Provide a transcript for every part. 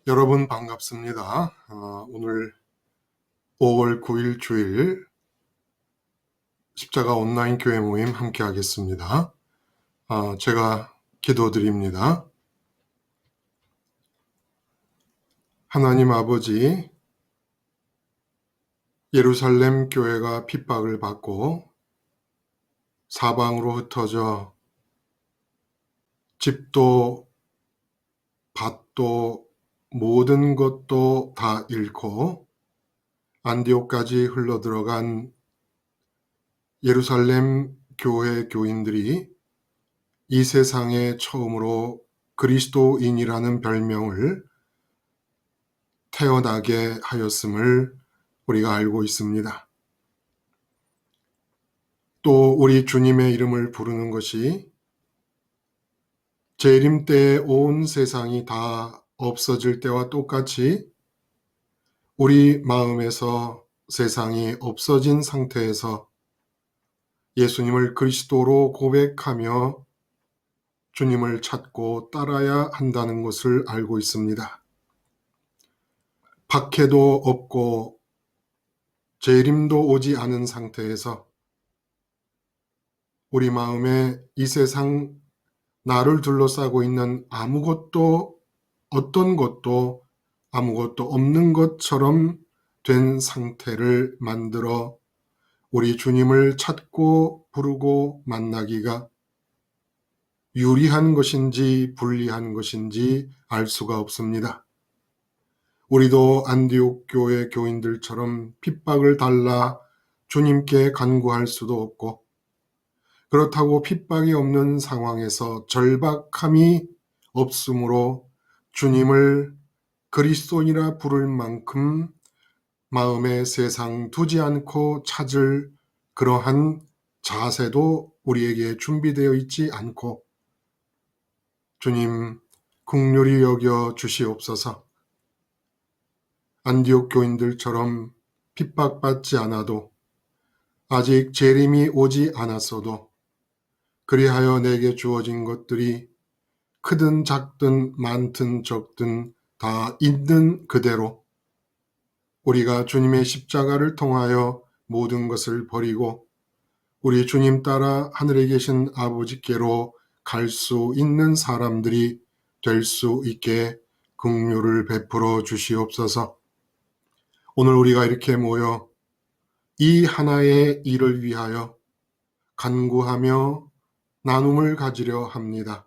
여러분 반갑습니다. 오늘 5월 9일 주일 십자가 온라인 교회 모임 함께 하겠습니다. 제가 기도드립니다. 하나님 아버지, 예루살렘 교회가 핍박을 받고 사방으로 흩어져 집도 밭도 모든 것도 다 잃고 안디옥까지 흘러들어간 예루살렘 교회 교인들이 이 세상에 처음으로 그리스도인이라는 별명을 태어나게 하였음을 우리가 알고 있습니다. 또 우리 주님의 이름을 부르는 것이 재림 때에 온 세상이 다 없어질 때와 똑같이 우리 마음에서 세상이 없어진 상태에서 예수님을 그리스도로 고백하며 주님을 찾고 따라야 한다는 것을 알고 있습니다. 박해도 없고 재림도 오지 않은 상태에서 우리 마음에 이 세상 나를 둘러싸고 있는 아무것도 어떤 것도 아무것도 없는 것처럼 된 상태를 만들어 우리 주님을 찾고 부르고 만나기가 유리한 것인지 불리한 것인지 알 수가 없습니다. 우리도 안디옥 교회 교인들처럼 핍박을 달라 주님께 간구할 수도 없고, 그렇다고 핍박이 없는 상황에서 절박함이 없으므로 주님을 그리스도인이라 부를 만큼 마음에 세상 두지 않고 찾을 그러한 자세도 우리에게 준비되어 있지 않고, 주님 긍휼히 여겨 주시옵소서. 안디옥 교인들처럼 핍박받지 않아도, 아직 재림이 오지 않았어도 그리하여 내게 주어진 것들이 크든 작든 많든 적든 다 있는 그대로 우리가 주님의 십자가를 통하여 모든 것을 버리고 우리 주님 따라 하늘에 계신 아버지께로 갈 수 있는 사람들이 될 수 있게 긍휼을 베풀어 주시옵소서. 오늘 우리가 이렇게 모여 이 하나의 일을 위하여 간구하며 나눔을 가지려 합니다.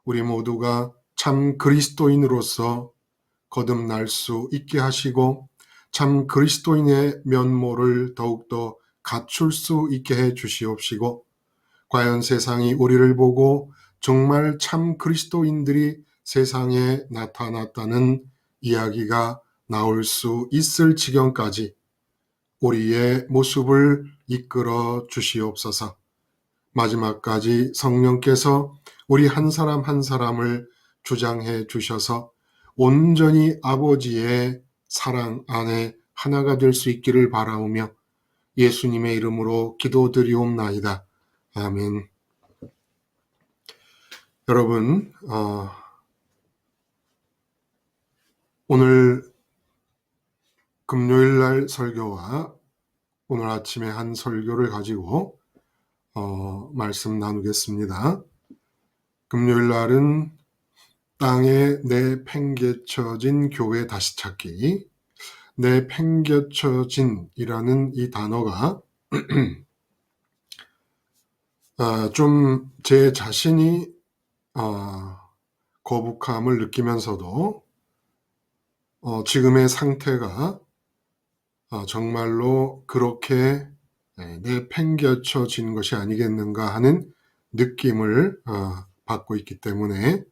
우리 모두가 참 그리스도인으로서 거듭날 수 있게 하시고 참 그리스도인의 면모를 더욱더 갖출 수 있게 해 주시옵시고, 과연 세상이 우리를 보고 정말 참 그리스도인들이 세상에 나타났다는 이야기가 나올 수 있을 지경까지 우리의 모습을 이끌어 주시옵소서. 마지막까지 성령께서 우리 한 사람 한 사람을 주장해 주셔서 온전히 아버지의 사랑 안에 하나가 될 수 있기를 바라오며 예수님의 이름으로 기도드리옵나이다. 아멘. 여러분, 오늘 금요일날 설교와 오늘 아침에 한 설교를 가지고 말씀 나누겠습니다. 금요일날은 땅에 내팽개쳐진 교회 다시 찾기, 내팽개쳐진이라는 이 단어가 좀 제 자신이 거북함을 느끼면서도 지금의 상태가 정말로 그렇게 내팽개쳐진 것이 아니겠는가 하는 느낌을 받고 있기 때문에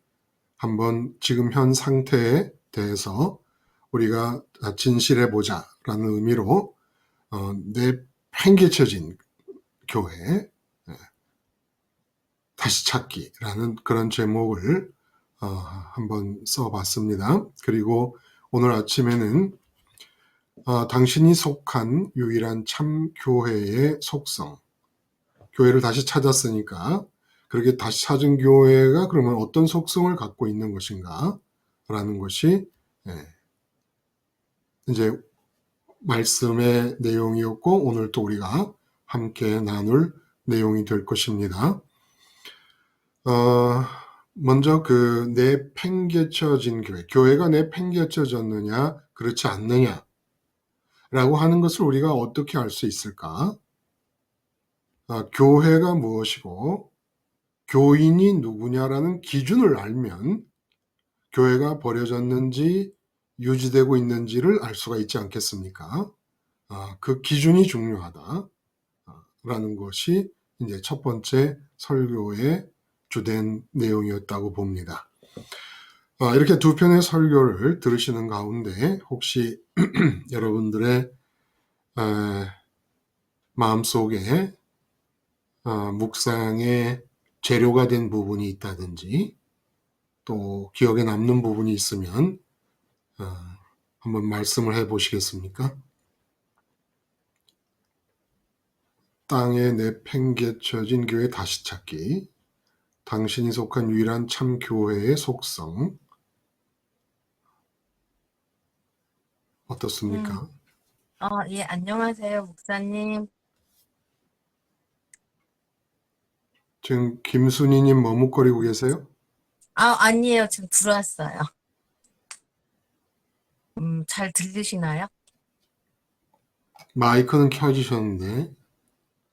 한번 지금 현 상태에 대해서 우리가 진실해 보자라는 의미로 내팽개쳐진 교회 다시 찾기라는 그런 제목을 한번 써봤습니다. 그리고 오늘 아침에는 당신이 속한 유일한 참 교회의 속성, 교회를 다시 찾았으니까 그렇게 다시 찾은 교회가 그러면 어떤 속성을 갖고 있는 것인가 라는 것이 예. 이제 말씀의 내용이었고 오늘 또 우리가 함께 나눌 내용이 될 것입니다. 먼저 그 내팽개쳐진 교회가 내팽개쳐졌느냐 그렇지 않느냐라고 하는 것을 우리가 어떻게 알 수 있을까? 교회가 무엇이고 교인이 누구냐라는 기준을 알면 교회가 버려졌는지 유지되고 있는지를 알 수가 있지 않겠습니까? 그 기준이 중요하다라는 것이 이제 첫 번째 설교의 주된 내용이었다고 봅니다. 이렇게 두 편의 설교를 들으시는 가운데 혹시 여러분들의 마음속에 묵상의 재료가 된 부분이 있다든지 또 기억에 남는 부분이 있으면 한번 말씀을 해 보시겠습니까? 땅에 내팽개쳐진 교회 다시 찾기, 당신이 속한 유일한 참 교회의 속성, 어떻습니까? 예, 안녕하세요, 목사님. 지금 김순희님 머뭇거리고 계세요? 아니에요. 지금 들어왔어요. 잘 들리시나요? 마이크는 켜지셨는데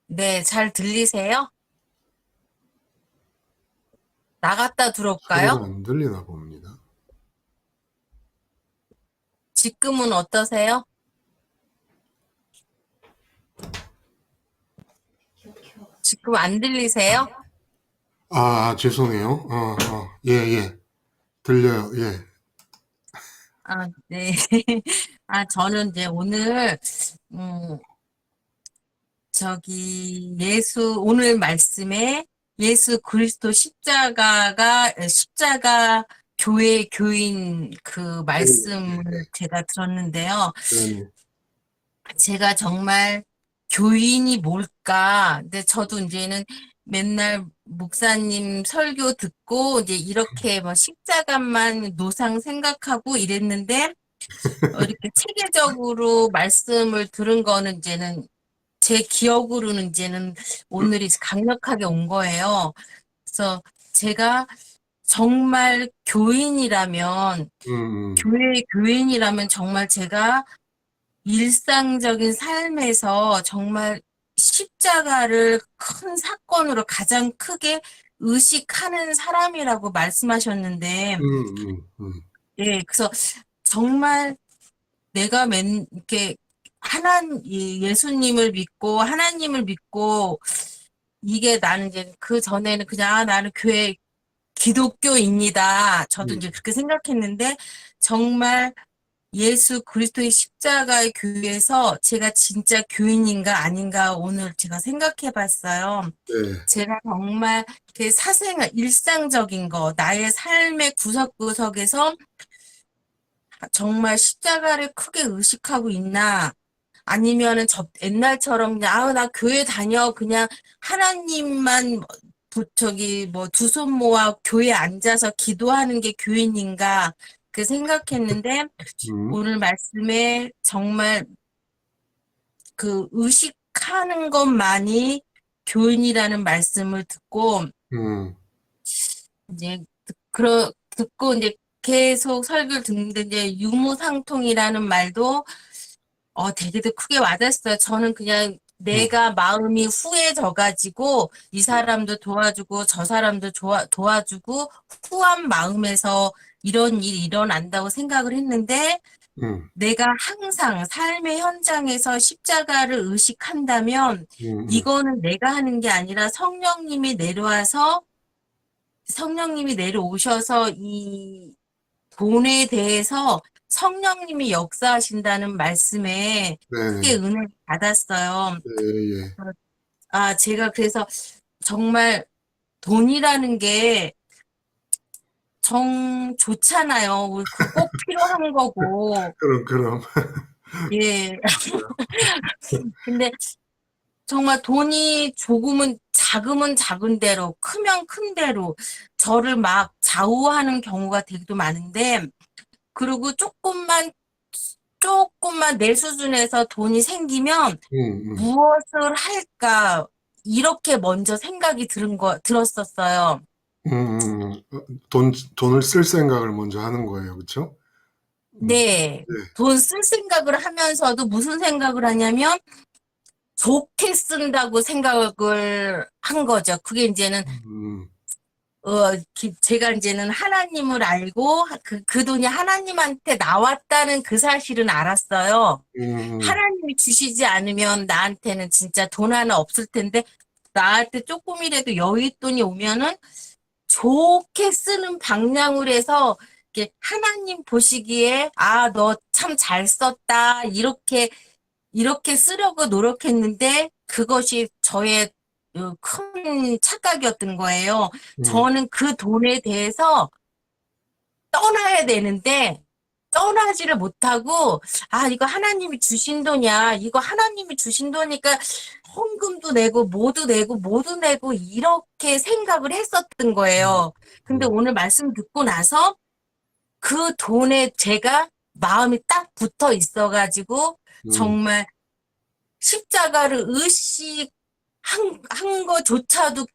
네, 잘 들리세요? 나갔다 들어올까요? 소리가 안 들리나 봅니다. 지금은 어떠세요? 지금 안 들리세요? 죄송해요. 예. 들려요. 예. 네. 저는 이제 오늘, 오늘 말씀에 예수 그리스도 십자가 교회 교인 그 말씀을 제가 들었는데요. 네. 제가 정말 교인이 뭘까? 근데 저도 이제는 맨날 목사님 설교 듣고 이제 이렇게 뭐 십자가만 노상 생각하고 이랬는데 이렇게 체계적으로 말씀을 들은 거는 이제는 제 기억으로는 이제는 오늘이 강력하게 온 거예요. 그래서 제가 정말 교회 교인이라면 정말 제가 일상적인 삶에서 정말 십자가를 큰 사건으로 가장 크게 의식하는 사람이라고 말씀하셨는데, 예, 그래서 정말 내가 이렇게 예수님을 믿고 하나님을 믿고 이게 나는 이제 그 전에는 그냥 나는 교회 기독교인이다. 저도 이제 그렇게 생각했는데 정말 예수 그리스도의 십자가의 교회에서 제가 진짜 교인인가 아닌가 오늘 제가 생각해 봤어요. 네. 제가 정말 그 사생활, 일상적인 거, 나의 삶의 구석구석에서 정말 십자가를 크게 의식하고 있나? 아니면은 옛날처럼 그냥, 나 교회 다녀. 그냥 하나님만 두 손 모아 교회에 앉아서 기도하는 게 교인인가? 그 생각했는데, 오늘 말씀에 정말 그 의식하는 것만이 교인이라는 말씀을 듣고, 이제, 듣고 이제 계속 설교를 듣는데, 이제 유무상통이라는 말도, 되게도 크게 와닿았어요. 저는 그냥 내가 마음이 후해져가지고, 이 사람도 도와주고, 저 사람도 도와주고, 후한 마음에서 이런 일이 일어난다고 생각을 했는데, 내가 항상 삶의 현장에서 십자가를 의식한다면 이거는 내가 하는 게 아니라 성령님이 내려오셔서 이 돈에 대해서 성령님이 역사하신다는 말씀에 크게 은혜를 받았어요. 제가 그래서 정말 돈이라는 게 좋잖아요. 꼭 필요한 거고. 그럼. 예. 근데 정말 돈이 작으면 작은 대로, 크면 큰 대로 저를 막 좌우하는 경우가 되기도 많은데, 그리고 조금만 내 수준에서 돈이 생기면 음. 무엇을 할까? 이렇게 먼저 생각이 들었었어요. 돈을 쓸 생각을 먼저 하는 거예요. 그쵸? 네. 네. 돈 쓸 생각을 하면서도 무슨 생각을 하냐면 좋게 쓴다고 생각을 한 거죠. 그게 이제는 음, 제가 이제는 하나님을 알고 그 돈이 하나님한테 나왔다는 그 사실은 알았어요. 음, 하나님이 주시지 않으면 나한테는 진짜 돈 하나 없을 텐데 나한테 조금이라도 여윳돈이 오면은 좋게 쓰는 방향으로 해서 이렇게 하나님 보시기에 아, 너 참 잘 썼다. 이렇게 쓰려고 노력했는데 그것이 저의 큰 착각이었던 거예요. 음, 저는 그 돈에 대해서 떠나야 되는데 떠나지를 못하고 아, 이거 하나님이 주신 돈이야. 이거 하나님이 주신 돈이니까 헌금도 내고 모두 내고 이렇게 생각을 했었던 음, 거예요. 근데 음, 오늘 말씀 듣고 나서 그 돈에 제가 마음이 딱 붙어 있어가지고 음, 정말 십자가를 한 거조차도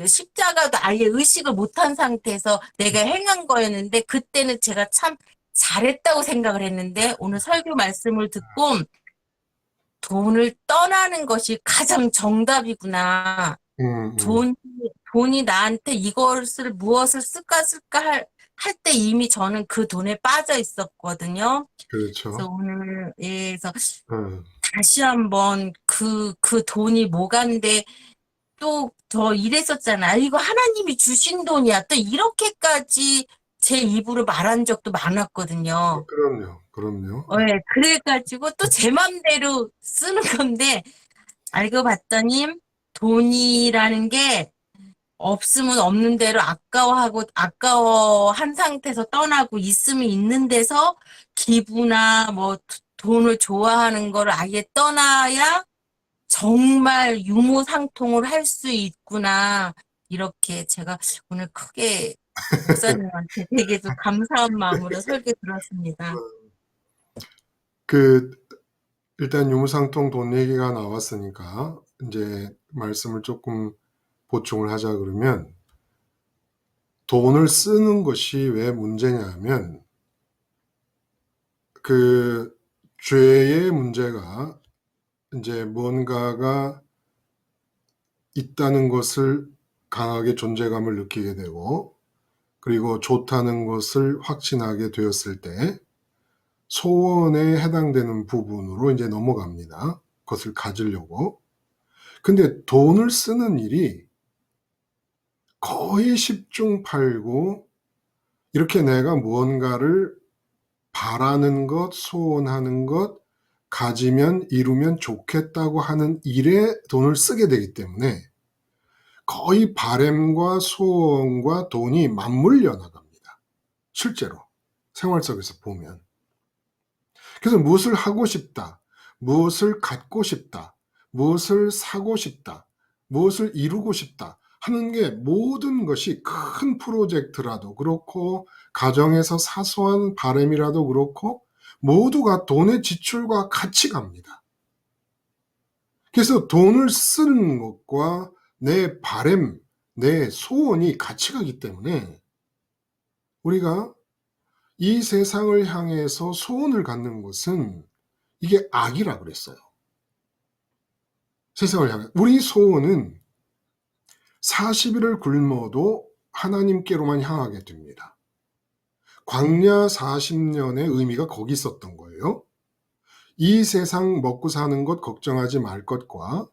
십자가도 아예 의식을 못한 상태에서 내가 행한 거였는데, 그때는 제가 참 잘했다고 생각을 했는데, 오늘 설교 말씀을 듣고 돈을 떠나는 것이 가장 정답이구나. 음. 돈, 돈이 나한테 이것을 무엇을 쓸까 할 때 이미 저는 그 돈에 빠져 있었거든요. 그래서 그렇죠. 오늘, 예, 그래서 음, 다시 한번 그 돈이 뭐간데 또 더 이랬었잖아. 이거 하나님이 주신 돈이야. 또 이렇게까지 제 입으로 말한 적도 많았거든요. 그럼요. 그럼요. 예, 그래가지고 또 제 맘대로 쓰는 건데 알고 봤더니 돈이라는 게 없으면 없는 대로 아까워한 상태에서 떠나고 있으면 있는 데서 기부나 뭐 돈을 좋아하는 걸 아예 떠나야 정말 유무상통을 할 수 있구나. 이렇게 제가 오늘 크게 목사님한테 되게 좀 감사한 마음으로 설교 들었습니다. 그 일단 유무상통 돈 얘기가 나왔으니까 이제 말씀을 조금 보충을 하자 그러면 돈을 쓰는 것이 왜 문제냐면 그 죄의 문제가 이제 뭔가가 있다는 것을 강하게 존재감을 느끼게 되고 그리고 좋다는 것을 확신하게 되었을 때 소원에 해당되는 부분으로 이제 넘어갑니다. 그것을 가지려고. 근데 돈을 쓰는 일이 거의 십중팔구 이렇게 내가 무언가를 바라는 것, 소원하는 것, 가지면 이루면 좋겠다고 하는 일에 돈을 쓰게 되기 때문에 거의 바램과 소원과 돈이 맞물려 나갑니다. 실제로 생활 속에서 보면. 그래서 무엇을 하고 싶다, 무엇을 갖고 싶다, 무엇을 사고 싶다, 무엇을 이루고 싶다 하는 게 모든 것이 큰 프로젝트라도 그렇고 가정에서 사소한 바램이라도 그렇고 모두가 돈의 지출과 같이 갑니다. 그래서 돈을 쓰는 것과 내 바램, 내 소원이 같이 가기 때문에 우리가 이 세상을 향해서 소원을 갖는 것은 이게 악이라 그랬어요. 세상을 향해. 우리 소원은 40일을 굶어도 하나님께로만 향하게 됩니다. 광야 40년의 의미가 거기 있었던 거예요. 이 세상 먹고 사는 것 걱정하지 말 것과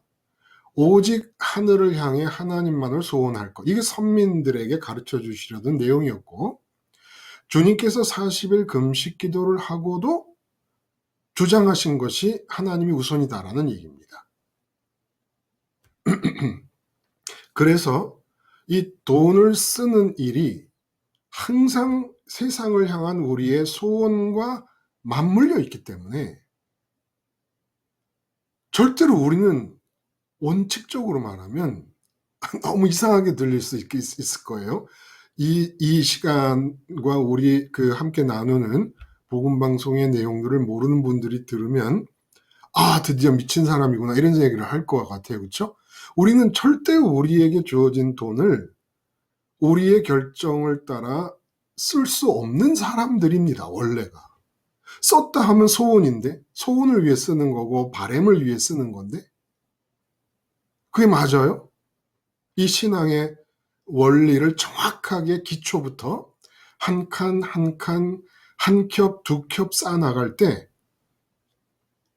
오직 하늘을 향해 하나님만을 소원할 것. 이게 선민들에게 가르쳐 주시려던 내용이었고 주님께서 40일 금식 기도를 하고도 주장하신 것이 하나님이 우선이다라는 얘기입니다. 그래서 이 돈을 쓰는 일이 항상 세상을 향한 우리의 소원과 맞물려 있기 때문에 절대로 우리는 원칙적으로 말하면 너무 이상하게 들릴 수 있을 거예요. 이 시간과 우리 함께 나누는 복음 방송의 내용들을 모르는 분들이 들으면 드디어 미친 사람이구나 이런 얘기를 할 것 같아요. 그렇죠? 우리는 절대 우리에게 주어진 돈을 우리의 결정을 따라 쓸 수 없는 사람들입니다. 원래가. 썼다 하면 소원인데 소원을 위해 쓰는 거고 바램을 위해 쓰는 건데 그게 맞아요? 이 신앙의 원리를 정확하게 기초부터 한 칸 한 칸, 한 겹, 두 겹 쌓아나갈 때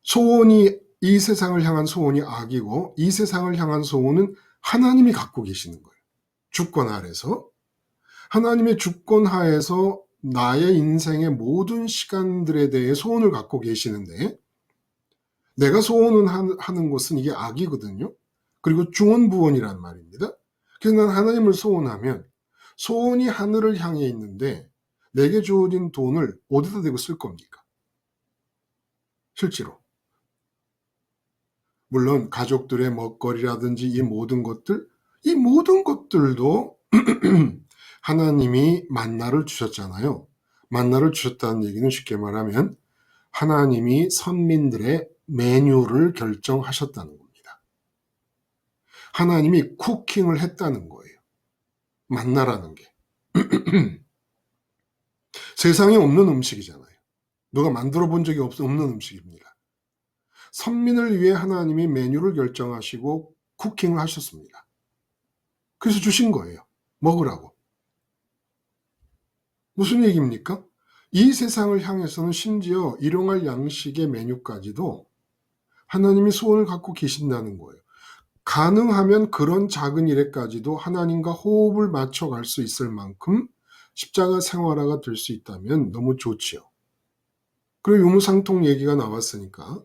소원이 이 세상을 향한 소원이 악이고 이 세상을 향한 소원은 하나님이 갖고 계시는 거예요. 주권 아래서. 하나님의 주권 하에서 나의 인생의 모든 시간들에 대해 소원을 갖고 계시는데 내가 소원을 하는 것은 이게 악이거든요. 그리고 중언부언이란 말입니다. 그래서 난 하나님을 소원하면 소원이 하늘을 향해 있는데 내게 주어진 돈을 어디다 대고 쓸 겁니까? 실제로. 물론 가족들의 먹거리라든지 이 모든 것들도 하나님이 만나를 주셨잖아요. 만나를 주셨다는 얘기는 쉽게 말하면 하나님이 선민들의 메뉴를 결정하셨다는 겁니다. 하나님이 쿠킹을 했다는 거예요. 만나라는 게. 세상에 없는 음식이잖아요. 누가 만들어 본 적이 없는 음식입니다. 선민을 위해 하나님이 메뉴를 결정하시고 쿠킹을 하셨습니다. 그래서 주신 거예요. 먹으라고. 무슨 얘기입니까? 이 세상을 향해서는 심지어 일용할 양식의 메뉴까지도 하나님이 소원을 갖고 계신다는 거예요. 가능하면 그런 작은 일에까지도 하나님과 호흡을 맞춰갈 수 있을 만큼 십자가 생활화가 될 수 있다면 너무 좋지요. 그리고 유무상통 얘기가 나왔으니까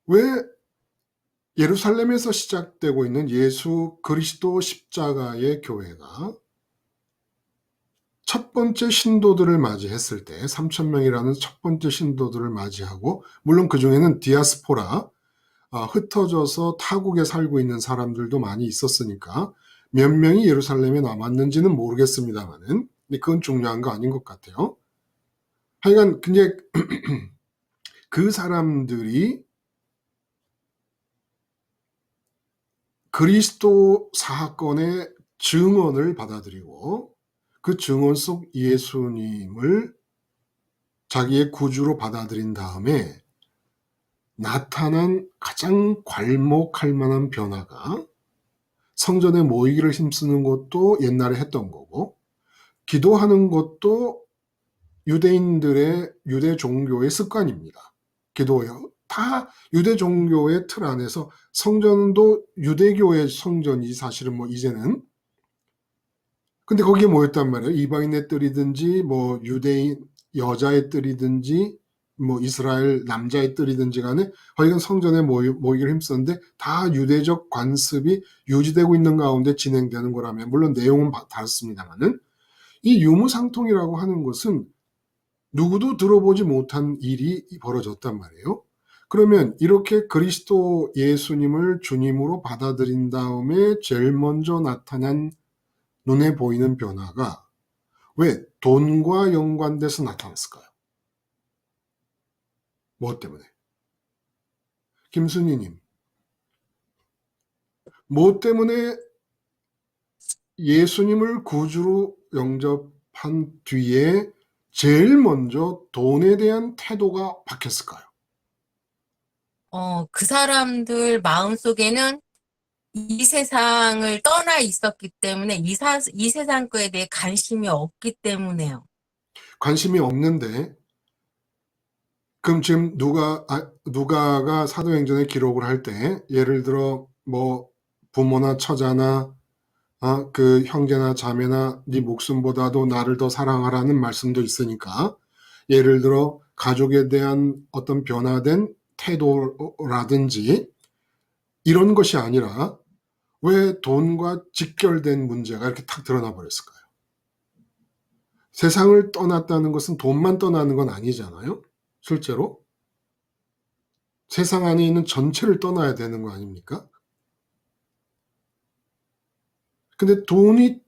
왜 예루살렘에서 시작되고 있는 예수 그리스도 십자가의 교회가 첫 번째 신도들을 맞이했을 때 3,000명이라는 첫 번째 신도들을 맞이하고 물론 그 중에는 디아스포라 흩어져서 타국에 살고 있는 사람들도 많이 있었으니까 몇 명이 예루살렘에 남았는지는 모르겠습니다만은 그건 중요한 거 아닌 것 같아요. 하여간 근데 그 사람들이 그리스도 사건의 증언을 받아들이고 그 증언 속 예수님을 자기의 구주로 받아들인 다음에 나타난 가장 괄목할 만한 변화가 성전에 모이기를 힘쓰는 것도 옛날에 했던 거고 기도하는 것도 유대인들의 유대 종교의 습관입니다. 기도요. 다 유대 종교의 틀 안에서 성전도 유대교의 성전이 사실은 뭐 이제는 근데 거기에 모였단 말이에요. 이방인의 뜰이든지 뭐 유대인 여자의 뜰이든지 뭐 이스라엘 남자의 뜰이든지 간에 거기는 성전에 모이기를 힘썼는데 다 유대적 관습이 유지되고 있는 가운데 진행되는 거라면 물론 내용은 다릅니다만은 이 유무상통이라고 하는 것은 누구도 들어보지 못한 일이 벌어졌단 말이에요. 그러면 이렇게 그리스도 예수님을 주님으로 받아들인 다음에 제일 먼저 나타난 눈에 보이는 변화가 왜 돈과 연관돼서 나타났을까요? 뭐 때문에? 김순희님, 뭐 때문에 예수님을 구주로 영접한 뒤에 제일 먼저 돈에 대한 태도가 바뀌었을까요? 그 사람들 마음속에는 이 세상을 떠나 있었기 때문에 이 세상 거에 대해 관심이 없기 때문에요. 관심이 없는데 그럼 지금 누가가 사도행전에 기록을 할 때 예를 들어 뭐 부모나 처자나 그 형제나 자매나 네 목숨보다도 나를 더 사랑하라는 말씀도 있으니까 예를 들어 가족에 대한 어떤 변화된 태도라든지 이런 것이 아니라 왜 돈과 직결된 문제가 이렇게 탁 드러나 버렸을까요? 세상을 떠났다는 것은 돈만 떠나는 건 아니잖아요. 실제로 세상 안에 있는 전체를 떠나야 되는 거 아닙니까? 근데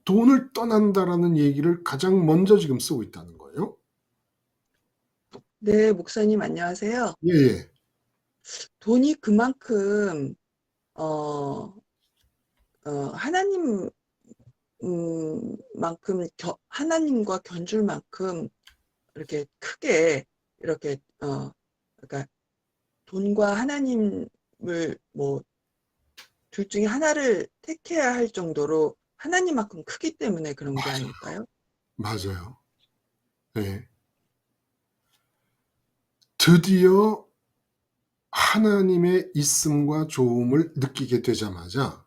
돈을 떠난다라는 얘기를 가장 먼저 지금 쓰고 있다는 거예요. 네, 목사님 안녕하세요. 예, 예. 돈이 그만큼 어, 하나님 만큼 하나님과 견줄 만큼 이렇게 크게 이렇게 그러니까 돈과 하나님을 뭐 둘 중에 하나를 택해야 할 정도로 하나님만큼 크기 때문에 그런 게 맞아요. 아닐까요? 맞아요. 예. 드디어 하나님의 있음과 조음을 느끼게 되자마자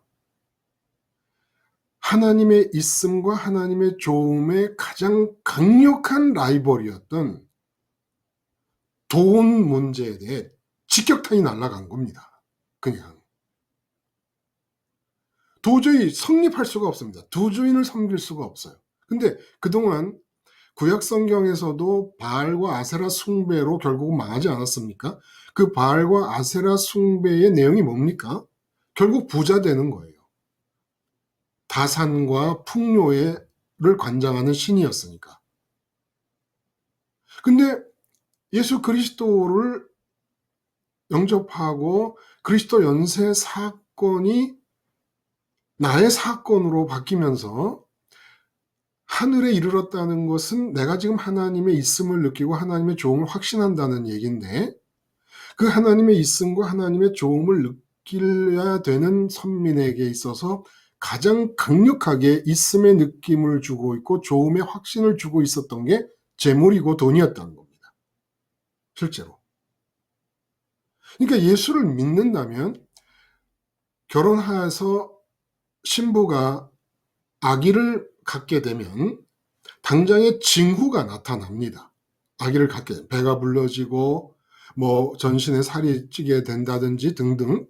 하나님의 있음과 하나님의 조음의 가장 강력한 라이벌이었던 돈 문제에 대해 직격탄이 날아간 겁니다. 그냥. 도저히 성립할 수가 없습니다. 두 주인을 섬길 수가 없어요. 근데 그동안 구약 성경에서도 바알과 아세라 숭배로 결국 망하지 않았습니까? 그 바알과 아세라 숭배의 내용이 뭡니까? 결국 부자 되는 거예요. 다산과 풍요를 관장하는 신이었으니까. 근데 예수 그리스도를 영접하고 그리스도 연세 사건이 나의 사건으로 바뀌면서 하늘에 이르렀다는 것은 내가 지금 하나님의 있음을 느끼고 하나님의 조음을 확신한다는 얘기인데, 그 하나님의 있음과 하나님의 조음을 느껴야 되는 선민에게 있어서 가장 강력하게 있음의 느낌을 주고 있고 조음의 확신을 주고 있었던 게 재물이고 돈이었다는 겁니다. 실제로. 그러니까 예수를 믿는다면 결혼해서 신부가 아기를 갖게 되면 당장의 징후가 나타납니다. 아기를 갖게 되면 배가 불러지고 뭐 전신에 살이 찌게 된다든지 등등.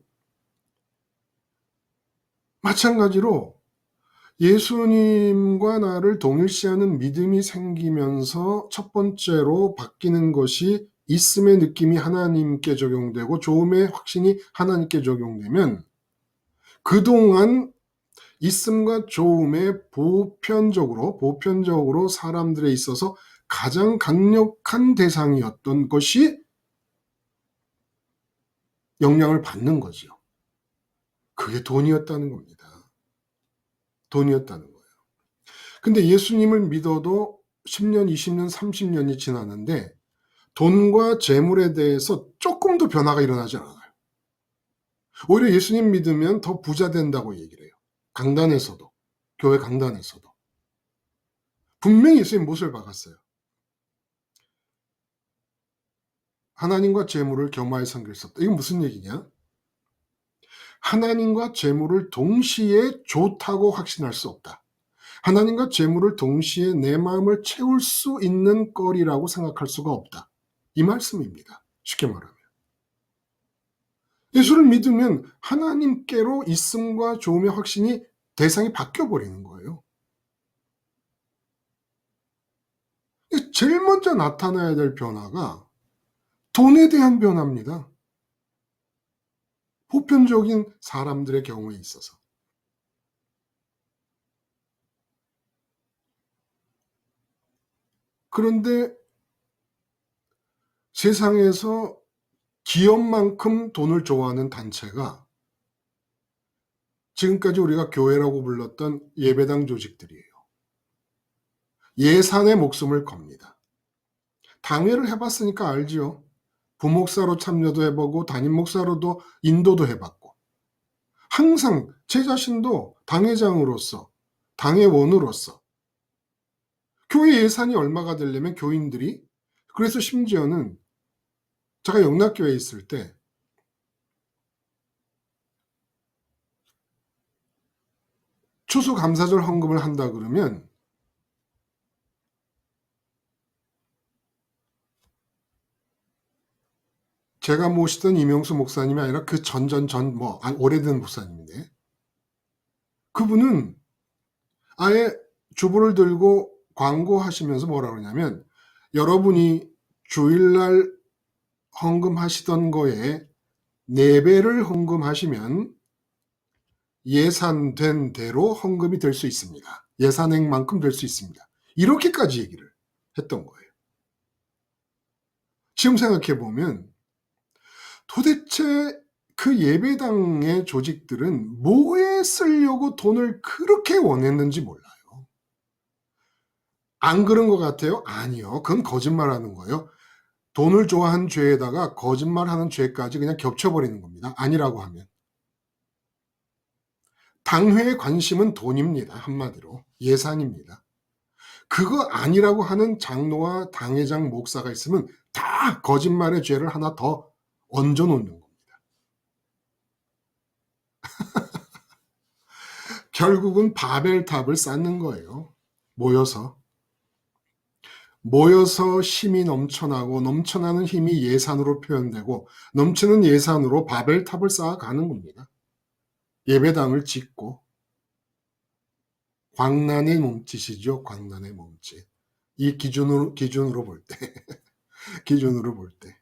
마찬가지로 예수님과 나를 동일시하는 믿음이 생기면서 첫 번째로 바뀌는 것이 있음의 느낌이 하나님께 적용되고 조음의 확신이 하나님께 적용되면 그동안 있음과 조음의 보편적으로 사람들에 있어서 가장 강력한 대상이었던 것이 영향을 받는 거죠. 그게 돈이었다는 겁니다. 돈이었다는 거예요. 근데 예수님을 믿어도 10년, 20년, 30년이 지났는데 돈과 재물에 대해서 조금도 변화가 일어나지 않아요. 오히려 예수님 믿으면 더 부자 된다고 얘기를 해요. 강단에서도, 교회 강단에서도. 분명히 예수님 못을 박았어요. 하나님과 재물을 겸하여 섬길 수 없다. 이건 무슨 얘기냐? 하나님과 재물을 동시에 좋다고 확신할 수 없다. 하나님과 재물을 동시에 내 마음을 채울 수 있는 거리라고 생각할 수가 없다. 이 말씀입니다. 쉽게 말하면. 예수를 믿으면 하나님께로 있음과 조음의 확신이 대상이 바뀌어버리는 거예요. 제일 먼저 나타나야 될 변화가 돈에 대한 변화입니다. 보편적인 사람들의 경우에 있어서. 그런데 세상에서 기업만큼 돈을 좋아하는 단체가 지금까지 우리가 교회라고 불렀던 예배당 조직들이에요. 예산에 목숨을 겁니다. 당회를 해봤으니까 알지요. 부목사로 참여도 해보고 담임 목사로도 인도도 해봤고 항상 제 자신도 당회장으로서 당회원으로서 교회 예산이 얼마가 되려면 교인들이, 그래서 심지어는 제가 영락교회에 있을 때 추수감사절 헌금을 한다 그러면 제가 모시던 이명수 목사님이 아니라 그 오래된 목사님인데 그분은 아예 주보를 들고 광고하시면서 뭐라 그러냐면 여러분이 주일날 헌금하시던 거에 4배를 헌금하시면 예산된 대로 헌금이 될 수 있습니다. 예산액만큼 될 수 있습니다. 이렇게까지 얘기를 했던 거예요. 지금 생각해 보면 도대체 그 예배당의 조직들은 뭐에 쓰려고 돈을 그렇게 원했는지 몰라요. 안 그런 것 같아요? 아니요. 그건 거짓말하는 거예요. 돈을 좋아한 죄에다가 거짓말하는 죄까지 그냥 겹쳐버리는 겁니다. 아니라고 하면. 당회의 관심은 돈입니다. 한마디로. 예산입니다. 그거 아니라고 하는 장로와 당회장 목사가 있으면 다 거짓말의 죄를 하나 더 얹어 놓는 겁니다. 결국은 바벨탑을 쌓는 거예요. 모여서 힘이 넘쳐나고 넘쳐나는 힘이 예산으로 표현되고 넘치는 예산으로 바벨탑을 쌓아가는 겁니다. 예배당을 짓고 광란의 몸짓이죠. 광란의 몸짓. 이 기준으로 볼 때 기준으로 볼 때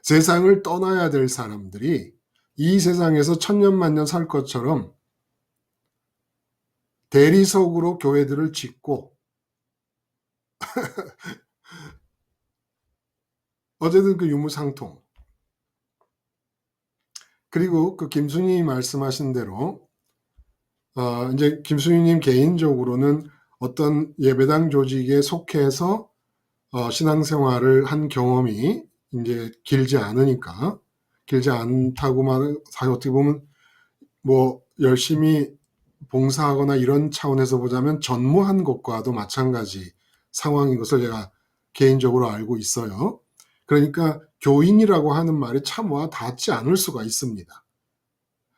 세상을 떠나야 될 사람들이 이 세상에서 천년만년 살 것처럼 대리석으로 교회들을 짓고 어쨌든 그 유무상통 그리고 그 김순희 말씀하신 대로 이제 김순희님 개인적으로는 어떤 예배당 조직에 속해서 신앙생활을 한 경험이 이제 길지 않다고 말은 사실 어떻게 보면 뭐 열심히 봉사하거나 이런 차원에서 보자면 전무한 것과도 마찬가지 상황인 것을 제가 개인적으로 알고 있어요. 그러니까 교인이라고 하는 말이 참 와 닿지 않을 수가 있습니다.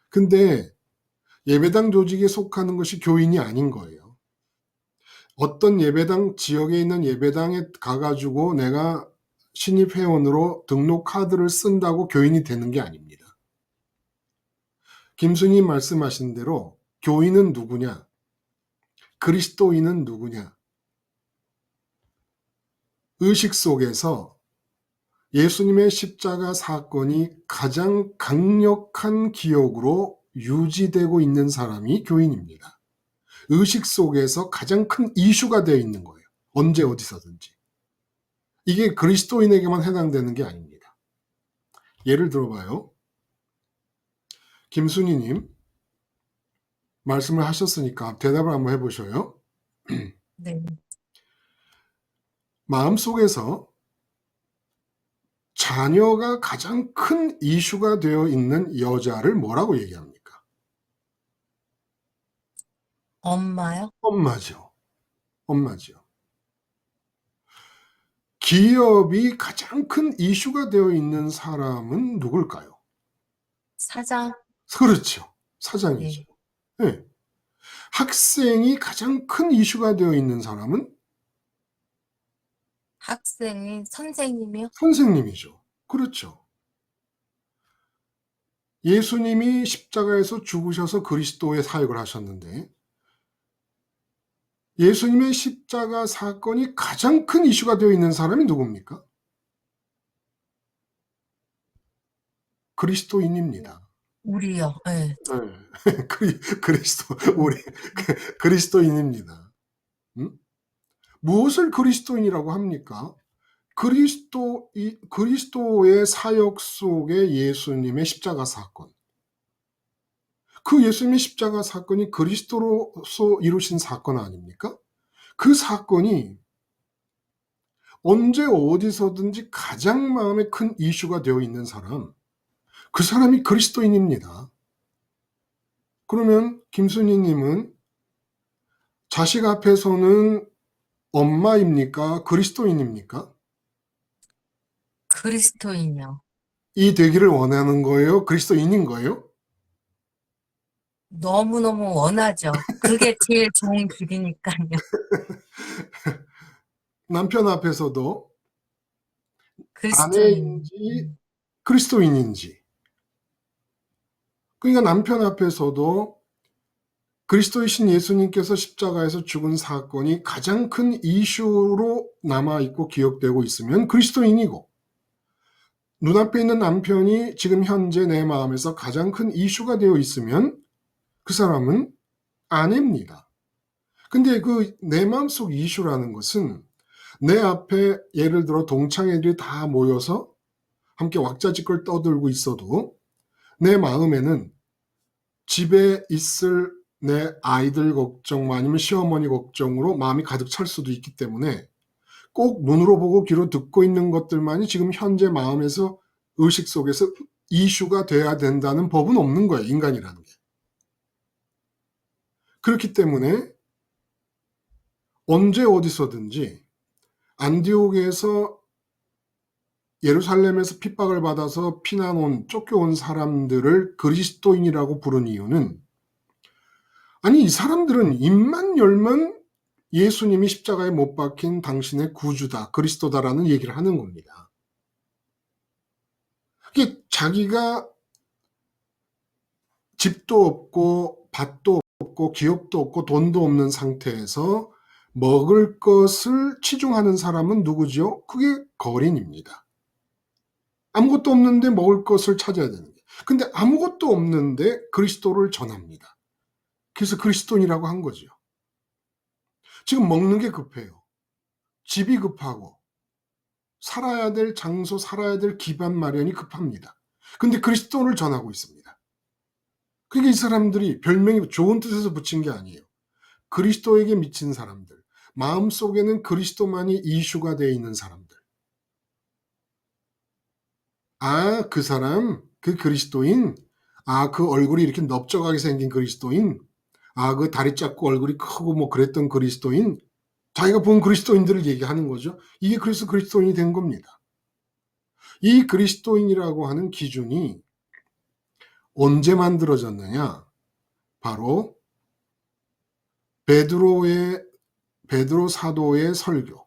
근데 예배당 조직에 속하는 것이 교인이 아닌 거예요. 어떤 예배당 지역에 있는 예배당에 가가지고 내가 신입 회원으로 등록 카드를 쓴다고 교인이 되는 게 아닙니다. 김순희 말씀하신 대로 교인은 누구냐? 그리스도인은 누구냐? 의식 속에서 예수님의 십자가 사건이 가장 강력한 기억으로 유지되고 있는 사람이 교인입니다. 의식 속에서 가장 큰 이슈가 되어 있는 거예요. 언제 어디서든지. 이게 그리스도인에게만 해당되는 게 아닙니다. 예를 들어봐요. 김순희님 말씀을 하셨으니까 대답을 한번 해보셔요. 네. 마음속에서 자녀가 가장 큰 이슈가 되어 있는 여자를 뭐라고 얘기합니까? 엄마요? 엄마죠. 엄마죠. 기업이 가장 큰 이슈가 되어 있는 사람은 누굴까요? 사장? 그렇죠. 사장이죠. 네. 학생이 가장 큰 이슈가 되어 있는 사람은 학생, 선생님이요? 선생님이죠. 그렇죠. 예수님이 십자가에서 죽으셔서 그리스도의 사역을 하셨는데 예수님의 십자가 사건이 가장 큰 이슈가 되어 있는 사람이 누굽니까? 그리스도인입니다. 우리요. 네. 네. 우리 그리스도인입니다. 무엇을 그리스도인이라고 합니까? 그리스도의 사역 속에 예수님의 십자가 사건. 그 예수님의 십자가 사건이 그리스도로서 이루신 사건 아닙니까? 그 사건이 언제 어디서든지 가장 마음에 큰 이슈가 되어 있는 사람, 그 사람이 그리스도인입니다. 그러면 김순희님은 자식 앞에서는 엄마입니까? 그리스도인입니까? 그리스도인이요. 이 되기를 원하는 거예요? 그리스도인인 거예요? 너무너무 원하죠. 그게 제일 좋은 길이니까요. 남편 앞에서도 그리스도인. 아내인지 그리스도인인지. 그러니까 남편 앞에서도 그리스도이신 예수님께서 십자가에서 죽은 사건이 가장 큰 이슈로 남아있고 기억되고 있으면 그리스도인이고, 눈앞에 있는 남편이 지금 현재 내 마음에서 가장 큰 이슈가 되어 있으면 그 그 사람은 아내입니다. 근데 그 내 마음속 이슈라는 것은 내 앞에 예를 들어 동창애들이 다 모여서 함께 왁자지껄 떠들고 있어도 내 마음에는 집에 있을 내 아이들 걱정 아니면 시어머니 걱정으로 마음이 가득 찰 수도 있기 때문에 꼭 눈으로 보고 귀로 듣고 있는 것들만이 지금 현재 마음에서 의식 속에서 이슈가 돼야 된다는 법은 없는 거예요. 인간이라는 게. 그렇기 때문에 언제 어디서든지 안디옥에서 예루살렘에서 핍박을 받아서 피난 온 쫓겨온 사람들을 그리스도인이라고 부른 이유는 아니 이 사람들은 입만 열면 예수님이 십자가에 못 박힌 당신의 구주다, 그리스도다라는 얘기를 하는 겁니다. 이게 자기가 집도 없고 밭도 없고 기업도 없고 돈도 없는 상태에서 먹을 것을 치중하는 사람은 누구죠? 그게 거린입니다. 아무것도 없는데 먹을 것을 찾아야 되는 게. 근데 아무것도 없는데 그리스도를 전합니다. 그래서 그리스도인이라고 한 거죠. 지금 먹는 게 급해요. 집이 급하고 살아야 될 장소, 살아야 될 기반 마련이 급합니다. 근데 그리스도를 전하고 있습니다. 그러니까 이 사람들이 별명이 좋은 뜻에서 붙인 게 아니에요. 그리스도에게 미친 사람들, 마음속에는 그리스도만이 이슈가 되어 있는 사람들. 아, 그 사람, 그 그리스도인, 아, 그 얼굴이 이렇게 넓적하게 생긴 그리스도인, 아, 그 다리 작고 얼굴이 크고 뭐 그랬던 그리스도인, 자기가 본 그리스도인들을 얘기하는 거죠. 이게 그래서 그리스도인이 된 겁니다. 이 그리스도인이라고 하는 기준이 언제 만들어졌느냐? 바로 베드로 사도의 설교,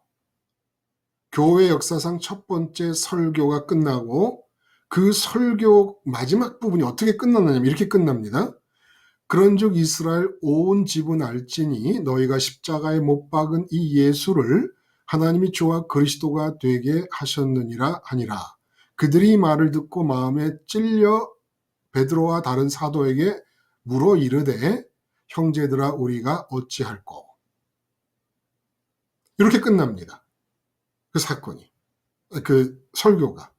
교회 역사상 첫 번째 설교가 끝나고 그 설교 마지막 부분이 어떻게 끝났느냐면 이렇게 끝납니다. 그런즉 이스라엘 온 집은 알지니 너희가 십자가에 못 박은 이 예수를 하나님이 주와 그리스도가 되게 하셨느니라 하니라. 그들이 이 말을 듣고 마음에 찔려 베드로와 다른 사도에게 물어 이르되 형제들아 우리가 어찌할꼬. 이렇게 끝납니다. 그 사건이, 그 설교가.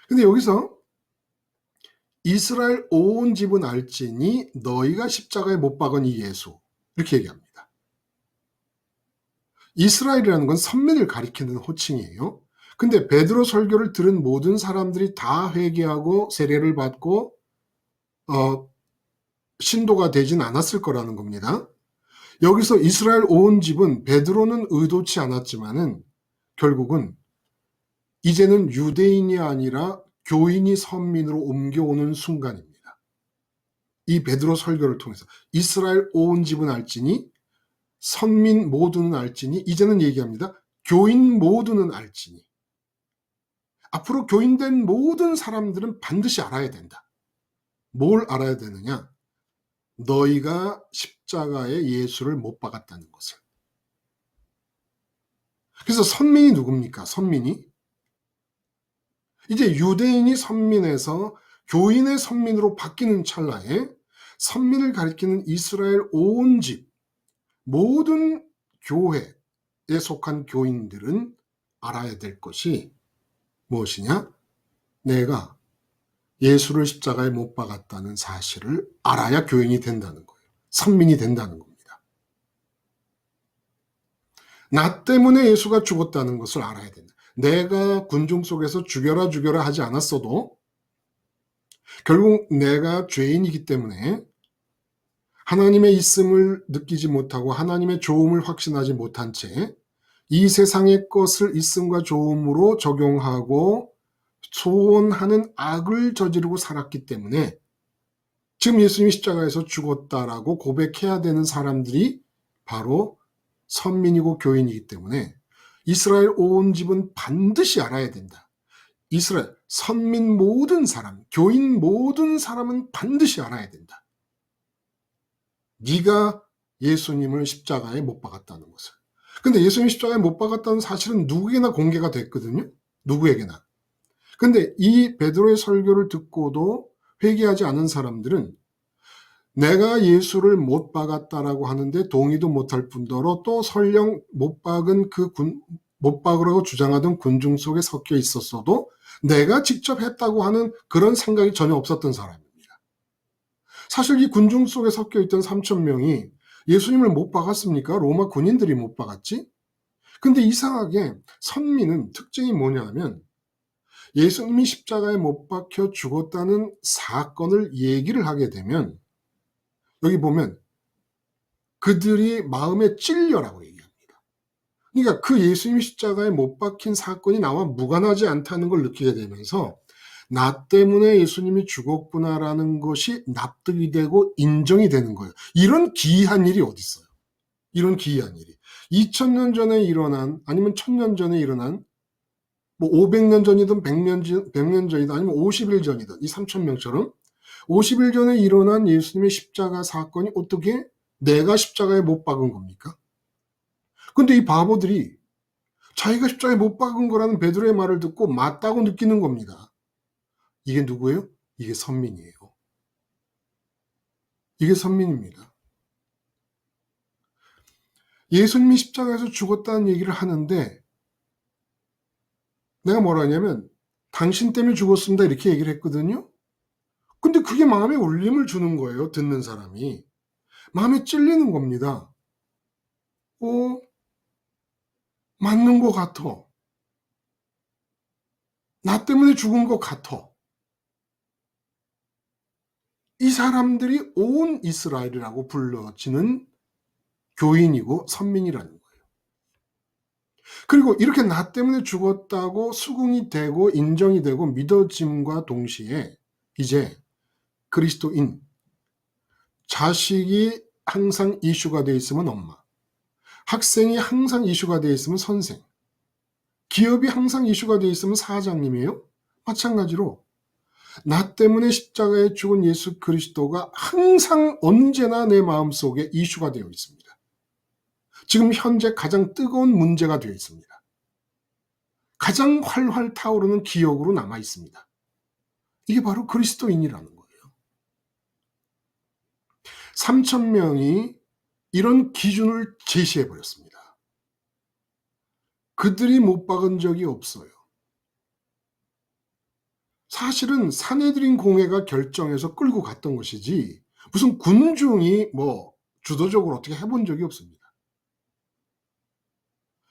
근데 여기서 이스라엘 온 집은 알지니 너희가 십자가에 못 박은 이 예수, 이렇게 얘기합니다. 이스라엘이라는 건 선민을 가리키는 호칭이에요. 근데 베드로 설교를 들은 모든 사람들이 다 회개하고 세례를 받고 신도가 되진 않았을 거라는 겁니다. 여기서 이스라엘 온 집은 베드로는 의도치 않았지만은 결국은 이제는 유대인이 아니라 교인이 선민으로 옮겨오는 순간입니다. 이 베드로 설교를 통해서 이스라엘 온 집은 알지니 선민 모두는 알지니 이제는 얘기합니다. 교인 모두는 알지니 앞으로 교인된 모든 사람들은 반드시 알아야 된다. 뭘 알아야 되느냐? 너희가 십자가에 예수를 못 박았다는 것을. 그래서 선민이 누굽니까? 선민이 이제 유대인이 선민에서 교인의 선민으로 바뀌는 찰나에 선민을 가리키는 이스라엘 온 집, 모든 교회에 속한 교인들은 알아야 될 것이 무엇이냐? 내가 예수를 십자가에 못 박았다는 사실을 알아야 교인이 된다는 거예요. 선민이 된다는 겁니다. 나 때문에 예수가 죽었다는 것을 알아야 된다. 내가 군중 속에서 죽여라 죽여라 하지 않았어도 결국 내가 죄인이기 때문에 하나님의 있음을 느끼지 못하고 하나님의 좋음을 확신하지 못한 채 이 세상의 것을 있음과 좋음으로 적용하고 소원하는 악을 저지르고 살았기 때문에 지금 예수님이 십자가에서 죽었다라고 고백해야 되는 사람들이 바로 선민이고 교인이기 때문에 이스라엘 온 집은 반드시 알아야 된다. 이스라엘 선민 모든 사람, 교인 모든 사람은 반드시 알아야 된다. 네가 예수님을 십자가에 못 박았다는 것을. 근데 예수님 십자가에 못 박았다는 사실은 누구에게나 공개가 됐거든요. 누구에게나. 근데 이 베드로의 설교를 듣고도 회개하지 않은 사람들은 내가 예수를 못 박았다라고 하는데 동의도 못할 뿐더러 또 설령 못 박으라고 주장하던 군중 속에 섞여 있었어도 내가 직접 했다고 하는 그런 생각이 전혀 없었던 사람입니다. 사실 이 군중 속에 섞여 있던 3천 명이 예수님을 못 박았습니까? 로마 군인들이 못 박았지? 근데 이상하게 선민은 특징이 뭐냐 하면 예수님이 십자가에 못 박혀 죽었다는 사건을 얘기를 하게 되면 여기 보면 그들이 마음에 찔려라고 얘기합니다. 그러니까 그 예수님이 십자가에 못 박힌 사건이 나와 무관하지 않다는 걸 느끼게 되면서 나 때문에 예수님이 죽었구나라는 것이 납득이 되고 인정이 되는 거예요. 이런 기이한 일이 어디 있어요? 이런 기이한 일이. 2000년 전에 일어난 아니면 1000년 전에 일어난 뭐 500년 전이든 100년 전이든 아니면 50일 전이든 이 3000명처럼 50일 전에 일어난 예수님의 십자가 사건이 어떻게 내가 십자가에 못 박은 겁니까? 근데 이 바보들이 자기가 십자가에 못 박은 거라는 베드로의 말을 듣고 맞다고 느끼는 겁니다. 이게 누구예요? 이게 선민이에요. 이게 선민입니다. 예수님이 십자가에서 죽었다는 얘기를 하는데 내가 뭐라 하냐면 당신 때문에 죽었습니다 이렇게 얘기를 했거든요. 근데 그게 마음에 울림을 주는 거예요. 듣는 사람이. 마음에 찔리는 겁니다. 맞는 것 같아. 나 때문에 죽은 것 같아. 이 사람들이 온 이스라엘이라고 불러지는 교인이고 선민이라는 거예요. 그리고 이렇게 나 때문에 죽었다고 수긍이 되고 인정이 되고 믿어짐과 동시에 이제 그리스도인, 자식이 항상 이슈가 되어 있으면 엄마, 학생이 항상 이슈가 되어 있으면 선생, 기업이 항상 이슈가 되어 있으면 사장님이에요. 마찬가지로 나 때문에 십자가에 죽은 예수 그리스도가 항상 언제나 내 마음속에 이슈가 되어 있습니다. 지금 현재 가장 뜨거운 문제가 되어 있습니다. 가장 활활 타오르는 기억으로 남아 있습니다. 이게 바로 그리스도인이라는 거예요. 3,000명이 이런 기준을 제시해 버렸습니다. 그들이 못 박은 적이 없어요. 사실은 사내들인 공회가 결정해서 끌고 갔던 것이지 무슨 군중이 주도적으로 어떻게 해본 적이 없습니다.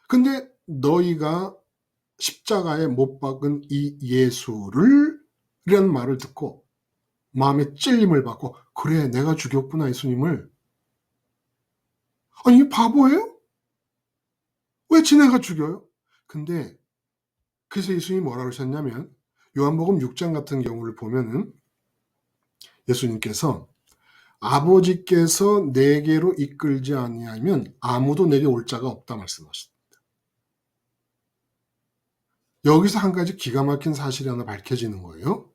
근데 너희가 십자가에 못 박은 이 예수를 이라는 말을 듣고 마음에 찔림을 받고 그래 내가 죽였구나 예수님을. 아니 이 바보예요? 왜 지네가 죽여요? 근데 그래서 예수님이 뭐라 그러셨냐면 요한복음 6장 같은 경우를 보면은 예수님께서 아버지께서 내게로 이끌지 아니하면 아무도 내게 올 자가 없다 말씀하셨습니다. 여기서 한 가지 기가 막힌 사실이 하나 밝혀지는 거예요.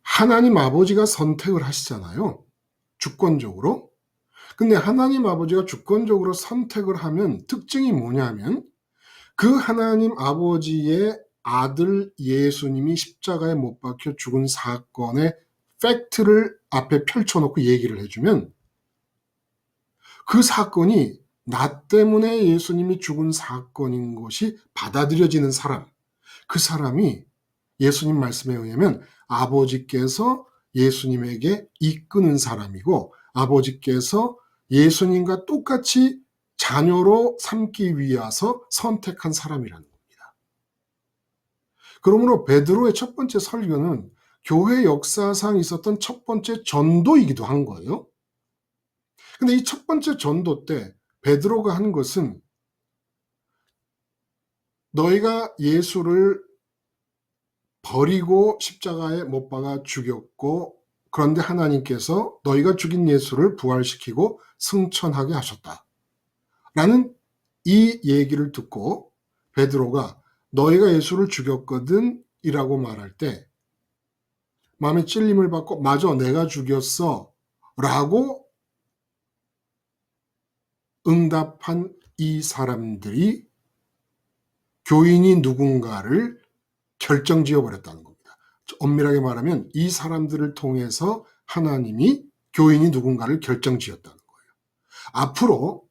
하나님 아버지가 선택을 하시잖아요. 주권적으로. 근데 하나님 아버지가 주권적으로 선택을 하면 특징이 뭐냐면 그 하나님 아버지의 아들 예수님이 십자가에 못 박혀 죽은 사건의 팩트를 앞에 펼쳐놓고 얘기를 해주면 그 사건이 나 때문에 예수님이 죽은 사건인 것이 받아들여지는 사람, 그 사람이 예수님 말씀에 의하면 아버지께서 예수님에게 이끄는 사람이고 아버지께서 예수님과 똑같이 자녀로 삼기 위해서 선택한 사람이라는 겁니다. 그러므로 베드로의 첫 번째 설교는 교회 역사상 있었던 첫 번째 전도이기도 한 거예요. 근데 이 첫 번째 전도 때 베드로가 한 것은 너희가 예수를 버리고 십자가에 못 박아 죽였고 그런데 하나님께서 너희가 죽인 예수를 부활시키고 승천하게 하셨다. 라는 이 얘기를 듣고 베드로가 너희가 예수를 죽였거든 이라고 말할 때 마음에 찔림을 받고 맞아 내가 죽였어 라고 응답한 이 사람들이 교인이 누군가를 결정지어 버렸다는 겁니다. 엄밀하게 말하면 이 사람들을 통해서 하나님이 교인이 누군가를 결정지었다는 거예요. 앞으로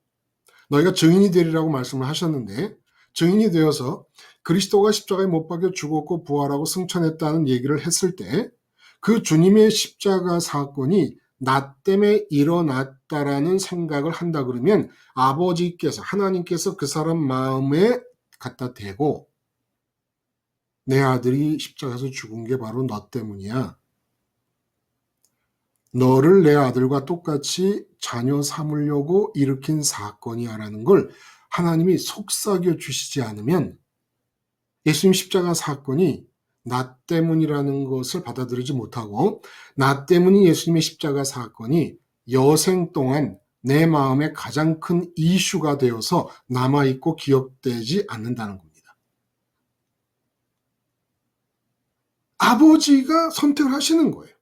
너희가 증인이 되리라고 말씀을 하셨는데 증인이 되어서 그리스도가 십자가에 못 박혀 죽었고 부활하고 승천했다는 얘기를 했을 때 그 주님의 십자가 사건이 나 때문에 일어났다라는 생각을 한다 그러면 아버지께서 하나님께서 그 사람 마음에 갖다 대고 내 아들이 십자가에서 죽은 게 바로 너 때문이야. 너를 내 아들과 똑같이 자녀 삼으려고 일으킨 사건이야 라는 걸 하나님이 속삭여 주시지 않으면 예수님 십자가 사건이 나 때문이라는 것을 받아들이지 못하고 나 때문인 예수님의 십자가 사건이 여생 동안 내 마음에 가장 큰 이슈가 되어서 남아있고 기억되지 않는다는 겁니다. 아버지가 선택을 하시는 거예요.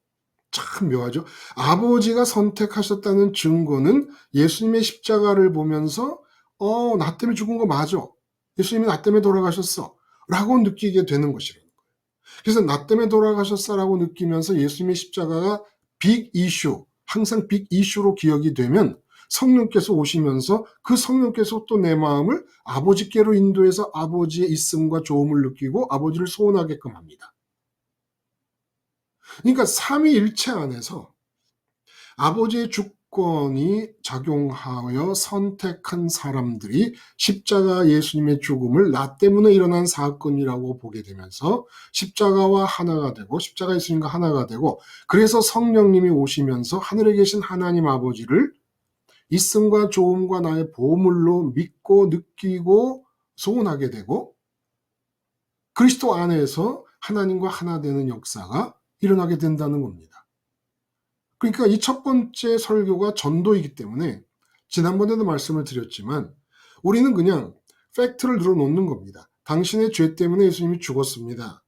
참 묘하죠. 아버지가 선택하셨다는 증거는 예수님의 십자가를 보면서 나 때문에 죽은 거 맞아. 예수님이 나 때문에 돌아가셨어. 라고 느끼게 되는 것이라는 거예요. 그래서 나 때문에 돌아가셨어라고 느끼면서 예수님의 십자가가 빅 이슈, 항상 빅 이슈로 기억이 되면 성령께서 오시면서 그 성령께서 또 내 마음을 아버지께로 인도해서 아버지의 있음과 좋음을 느끼고 아버지를 소원하게끔 합니다. 그러니까 삼위일체 안에서 아버지의 주권이 작용하여 선택한 사람들이 십자가 예수님의 죽음을 나 때문에 일어난 사건이라고 보게 되면서 십자가와 하나가 되고 십자가 예수님과 하나가 되고 그래서 성령님이 오시면서 하늘에 계신 하나님 아버지를 있음과 좋음과 나의 보물로 믿고 느끼고 소원하게 되고 그리스도 안에서 하나님과 하나 되는 역사가 일어나게 된다는 겁니다. 그러니까 이 첫 번째 설교가 전도이기 때문에 지난번에도 말씀을 드렸지만 우리는 그냥 팩트를 늘어놓는 겁니다. 당신의 죄 때문에 예수님이 죽었습니다.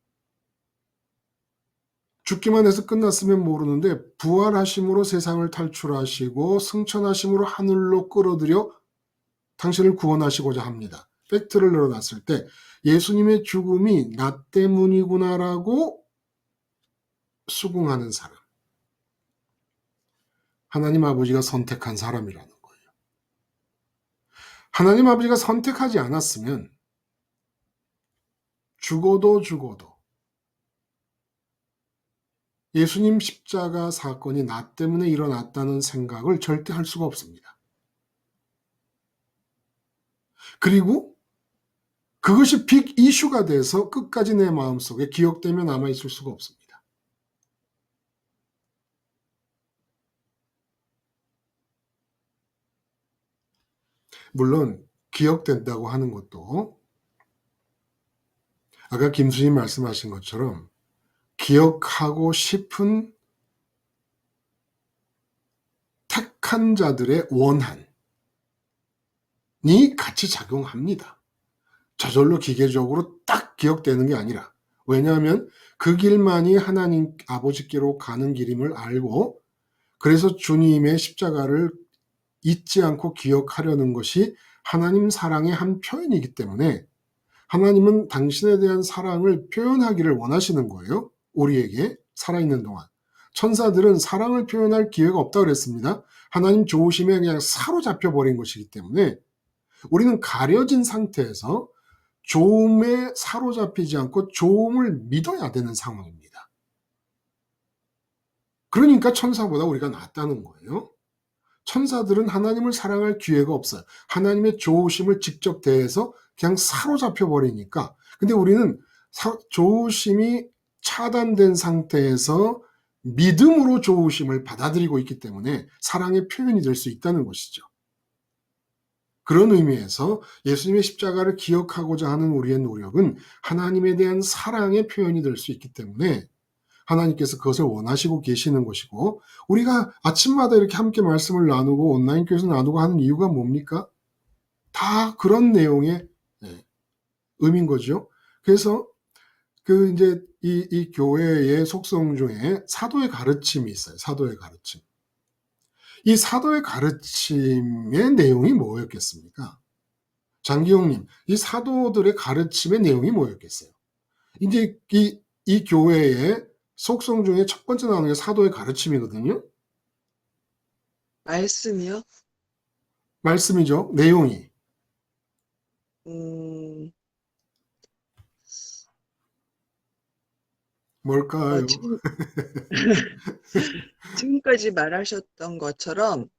죽기만 해서 끝났으면 모르는데 부활하심으로 세상을 탈출하시고 승천하심으로 하늘로 끌어들여 당신을 구원하시고자 합니다. 팩트를 늘어놨을 때 예수님의 죽음이 나 때문이구나라고 수긍하는 사람. 하나님 아버지가 선택한 사람이라는 거예요. 하나님 아버지가 선택하지 않았으면 죽어도 예수님 십자가 사건이 나 때문에 일어났다는 생각을 절대 할 수가 없습니다. 그리고 그것이 빅 이슈가 돼서 끝까지 내 마음속에 기억되며 남아있을 수가 없습니다. 물론 기억된다고 하는 것도 아까 김수님 말씀하신 것처럼 기억하고 싶은 택한 자들의 원한이 같이 작용합니다. 저절로 기계적으로 딱 기억되는 게 아니라 왜냐하면 그 길만이 하나님 아버지께로 가는 길임을 알고 그래서 주님의 십자가를 잊지 않고 기억하려는 것이 하나님 사랑의 한 표현이기 때문에 하나님은 당신에 대한 사랑을 표현하기를 원하시는 거예요. 우리에게 살아있는 동안. 천사들은 사랑을 표현할 기회가 없다고 그랬습니다. 하나님 좋으심에 그냥 사로잡혀 버린 것이기 때문에 우리는 가려진 상태에서 좋음에 사로잡히지 않고 좋음을 믿어야 되는 상황입니다. 그러니까 천사보다 우리가 낫다는 거예요. 천사들은 하나님을 사랑할 기회가 없어요. 하나님의 좋으심을 직접 대해서 그냥 사로잡혀 버리니까. 근데 우리는 좋으심이 차단된 상태에서 믿음으로 좋으심을 받아들이고 있기 때문에 사랑의 표현이 될 수 있다는 것이죠. 그런 의미에서 예수님의 십자가를 기억하고자 하는 우리의 노력은 하나님에 대한 사랑의 표현이 될 수 있기 때문에 하나님께서 그것을 원하시고 계시는 것이고 우리가 아침마다 이렇게 함께 말씀을 나누고 온라인 교회에서 나누고 하는 이유가 뭡니까? 다 그런 내용의 의미인 거죠. 그래서 이제 이 교회의 속성 중에 사도의 가르침이 있어요. 사도의 가르침. 이 사도의 가르침의 내용이 뭐였겠습니까? 장기용님, 이 사도들의 가르침의 내용이 뭐였겠어요? 이제 이 교회의 속성 중에 첫 번째 나오는 게 사도의 가르침이거든요. 말씀이요? 말씀이죠. 내용이. 음, 뭘까요? 지금까지 말하셨던 것처럼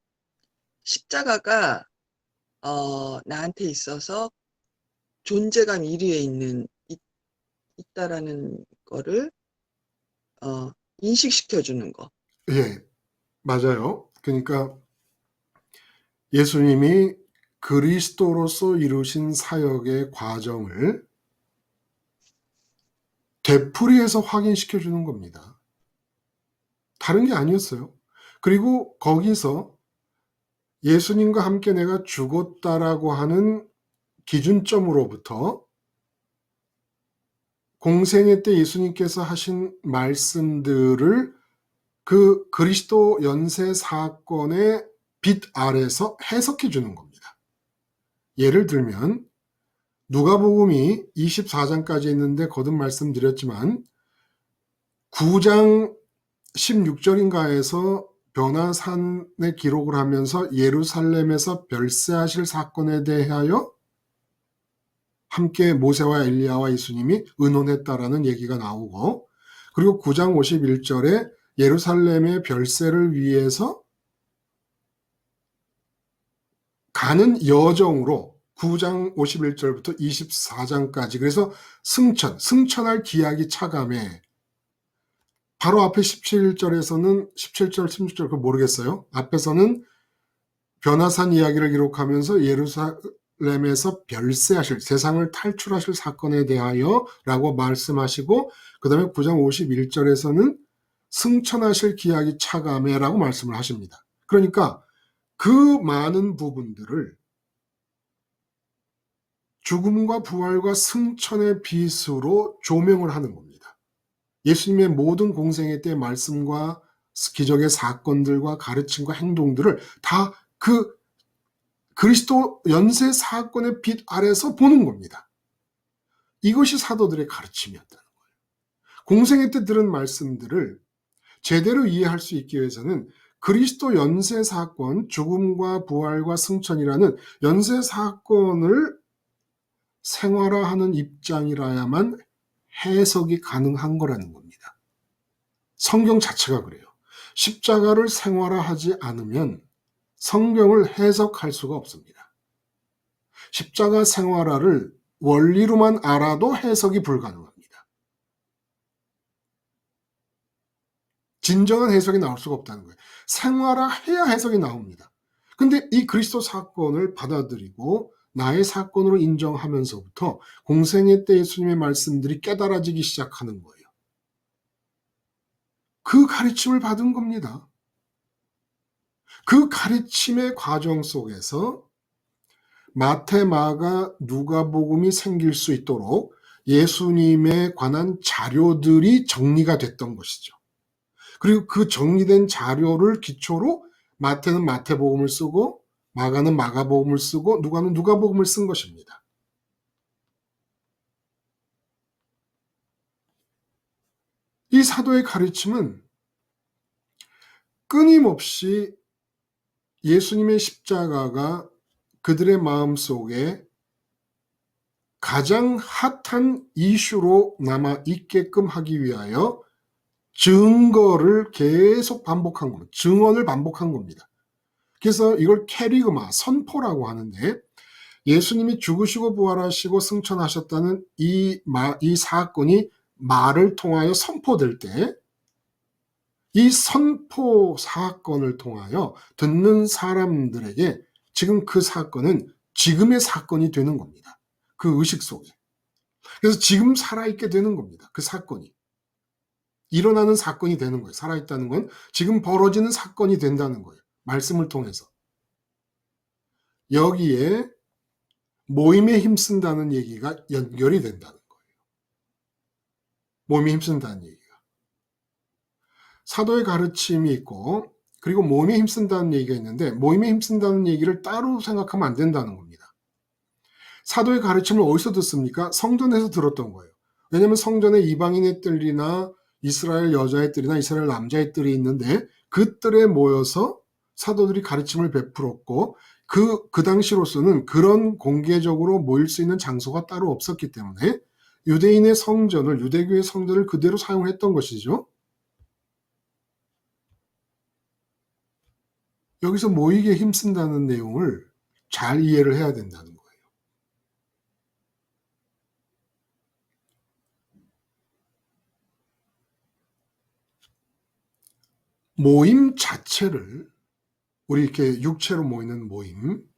십자가가 나한테 있어서 존재감 1위에 있다라는 거를 인식시켜 주는 거. 예, 맞아요. 그러니까 예수님이 그리스도로서 이루신 사역의 과정을 되풀이해서 확인시켜 주는 겁니다. 다른 게 아니었어요. 그리고 거기서 예수님과 함께 내가 죽었다라고 하는 기준점으로부터 공생애 때 예수님께서 하신 말씀들을 그 그리스도 연쇄 사건의 빛 아래서 해석해 주는 겁니다. 예를 들면 누가복음이 24장까지 있는데 거듭 말씀드렸지만 9장 16절인가에서 변화산에 기록을 하면서 예루살렘에서 별세하실 사건에 대하여 함께 모세와 엘리야와 예수님이 의논했다라는 얘기가 나오고, 그리고 9장 51절에 예루살렘의 별세를 위해서 가는 여정으로 9장 51절부터 24장까지, 그래서 승천할 기약이 차감해. 바로 앞에 17절에서는 17절, 16절 그거 모르겠어요. 앞에서는 변화산 이야기를 기록하면서 예루살렘에서 별세하실, 세상을 탈출하실 사건에 대하여 라고 말씀하시고, 그 다음에 9장 51절에서는 승천하실 기약이 차감해 라고 말씀을 하십니다. 그러니까 그 많은 부분들을 죽음과 부활과 승천의 빛으로 조명을 하는 겁니다. 예수님의 모든 공생애 때 말씀과 기적의 사건들과 가르침과 행동들을 다 그 그리스도 연쇄 사건의 빛 아래서 보는 겁니다. 이것이 사도들의 가르침이었다는 거예요. 공생애 때 들은 말씀들을 제대로 이해할 수 있기 위해서는 그리스도 연쇄 사건, 죽음과 부활과 승천이라는 연쇄 사건을 생활화하는 입장이라야만 해석이 가능한 거라는 겁니다. 성경 자체가 그래요. 십자가를 생활화하지 않으면 성경을 해석할 수가 없습니다. 십자가 생활화를 원리로만 알아도 해석이 불가능합니다. 진정한 해석이 나올 수가 없다는 거예요. 생활화해야 해석이 나옵니다. 근데 이 그리스도 사건을 받아들이고 나의 사건으로 인정하면서부터 공생애 때 예수님의 말씀들이 깨달아지기 시작하는 거예요. 그 가르침을 받은 겁니다. 그 가르침의 과정 속에서 마태, 마가, 누가복음이 생길 수 있도록 예수님에 관한 자료들이 정리가 됐던 것이죠. 그리고 그 정리된 자료를 기초로 마태는 마태복음을 쓰고 마가는 마가복음을 쓰고 누가는 누가복음을 쓴 것입니다. 이 사도의 가르침은 끊임없이 예수님의 십자가가 그들의 마음속에 가장 핫한 이슈로 남아 있게끔 하기 위하여 증거를 계속 반복한 겁니다. 증언을 반복한 겁니다. 그래서 이걸 캐리그마, 선포라고 하는데, 예수님이 죽으시고 부활하시고 승천하셨다는 이 사건이 말을 통하여 선포될 때, 이 선포 사건을 통하여 듣는 사람들에게 지금 그 사건은 지금의 사건이 되는 겁니다. 그 의식 속에. 그래서 지금 살아있게 되는 겁니다. 그 사건이. 일어나는 사건이 되는 거예요. 살아있다는 건 지금 벌어지는 사건이 된다는 거예요. 말씀을 통해서. 여기에 모임에 힘쓴다는 얘기가 연결이 된다는 거예요. 모임에 힘쓴다는 얘기가. 사도의 가르침이 있고, 그리고 모임에 힘쓴다는 얘기가 있는데, 모임에 힘쓴다는 얘기를 따로 생각하면 안 된다는 겁니다. 사도의 가르침을 어디서 듣습니까? 성전에서 들었던 거예요. 왜냐하면 성전에 이방인의 뜰이나 이스라엘 여자애들이나 이스라엘 남자애들이 있는데 그 뜰에 모여서 사도들이 가르침을 베풀었고 그 당시로서는 그런 공개적으로 모일 수 있는 장소가 따로 없었기 때문에 유대인의 성전을, 유대교의 성전을 그대로 사용했던 것이죠. 여기서 모이게 힘쓴다는 내용을 잘 이해를 해야 된다는 거예요. 모임 자체를, 우리 이렇게 육체로 모이는 모임,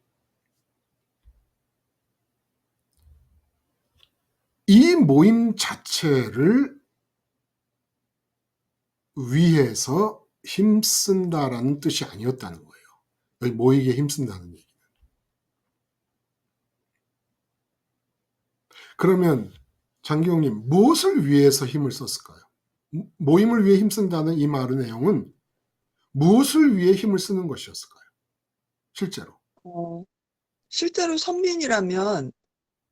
이 모임 자체를 위해서 힘쓴다라는 뜻이 아니었다는 거예요. 여기 모이게 힘쓴다는 얘기. 그러면 장기용님, 무엇을 위해서 힘을 썼을까요? 모임을 위해 힘쓴다는 이 말의 내용은 무엇을 위해 힘을 쓰는 것이었을까요? 실제로. 실제로 선민이라면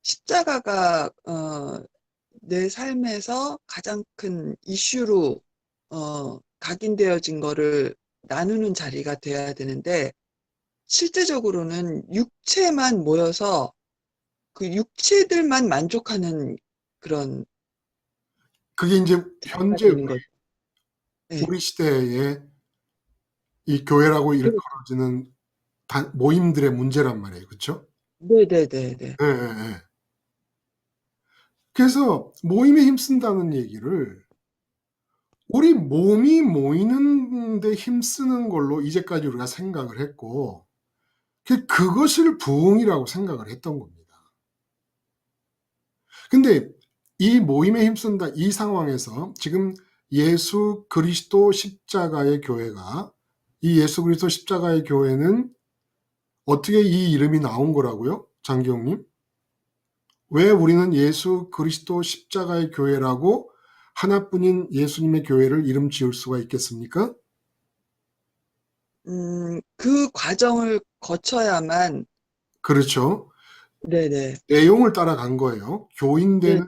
십자가가 내 삶에서 가장 큰 이슈로 각인되어진 거를 나누는 자리가 돼야 되는데, 실제적으로는 육체만 모여서 그 육체들만 만족하는 그런 그게 이제 자리가 현재 되는 거죠. 네. 우리 시대의 이 교회라고 일컬어지는 모임들의 문제란 말이에요. 그렇죠? 네네네네. 예, 예, 예. 그래서 모임에 힘쓴다는 얘기를 우리 몸이 모이는데 힘쓰는 걸로 이제까지 우리가 생각을 했고 그것을 부흥이라고 생각을 했던 겁니다. 근데 이 모임에 힘쓴다 이 상황에서 지금 예수 그리스도 십자가의 교회가, 이 예수 그리스도 십자가의 교회는 어떻게 이 이름이 나온 거라고요? 장기용님? 왜 우리는 예수 그리스도 십자가의 교회라고 하나뿐인 예수님의 교회를 이름 지을 수가 있겠습니까? 그 과정을 거쳐야만. 그렇죠. 네네. 내용을 따라간 거예요. 네네.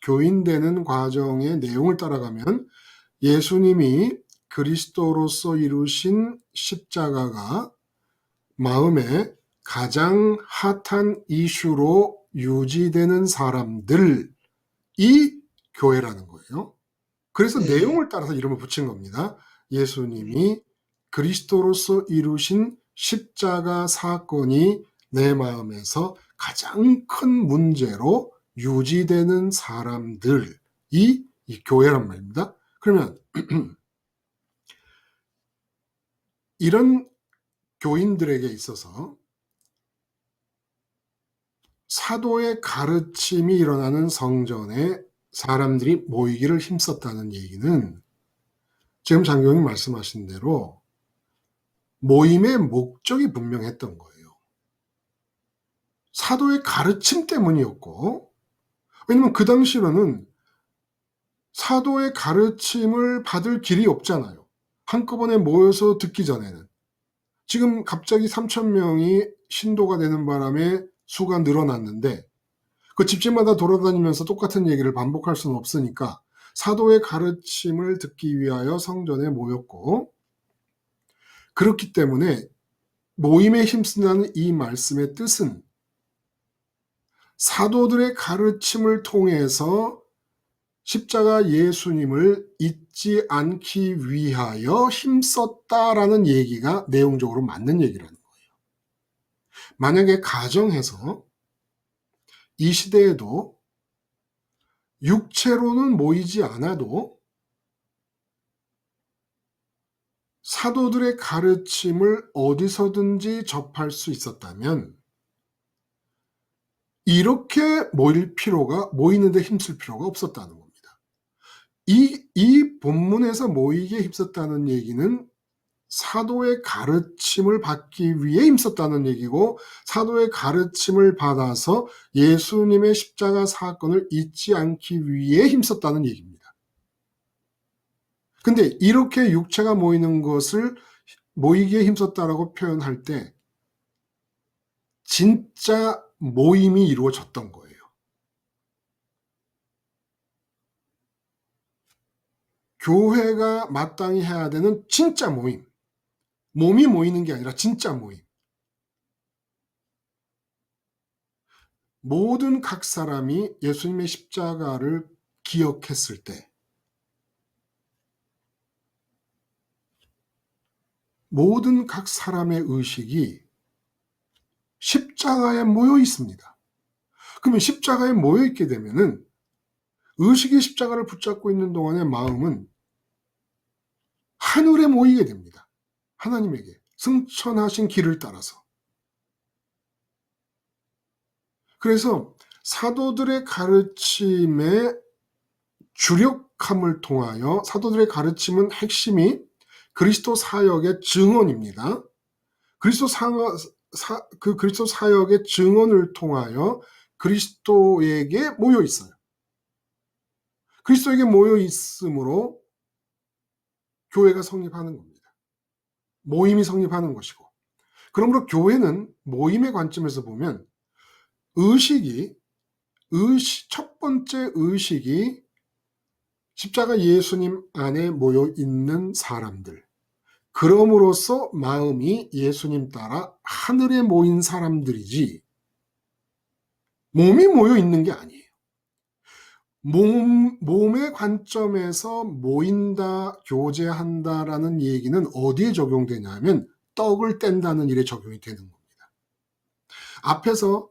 교인되는 과정의 내용을 따라가면 예수님이 그리스도로서 이루신 십자가가 마음에 가장 핫한 이슈로 유지되는 사람들이 교회라는 거예요. 그래서 네. 내용을 따라서 이름을 붙인 겁니다. 예수님이 그리스도로서 이루신 십자가 사건이 내 마음에서 가장 큰 문제로 유지되는 사람들이 이 교회란 말입니다. 그러면 이런 교인들에게 있어서 사도의 가르침이 일어나는 성전에 사람들이 모이기를 힘썼다는 얘기는 지금 장교님 말씀하신 대로 모임의 목적이 분명했던 거예요. 사도의 가르침 때문이었고, 왜냐면 그 당시로는 사도의 가르침을 받을 길이 없잖아요. 한꺼번에 모여서 듣기 전에는. 지금 갑자기 3,000명이 신도가 되는 바람에 수가 늘어났는데 그 집집마다 돌아다니면서 똑같은 얘기를 반복할 수는 없으니까 사도의 가르침을 듣기 위하여 성전에 모였고, 그렇기 때문에 모임에 힘쓴다는 이 말씀의 뜻은 사도들의 가르침을 통해서 십자가 예수님을 잊지 않기 위하여 힘썼다라는 얘기가 내용적으로 맞는 얘기라는 거예요. 만약에 가정해서 이 시대에도 육체로는 모이지 않아도 사도들의 가르침을 어디서든지 접할 수 있었다면 이렇게 모이는데 힘쓸 필요가 없었다는 겁니다. 이 본문에서 모이기에 힘썼다는 얘기는 사도의 가르침을 받기 위해 힘썼다는 얘기고, 사도의 가르침을 받아서 예수님의 십자가 사건을 잊지 않기 위해 힘썼다는 얘기입니다. 근데 이렇게 육체가 모이는 것을 모이기에 힘썼다라고 표현할 때 진짜 모임이 이루어졌던 거예요. 교회가 마땅히 해야 되는 진짜 모임, 몸이 모이는 게 아니라 진짜 모임. 모든 각 사람이 예수님의 십자가를 기억했을 때, 모든 각 사람의 의식이 십자가에 모여 있습니다. 그러면 십자가에 모여 있게 되면은 의식이 십자가를 붙잡고 있는 동안의 마음은 하늘에 모이게 됩니다. 하나님에게 승천하신 길을 따라서. 그래서 사도들의 가르침의 주력함을 통하여, 사도들의 가르침은 핵심이 그리스도 사역의 증언입니다. 그리스도 사역의 증언을 통하여 그리스도에게 모여 있어요. 그리스도에게 모여 있으므로 교회가 성립하는 겁니다. 모임이 성립하는 것이고. 그러므로 교회는 모임의 관점에서 보면 첫 번째 의식이 십자가 예수님 안에 모여 있는 사람들. 그럼으로써 마음이 예수님 따라 하늘에 모인 사람들이지, 몸이 모여 있는 게 아니에요. 몸의 관점에서 모인다, 교제한다라는 얘기는 어디에 적용되냐면 떡을 뗀다는 일에 적용이 되는 겁니다. 앞에서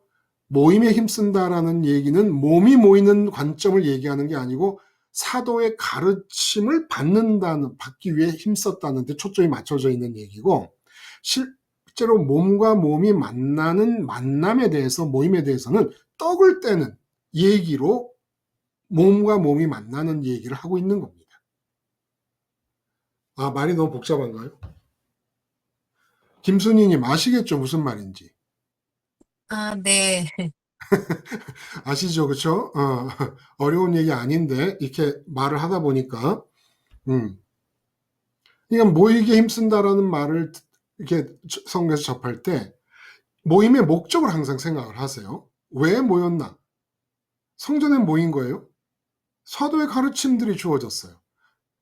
모임에 힘쓴다라는 얘기는 몸이 모이는 관점을 얘기하는 게 아니고 사도의 가르침을 받기 위해 힘썼다는 데 초점이 맞춰져 있는 얘기고, 실제로 몸과 몸이 만나는 만남에 대해서, 모임에 대해서는 떡을 떼는 얘기로 몸과 몸이 만나는 얘기를 하고 있는 겁니다. 아, 말이 너무 복잡한가요? 김순희님 아시겠죠? 무슨 말인지. 아, 네. 아시죠? 그쵸? 어려운 얘기 아닌데 이렇게 말을 하다 보니까 그러니까 모이기에 힘쓴다라는 말을 이렇게 성경에서 접할 때 모임의 목적을 항상 생각을 하세요. 왜 모였나? 성전에 모인 거예요. 사도의 가르침들이 주어졌어요.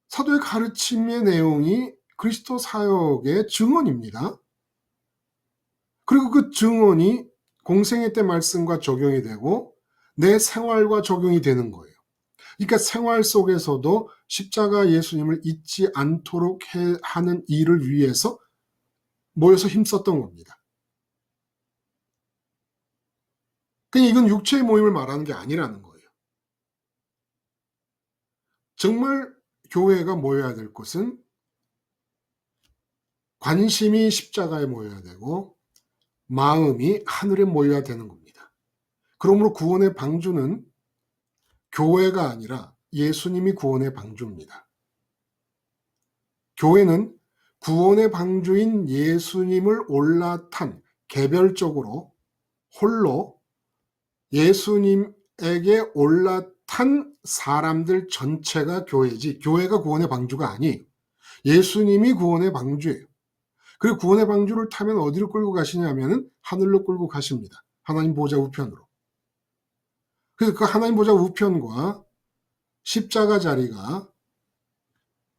사도의 가르침의 내용이 그리스도 사역의 증언입니다. 그리고 그 증언이 공생애 때 말씀과 적용이 되고 내 생활과 적용이 되는 거예요. 그러니까 생활 속에서도 십자가 예수님을 잊지 않도록 하는 일을 위해서 모여서 힘썼던 겁니다. 그러니까 이건 육체의 모임을 말하는 게 아니라는 거예요. 정말 교회가 모여야 될 곳은 관심이 십자가에 모여야 되고 마음이 하늘에 모여야 되는 겁니다. 그러므로 구원의 방주는 교회가 아니라 예수님이 구원의 방주입니다. 교회는 구원의 방주인 예수님을 올라탄, 개별적으로 홀로 예수님에게 올라탄 사람들 전체가 교회지, 교회가 구원의 방주가 아니에요. 예수님이 구원의 방주예요. 그리고 구원의 방주를 타면 어디로 끌고 가시냐면은 하늘로 끌고 가십니다. 하나님 보좌 우편으로. 그래서 그 하나님 보좌 우편과 십자가 자리가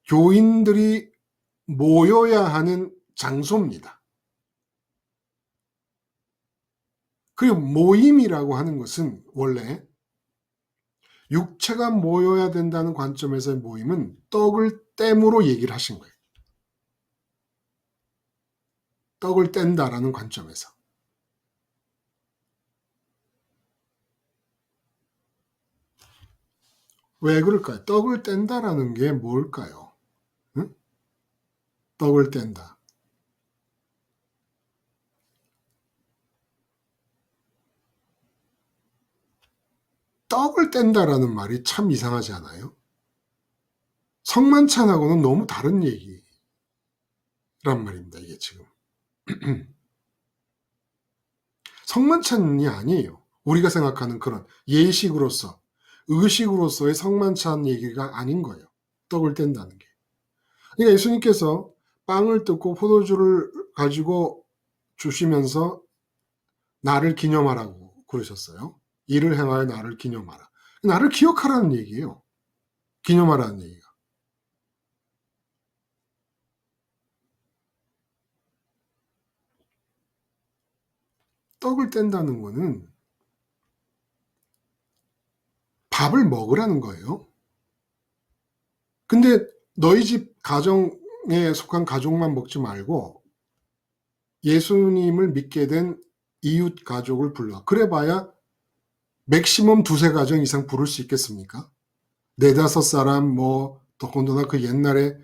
교인들이 모여야 하는 장소입니다. 그리고 모임이라고 하는 것은 원래 육체가 모여야 된다는 관점에서의 모임은 떡을 땜으로 얘기를 하신 거예요. 떡을 뗀다라는 관점에서. 왜 그럴까요? 떡을 뗀다라는 게 뭘까요? 응? 떡을 뗀다. 떡을 뗀다라는 말이 참 이상하지 않아요? 성만찬하고는 너무 다른 얘기란 말입니다, 이게 지금. 성만찬이 아니에요. 우리가 생각하는 그런 예식으로서, 의식으로서의 성만찬 얘기가 아닌 거예요. 떡을 뗀다는 게. 그러니까 예수님께서 빵을 뜯고 포도주를 가지고 주시면서 나를 기념하라고 그러셨어요. 이를 행하여 나를 기념하라. 나를 기억하라는 얘기예요. 기념하라는 얘기가. 떡을 뗀다는 거는 밥을 먹으라는 거예요. 근데 너희 집 가정에 속한 가족만 먹지 말고 예수님을 믿게 된 이웃 가족을 불러. 그래봐야 맥시멈 두세 가정 이상 부를 수 있겠습니까? 네다섯 사람 뭐 더군다나 그 옛날에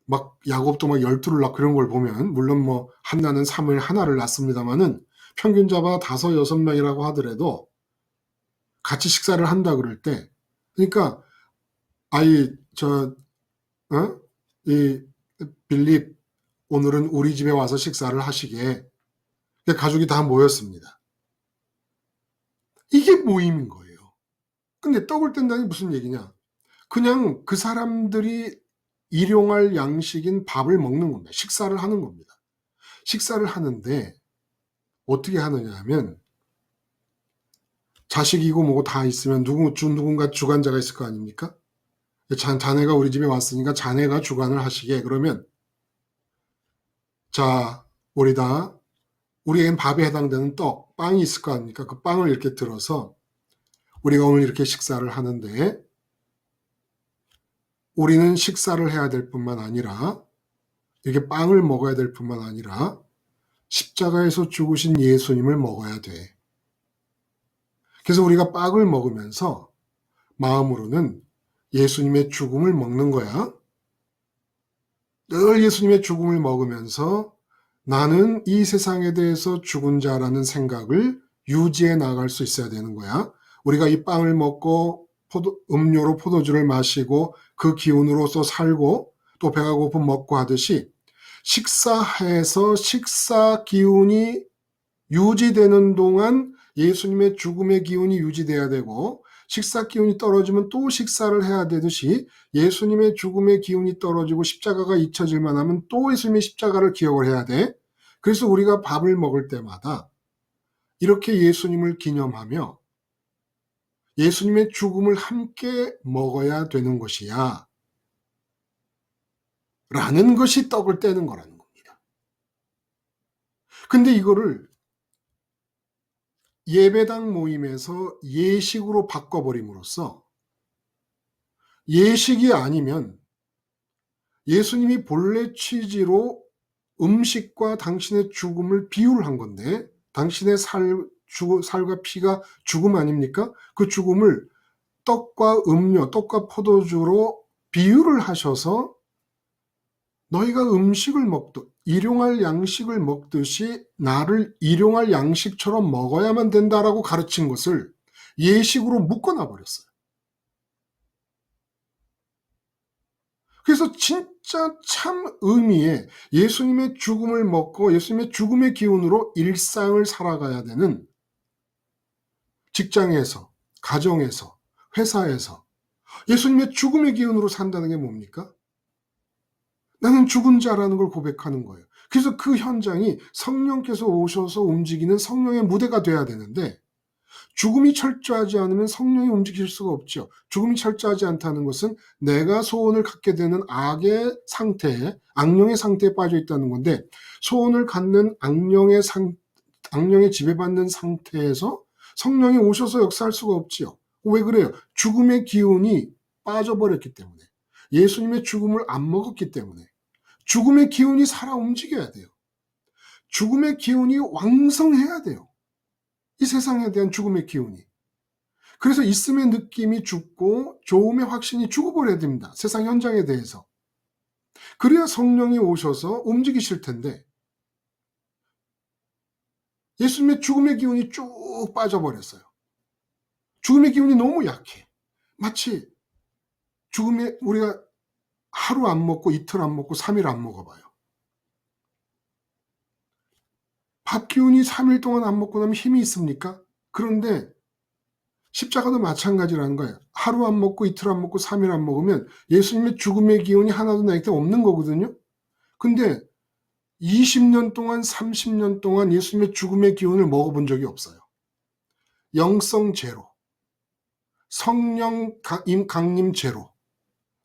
막 야곱도 막 12를 낳고 그런 걸 보면 물론 뭐 한나는 3일 하나를 낳습니다마는 평균 잡아 5, 6명이라고 하더라도 같이 식사를 한다 그럴 때 그러니까 아이 이 빌립 오늘은 우리 집에 와서 식사를 하시게 가족이 다 모였습니다. 이게 모임인 거예요. 근데 떡을 뗀다니 무슨 얘기냐? 그냥 그 사람들이 일용할 양식인 밥을 먹는 겁니다. 식사를 하는 겁니다. 식사를 하는데 어떻게 하느냐 하면 자식이고 뭐고 다 있으면 누군가 주관자가 있을 거 아닙니까? 자네가 우리 집에 왔으니까 자네가 주관을 하시게. 그러면 자, 우리에겐 밥에 해당되는 떡, 빵이 있을 거 아닙니까? 그 빵을 이렇게 들어서 우리가 오늘 이렇게 식사를 하는데 우리는 식사를 해야 될 뿐만 아니라 이렇게 빵을 먹어야 될 뿐만 아니라 십자가에서 죽으신 예수님을 먹어야 돼. 그래서 우리가 빵을 먹으면서 마음으로는 예수님의 죽음을 먹는 거야. 늘 예수님의 죽음을 먹으면서 나는 이 세상에 대해서 죽은 자라는 생각을 유지해 나갈 수 있어야 되는 거야. 우리가 이 빵을 먹고 음료로 포도주를 마시고 그 기운으로서 살고 또 배가 고프면 먹고 하듯이 식사해서 식사 기운이 유지되는 동안 예수님의 죽음의 기운이 유지돼야 되고 식사 기운이 떨어지면 또 식사를 해야 되듯이 예수님의 죽음의 기운이 떨어지고 십자가가 잊혀질만 하면 또 예수님의 십자가를 기억을 해야 돼. 그래서 우리가 밥을 먹을 때마다 이렇게 예수님을 기념하며 예수님의 죽음을 함께 먹어야 되는 것이야. 라는 것이 떡을 떼는 거라는 겁니다. 근데 이거를 예배당 모임에서 예식으로 바꿔버림으로써 예식이 아니면 예수님이 본래 취지로 음식과 당신의 죽음을 비유를 한 건데 당신의 살과 피가 죽음 아닙니까? 그 죽음을 떡과 음료, 떡과 포도주로 비유를 하셔서 너희가 음식을 일용할 양식을 먹듯이 나를 일용할 양식처럼 먹어야만 된다라고 가르친 것을 예식으로 묶어놔 버렸어요. 그래서 진짜 참 의미의 예수님의 죽음을 먹고 예수님의 죽음의 기운으로 일상을 살아가야 되는 직장에서, 가정에서, 회사에서 예수님의 죽음의 기운으로 산다는 게 뭡니까? 나는 죽은 자라는 걸 고백하는 거예요. 그래서 그 현장이 성령께서 오셔서 움직이는 성령의 무대가 돼야 되는데 죽음이 철저하지 않으면 성령이 움직일 수가 없죠. 죽음이 철저하지 않다는 것은 내가 소원을 갖게 되는 악의 상태에, 악령의 상태에 빠져 있다는 건데 소원을 갖는 악령의 지배받는 상태에서 성령이 오셔서 역사할 수가 없지요. 왜 그래요? 죽음의 기운이 빠져버렸기 때문에. 예수님의 죽음을 안 먹었기 때문에. 죽음의 기운이 살아 움직여야 돼요. 죽음의 기운이 왕성해야 돼요. 이 세상에 대한 죽음의 기운이. 그래서 있음의 느낌이 죽고 좋음의 확신이 죽어버려야 됩니다. 세상 현장에 대해서. 그래야 성령이 오셔서 움직이실 텐데 예수님의 죽음의 기운이 쭉 빠져버렸어요. 죽음의 기운이 너무 약해. 마치 우리가 하루 안 먹고 이틀 안 먹고 3일 안 먹어봐요. 밥 기운이 3일 동안 안 먹고 나면 힘이 있습니까? 그런데 십자가도 마찬가지라는 거예요. 하루 안 먹고 이틀 안 먹고 3일 안 먹으면 예수님의 죽음의 기운이 하나도 나에게 없는 거거든요. 근데 20년 동안 30년 동안 예수님의 죽음의 기운을 먹어본 적이 없어요. 영성 제로, 성령 강림 제로,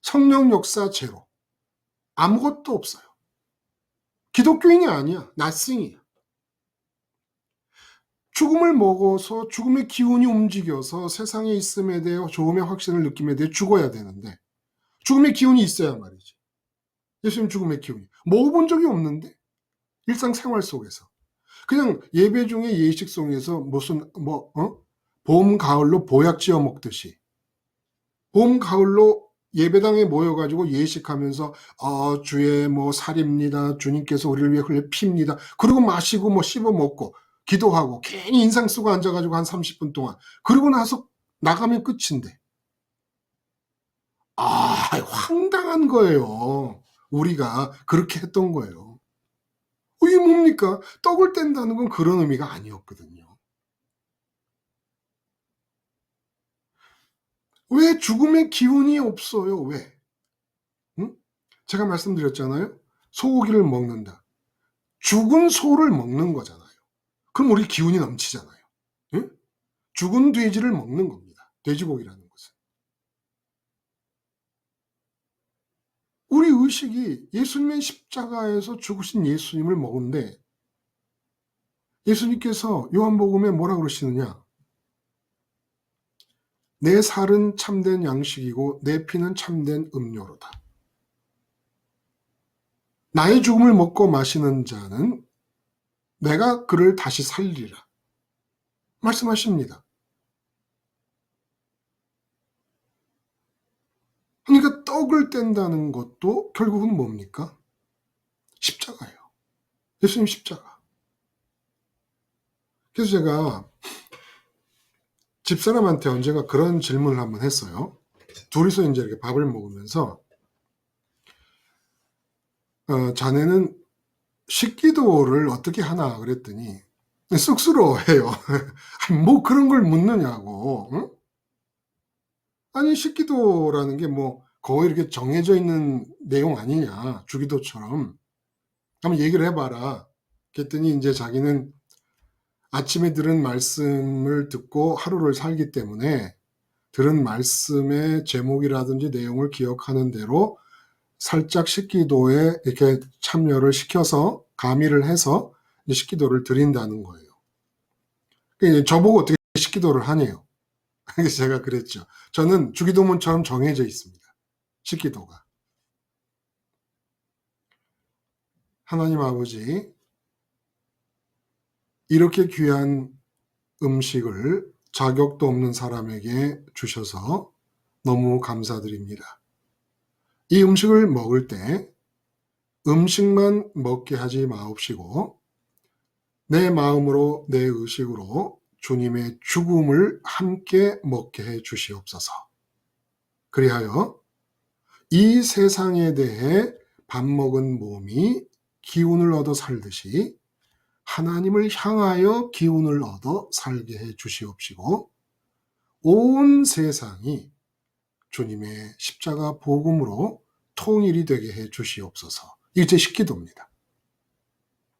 성령 역사 제로, 아무것도 없어요. 기독교인이 아니야. 낫싱이야. 죽음을 먹어서 죽음의 기운이 움직여서 세상에 있음에 대해 조음의 확신을 느낌에 대해 죽어야 되는데 죽음의 기운이 있어야 말이지. 예수님 죽음의 기운이. 먹어본 적이 없는데 일상생활 속에서. 그냥 예배 중에 예식송에서 무슨 봄 가을로 보약 지어 먹듯이 봄 가을로 예배당에 모여가지고 예식하면서 주의 살입니다. 주님께서 우리를 위해 흘려 핍니다. 그리고 마시고 씹어 먹고 기도하고 괜히 인상 쓰고 앉아가지고 한 30분 동안 그리고 나서 나가면 끝인데 황당한 거예요. 우리가 그렇게 했던 거예요. 이게 뭡니까? 떡을 뗀다는 건 그런 의미가 아니었거든요. 왜 죽음의 기운이 없어요? 왜? 응? 제가 말씀드렸잖아요. 소고기를 먹는다. 죽은 소를 먹는 거잖아요. 그럼 우리 기운이 넘치잖아요. 응? 죽은 돼지를 먹는 겁니다. 돼지고기라는 것은. 우리 의식이 예수님의 십자가에서 죽으신 예수님을 먹는데 예수님께서 요한복음에 뭐라 그러시느냐? 내 살은 참된 양식이고 내 피는 참된 음료로다. 나의 죽음을 먹고 마시는 자는 내가 그를 다시 살리라. 말씀하십니다. 그러니까 떡을 뗀다는 것도 결국은 뭡니까? 십자가예요. 예수님 십자가. 그래서 제가 집사람한테 언젠가 그런 질문을 한번 했어요. 둘이서 이제 이렇게 밥을 먹으면서 자네는 식기도를 어떻게 하나 그랬더니 쑥스러워해요. 뭐 그런 걸 묻느냐고. 응? 아니 식기도라는 게 거의 이렇게 정해져 있는 내용 아니냐. 주기도처럼. 한번 얘기를 해봐라. 그랬더니 이제 자기는 아침에 들은 말씀을 듣고 하루를 살기 때문에 들은 말씀의 제목이라든지 내용을 기억하는 대로 살짝 식기도에 이렇게 참여를 시켜서 가미를 해서 식기도를 드린다는 거예요. 그러니까 저보고 어떻게 식기도를 하네요. 그래서 제가 그랬죠. 저는 주기도문처럼 정해져 있습니다. 식기도가. 하나님 아버지, 이렇게 귀한 음식을 자격도 없는 사람에게 주셔서 너무 감사드립니다. 이 음식을 먹을 때 음식만 먹게 하지 마옵시고 내 마음으로 내 의식으로 주님의 죽음을 함께 먹게 해 주시옵소서. 그리하여 이 세상에 대해 밥 먹은 몸이 기운을 얻어 살듯이 하나님을 향하여 기운을 얻어 살게 해 주시옵시고 온 세상이 주님의 십자가 복음으로 통일이 되게 해 주시옵소서. 이게 제 식기도입니다.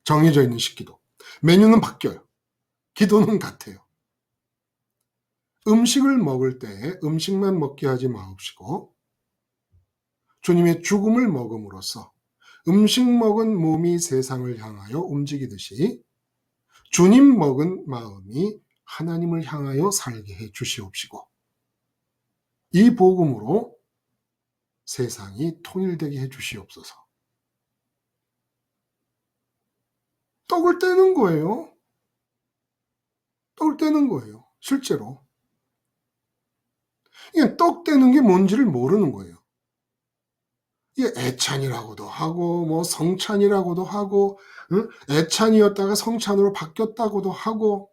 정해져 있는 식기도. 메뉴는 바뀌어요. 기도는 같아요. 음식을 먹을 때 음식만 먹게 하지 마옵시고 주님의 죽음을 먹음으로써 음식 먹은 몸이 세상을 향하여 움직이듯이 주님 먹은 마음이 하나님을 향하여 살게 해 주시옵시고 이 복음으로 세상이 통일되게 해 주시옵소서. 떡을 떼는 거예요. 떡을 떼는 거예요. 실제로. 이게 떡 떼는 게 뭔지를 모르는 거예요. 이게 애찬이라고도 하고 성찬이라고도 하고 애찬이었다가 성찬으로 바뀌었다고도 하고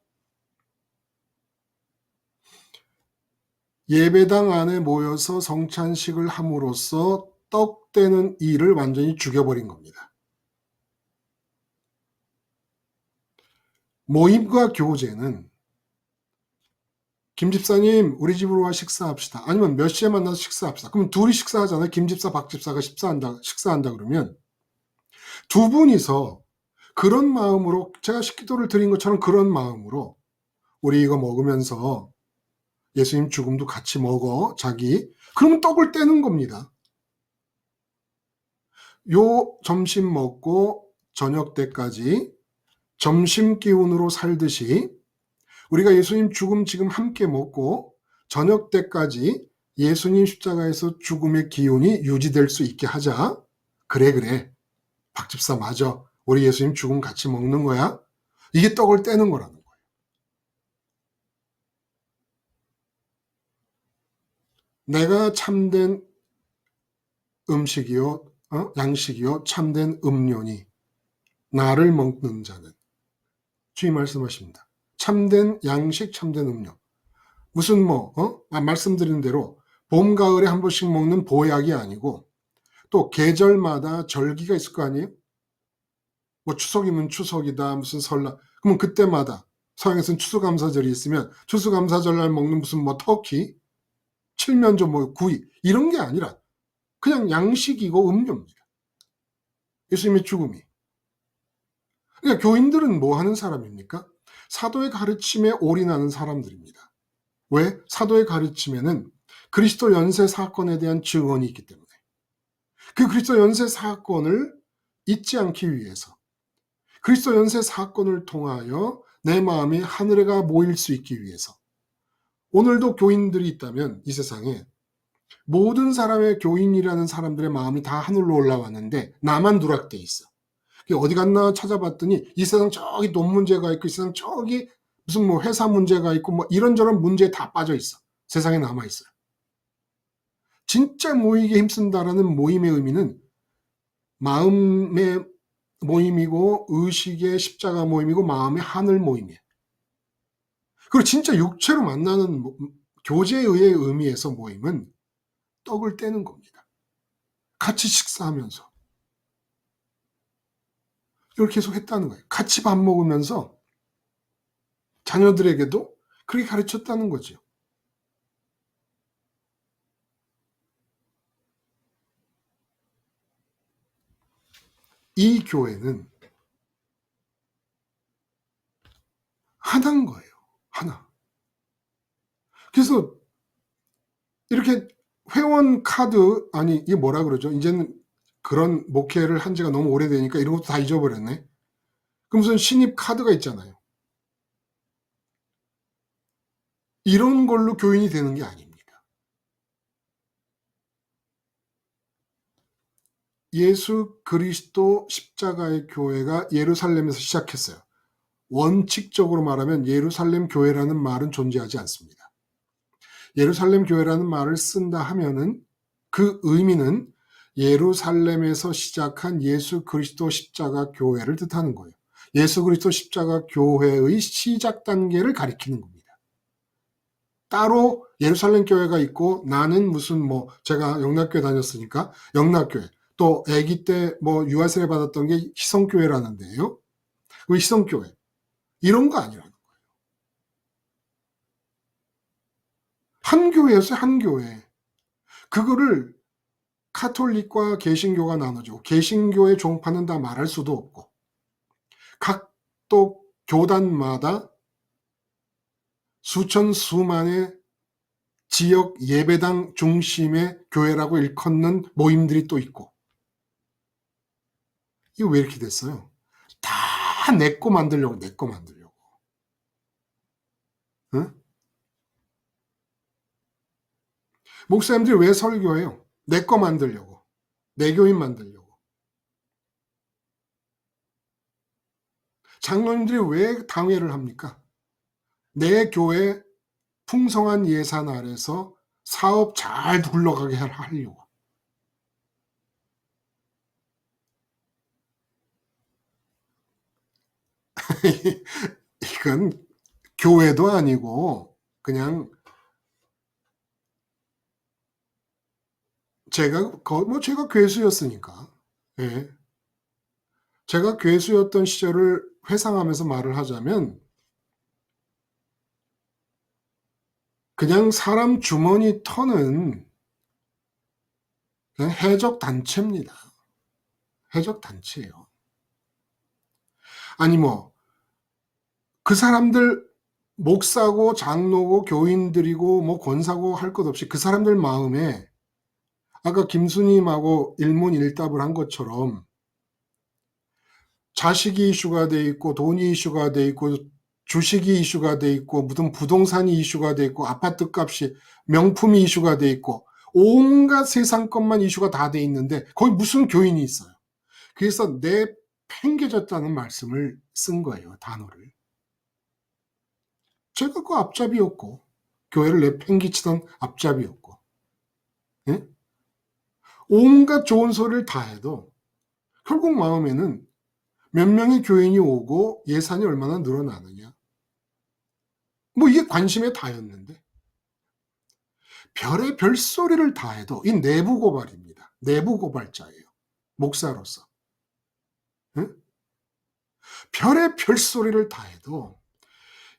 예배당 안에 모여서 성찬식을 함으로써 떡 떼는 일을 완전히 죽여버린 겁니다. 모임과 교제는 김 집사님 우리 집으로 와 식사합시다. 아니면 몇 시에 만나서 식사합시다. 그럼 둘이 식사하잖아요. 김 집사 박 집사가 식사한다 그러면 두 분이서 그런 마음으로 제가 식기도를 드린 것처럼 그런 마음으로 우리 이거 먹으면서 예수님 죽음도 같이 먹어 그러면 떡을 떼는 겁니다. 요 점심 먹고 저녁 때까지 점심 기운으로 살듯이 우리가 예수님 죽음 지금 함께 먹고 저녁 때까지 예수님 십자가에서 죽음의 기운이 유지될 수 있게 하자. 그래. 박 집사 맞아. 우리 예수님 죽음 같이 먹는 거야. 이게 떡을 떼는 거라는 거예요. 내가 참된 음식이요, 양식이요, 참된 음료니 나를 먹는 자는, 주님 말씀하십니다. 참된 양식, 참된 음료. 무슨 말씀드린 대로 봄, 가을에 한 번씩 먹는 보약이 아니고 또 계절마다 절기가 있을 거 아니에요? 뭐 추석이면 추석이다, 무슨 설날. 그러면 그때마다 서양에서는 추수감사절이 있으면 추수감사절날 먹는 무슨 뭐 터키, 칠면조, 뭐 구이 이런 게 아니라 그냥 양식이고 음료입니다. 예수님의 죽음이. 그러니까 교인들은 뭐 하는 사람입니까? 사도의 가르침에 올인하는 사람들입니다. 왜? 사도의 가르침에는 그리스도 연쇄 사건에 대한 증언이 있기 때문에. 그 그리스도 연쇄 사건을 잊지 않기 위해서, 그리스도 연쇄 사건을 통하여 내 마음이 하늘에가 모일 수 있기 위해서, 오늘도 교인들이 있다면 이 세상에 모든 사람의 교인이라는 사람들의 마음이 다 하늘로 올라왔는데 나만 누락돼 있어. 어디 갔나 찾아봤더니 이 세상 저기 돈 문제가 있고 이 세상 저기 무슨 뭐 회사 문제가 있고 뭐 이런저런 문제에 다 빠져 있어. 세상에 남아 있어요. 진짜 모이게 힘쓴다라는 모임의 의미는 마음의 모임이고 의식의 십자가 모임이고 마음의 하늘 모임이에요. 그리고 진짜 육체로 만나는 교제의 의미에서 모임은 떡을 떼는 겁니다. 같이 식사하면서 이렇게 계속 했다는 거예요. 같이 밥 먹으면서 자녀들에게도 그렇게 가르쳤다는 거죠. 이 교회는 하나인 거예요. 하나. 그래서 이렇게 회원 카드, 아니 이게 뭐라 그러죠? 이제는 그런 목회를 한 지가 너무 오래되니까 이런 것도 다 잊어버렸네. 그럼 무슨 신입 카드가 있잖아요. 이런 걸로 교인이 되는 게 아닙니다. 예수 그리스도 십자가의 교회가 예루살렘에서 시작했어요. 원칙적으로 말하면 예루살렘 교회라는 말은 존재하지 않습니다. 예루살렘 교회라는 말을 쓴다 하면은 그 의미는 예루살렘에서 시작한 예수 그리스도 십자가 교회를 뜻하는 거예요. 예수 그리스도 십자가 교회의 시작 단계를 가리키는 겁니다. 따로 예루살렘 교회가 있고 나는 무슨 뭐 제가 영락교회 다녔으니까 영락교회, 또 아기 때 뭐 유아세례 받았던 게 희성교회라는데요. 그 희성교회 이런 거 아니라는 거예요. 한 교회였어요. 한 교회. 그거를 카톨릭과 개신교가 나눠지고 개신교의 종파는 다 말할 수도 없고 각 또 교단마다 수천 수만의 지역 예배당 중심의 교회라고 일컫는 모임들이 또 있고. 이거 왜 이렇게 됐어요? 다 내 거 만들려고. 응? 목사님들이 왜 설교해요? 내 거 만들려고. 내 교인 만들려고. 장로님들이 왜 당회를 합니까? 내 교회 풍성한 예산 아래서 사업 잘 굴러가게 하려고. 이건 교회도 아니고 그냥 제가 괴수였으니까. 예. 제가 괴수였던 시절을 회상하면서 말을 하자면 그냥 사람 주머니 터는 그냥 해적 단체입니다. 해적 단체예요. 아니 뭐 그 사람들 목사고 장로고 교인들이고 뭐 권사고 할 것 없이 그 사람들 마음에 아까 김수님하고 일문일답을 한 것처럼 자식이 이슈가 돼 있고 돈이 이슈가 돼 있고 주식이 이슈가 돼 있고 무슨 부동산이 이슈가 돼 있고 아파트 값이 명품이 이슈가 돼 있고 온갖 세상 것만 이슈가 다 돼 있는데 거기 무슨 교인이 있어요. 그래서 내팽개졌다는 말씀을 쓴 거예요. 단어를. 제가 그 앞잡이였고 교회를 내팽개치던 앞잡이였고 예? 온갖 좋은 소리를 다 해도 결국 마음에는 몇 명의 교인이 오고 예산이 얼마나 늘어나느냐. 뭐 이게 관심의 다였는데 별의 별소리를 다 해도 이 내부 고발입니다. 내부 고발자예요. 목사로서. 응? 별의 별소리를 다 해도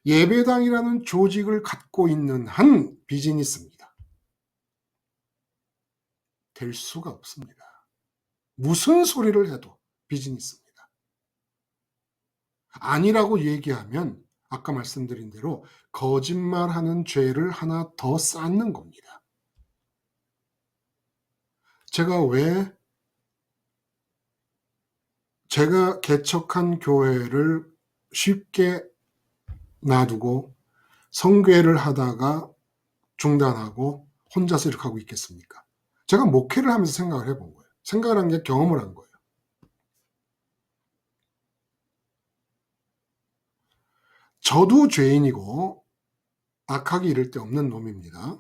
예배당이라는 조직을 갖고 있는 한 비즈니스입니다. 될 수가 없습니다. 무슨 소리를 해도 비즈니스입니다. 아니라고 얘기하면 아까 말씀드린 대로 거짓말하는 죄를 하나 더 쌓는 겁니다. 제가 개척한 교회를 쉽게 놔두고 성교회를 하다가 중단하고 혼자서 이렇게 하고 있겠습니까? 제가 목회를 하면서 생각을 해본 거예요. 생각을 한 게 경험을 한 거예요. 저도 죄인이고 악하기 이를 데 없는 놈입니다.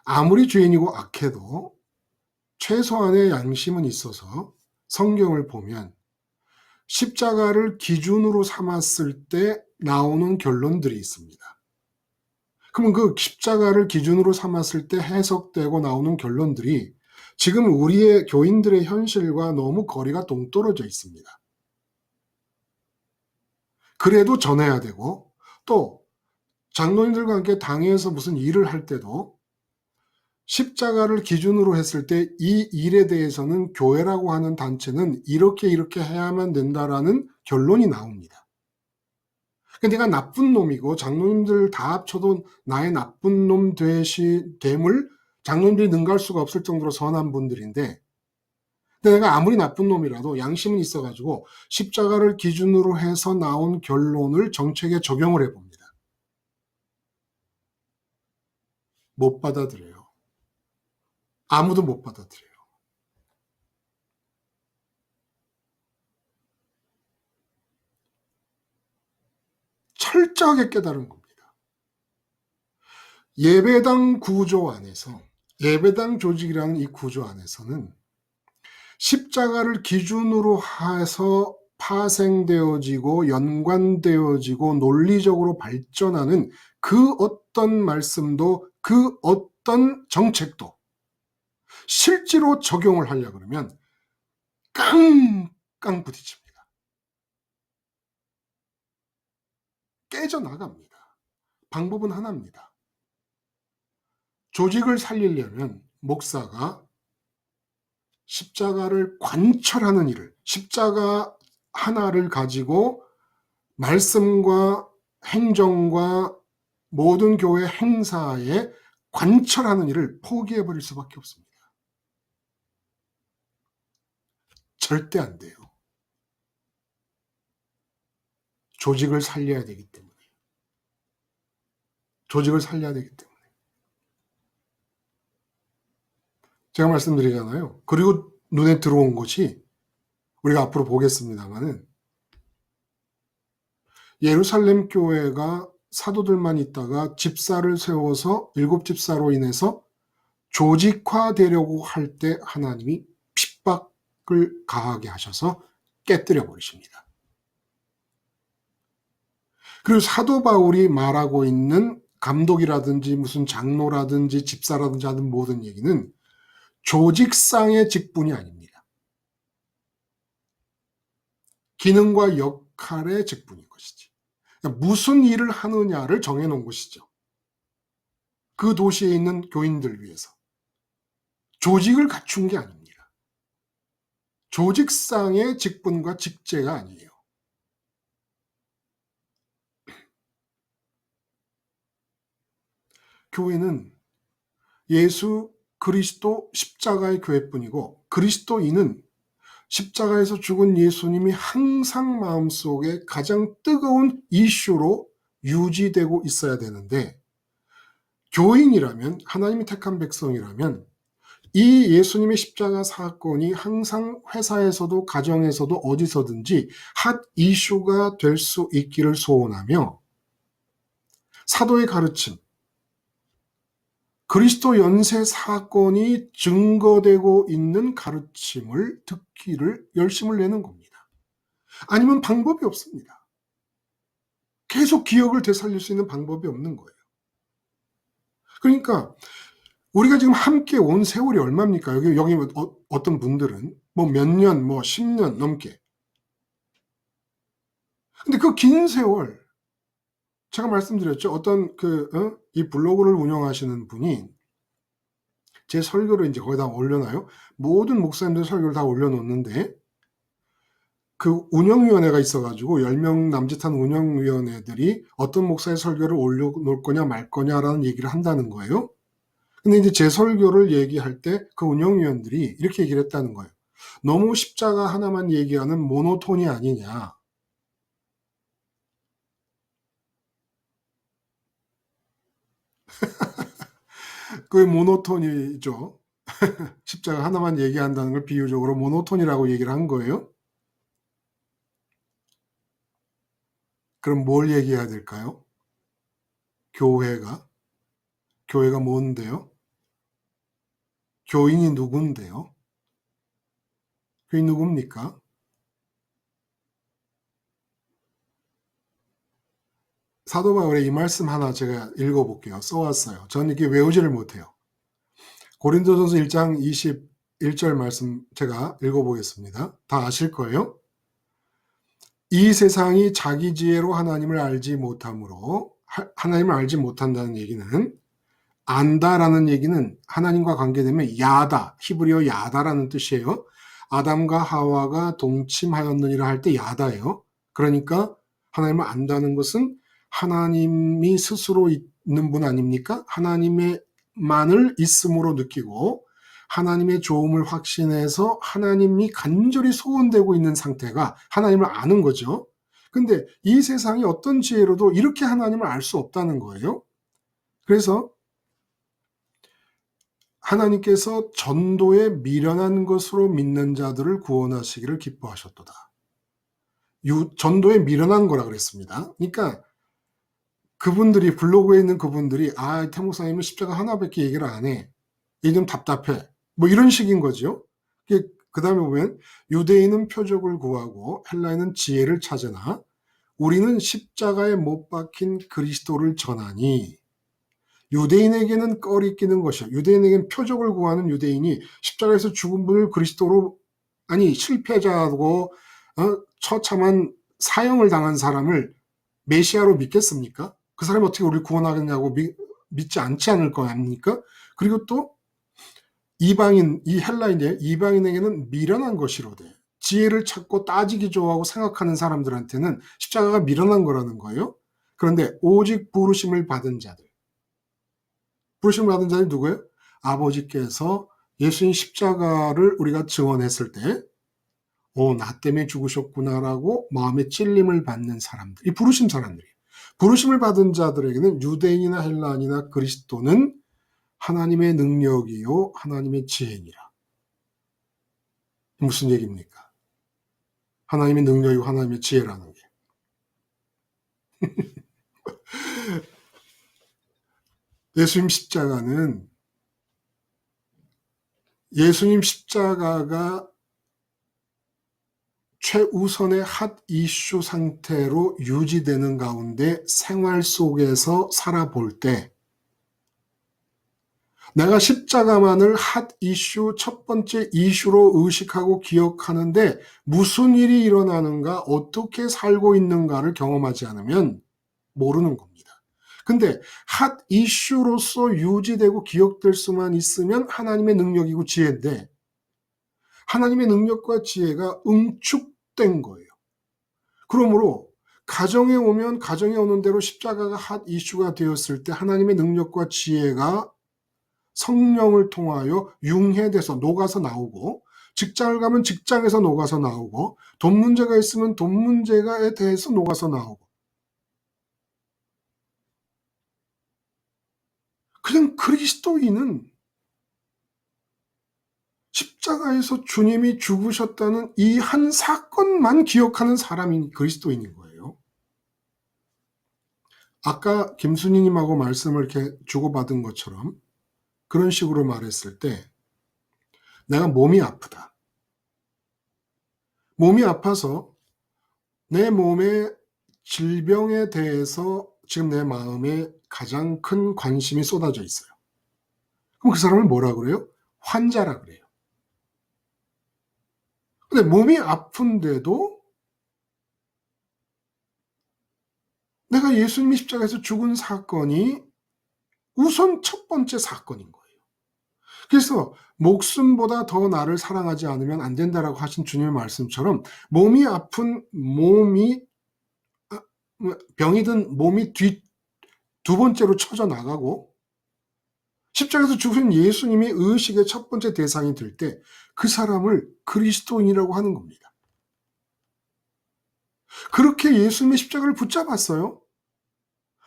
아무리 죄인이고 악해도 최소한의 양심은 있어서 성경을 보면 십자가를 기준으로 삼았을 때 나오는 결론들이 있습니다. 그러면 그 십자가를 기준으로 삼았을 때 해석되고 나오는 결론들이 지금 우리의 교인들의 현실과 너무 거리가 동떨어져 있습니다. 그래도 전해야 되고 또 장로님들과 함께 당회에서 무슨 일을 할 때도 십자가를 기준으로 했을 때 이 일에 대해서는 교회라고 하는 단체는 이렇게 해야만 된다라는 결론이 나옵니다. 근데 내가 나쁜 놈이고 장로님들 다 합쳐도 나의 나쁜 놈 됨을 장로님들이 능가할 수가 없을 정도로 선한 분들인데 근데 내가 아무리 나쁜 놈이라도 양심은 있어가지고 십자가를 기준으로 해서 나온 결론을 정책에 적용을 해봅니다. 못 받아들여요. 아무도 못 받아들여요. 철저하게 깨달은 겁니다. 예배당 구조 안에서 예배당 조직이라는 이 구조 안에서는 십자가를 기준으로 해서 파생되어지고 연관되어지고 논리적으로 발전하는 그 어떤 말씀도 그 어떤 정책도 실제로 적용을 하려고 그러면 깡깡 부딪힙니다. 깨져나갑니다. 방법은 하나입니다. 조직을 살리려면 목사가 십자가를 관철하는 일을, 십자가 하나를 가지고 말씀과 행정과 모든 교회 행사에 관철하는 일을 포기해버릴 수밖에 없습니다. 절대 안 돼요. 조직을 살려야 되기 때문에. 조직을 살려야 되기 때문에. 제가 말씀드리잖아요. 그리고 눈에 들어온 것이 우리가 앞으로 보겠습니다만은 예루살렘 교회가 사도들만 있다가 집사를 세워서 7집사로 인해서 조직화되려고 할 때 하나님이 핍박을 가하게 하셔서 깨뜨려 버리십니다. 그리고 사도 바울이 말하고 있는 감독이라든지 무슨 장로라든지 집사라든지 하는 모든 얘기는 조직상의 직분이 아닙니다. 기능과 역할의 직분인 것이지. 그러니까 무슨 일을 하느냐를 정해놓은 것이죠. 그 도시에 있는 교인들 위해서. 조직을 갖춘 게 아닙니다. 조직상의 직분과 직제가 아니에요. 교회는 예수 그리스도 십자가의 교회뿐이고 그리스도인은 십자가에서 죽은 예수님이 항상 마음속에 가장 뜨거운 이슈로 유지되고 있어야 되는데, 교인이라면, 하나님이 택한 백성이라면 이 예수님의 십자가 사건이 항상 회사에서도 가정에서도 어디서든지 핫 이슈가 될 수 있기를 소원하며, 사도의 가르침, 그리스도 연쇄 사건이 증거되고 있는 가르침을 듣기를 열심을 내는 겁니다. 아니면 방법이 없습니다. 계속 기억을 되살릴 수 있는 방법이 없는 거예요. 그러니까 우리가 지금 함께 온 세월이 얼마입니까? 여기 어떤 분들은 뭐 몇 년, 뭐 10년 넘게. 근데 그 긴 세월, 제가 말씀드렸죠. 어떤 이 블로그를 운영하시는 분이 제 설교를 이제 거기다 올려놔요. 모든 목사님들 설교를 다 올려놓는데, 그 운영위원회가 있어가지고 10명 남짓한 운영위원회들이 어떤 목사의 설교를 올려놓을 거냐 말 거냐라는 얘기를 한다는 거예요. 근데 이제 제 설교를 얘기할 때 그 운영위원들이 이렇게 얘기를 했다는 거예요. 너무 십자가 하나만 얘기하는 모노톤이 아니냐. 그게 모노톤이죠. 십자가 하나만 얘기한다는 걸 비유적으로 모노톤이라고 얘기를 한 거예요. 그럼 뭘 얘기해야 될까요? 교회가 뭔데요? 교인이 누군데요? 교인 누굽니까? 사도 바울의 이 말씀 하나 제가 읽어볼게요. 써왔어요. 저는 이게 외우지를 못해요. 고린도전서 1장 21절 말씀 제가 읽어보겠습니다. 다 아실 거예요. 이 세상이 자기 지혜로 하나님을 알지 못함으로, 하나님을 알지 못한다는 얘기는, 안다라는 얘기는 하나님과 관계되면 야다, 히브리어 야다라는 뜻이에요. 아담과 하와가 동침하였느니라 할 때 야다예요. 그러니까 하나님을 안다는 것은 하나님이 스스로 있는 분 아닙니까? 하나님만을 있음으로 느끼고 하나님의 좋음을 확신해서 하나님이 간절히 소원되고 있는 상태가 하나님을 아는 거죠. 근데 이 세상이 어떤 지혜로도 이렇게 하나님을 알 수 없다는 거예요. 그래서 하나님께서 전도에 미련한 것으로 믿는 자들을 구원하시기를 기뻐하셨도다. 전도에 미련한 거라 그랬습니다. 그러니까 그분들이, 블로그에 있는 그분들이, 태 목사님은 십자가 하나밖에 얘기를 안 해. 이게 좀 답답해. 뭐 이런 식인 거죠. 그 다음에 보면 유대인은 표적을 구하고 헬라인은 지혜를 찾으나 우리는 십자가에 못 박힌 그리스도를 전하니, 유대인에게는 꺼리 끼는 것이요. 유대인에게는 표적을 구하는 유대인이 십자가에서 죽은 분을 그리스도로, 실패자고 처참한 사형을 당한 사람을 메시아로 믿겠습니까? 그 사람이 어떻게 우리를 구원하겠냐고 믿지 않지 않을 거 아닙니까? 그리고 또 이방인, 이 헬라인의 이방인에게는 미련한 것이로되, 지혜를 찾고 따지기 좋아하고 생각하는 사람들한테는 십자가가 미련한 거라는 거예요. 그런데 오직 부르심을 받은 자들이 누구예요? 아버지께서 예수님 십자가를 우리가 증언했을 때, 나 때문에 죽으셨구나라고 마음에 찔림을 받는 사람들, 이 부르심 사람들이. 부르심을 받은 자들에게는 유대인이나 헬라인이나 그리스도는 하나님의 능력이요 하나님의 지혜니라. 무슨 얘기입니까? 하나님의 능력이고 하나님의 지혜라는 게. 예수님 십자가가 최우선의 핫 이슈 상태로 유지되는 가운데 생활 속에서 살아볼 때, 내가 십자가만을 핫 이슈, 첫 번째 이슈로 의식하고 기억하는데 무슨 일이 일어나는가, 어떻게 살고 있는가를 경험하지 않으면 모르는 겁니다. 근데 핫 이슈로서 유지되고 기억될 수만 있으면 하나님의 능력이고 지혜인데, 하나님의 능력과 지혜가 응축된 거예요. 그러므로 가정에 오면 가정에 오는 대로 십자가가 핫 이슈가 되었을 때 하나님의 능력과 지혜가 성령을 통하여 융해돼서 녹아서 나오고, 직장을 가면 직장에서 녹아서 나오고, 돈 문제가 있으면 돈 문제에 대해서 녹아서 나오고, 그냥 그리스도인은 십자가에서 주님이 죽으셨다는 이 한 사건만 기억하는 사람이 그리스도인인 거예요. 아까 김순희님하고 말씀을 이렇게 주고받은 것처럼 그런 식으로 말했을 때, 내가 몸이 아프다. 몸이 아파서 내 몸의 질병에 대해서 지금 내 마음에 가장 큰 관심이 쏟아져 있어요. 그럼 그 사람을 뭐라 그래요? 환자라 그래요. 근데 몸이 아픈데도 내가 예수님이 십자가에서 죽은 사건이 우선 첫 번째 사건인 거예요. 그래서 목숨보다 더 나를 사랑하지 않으면 안 된다라고 하신 주님의 말씀처럼 몸이 아픈 병이 든 몸이 두 번째로 쳐져 나가고, 십자가에서 죽으신 예수님이 의식의 첫 번째 대상이 될 때 그 사람을 그리스도인이라고 하는 겁니다. 그렇게 예수님의 십자가를 붙잡았어요.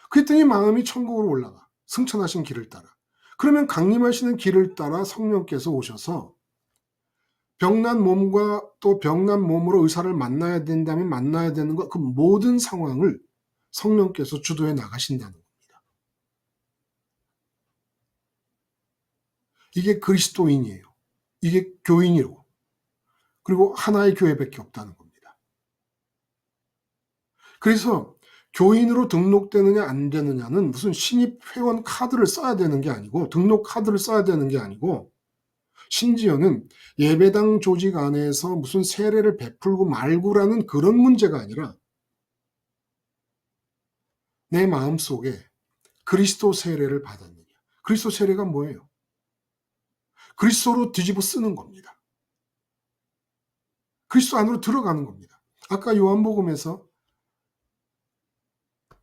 그랬더니 마음이 천국으로 올라가. 승천하신 길을 따라. 그러면 강림하시는 길을 따라 성령께서 오셔서 병난 몸과 또 병난 몸으로 의사를 만나야 된다면 만나야 되는 것, 그 모든 상황을 성령께서 주도해 나가신다는 겁니다. 이게 그리스도인이에요. 이게 교인이고, 그리고 하나의 교회밖에 없다는 겁니다. 그래서 교인으로 등록되느냐 안 되느냐는 무슨 신입 회원 카드를 써야 되는 게 아니고, 등록 카드를 써야 되는 게 아니고, 심지어는 예배당 조직 안에서 무슨 세례를 베풀고 말고라는 그런 문제가 아니라 내 마음속에 그리스도 세례를 받았느냐. 그리스도 세례가 뭐예요? 그리스도로 뒤집어 쓰는 겁니다. 그리스도 안으로 들어가는 겁니다. 아까 요한복음에서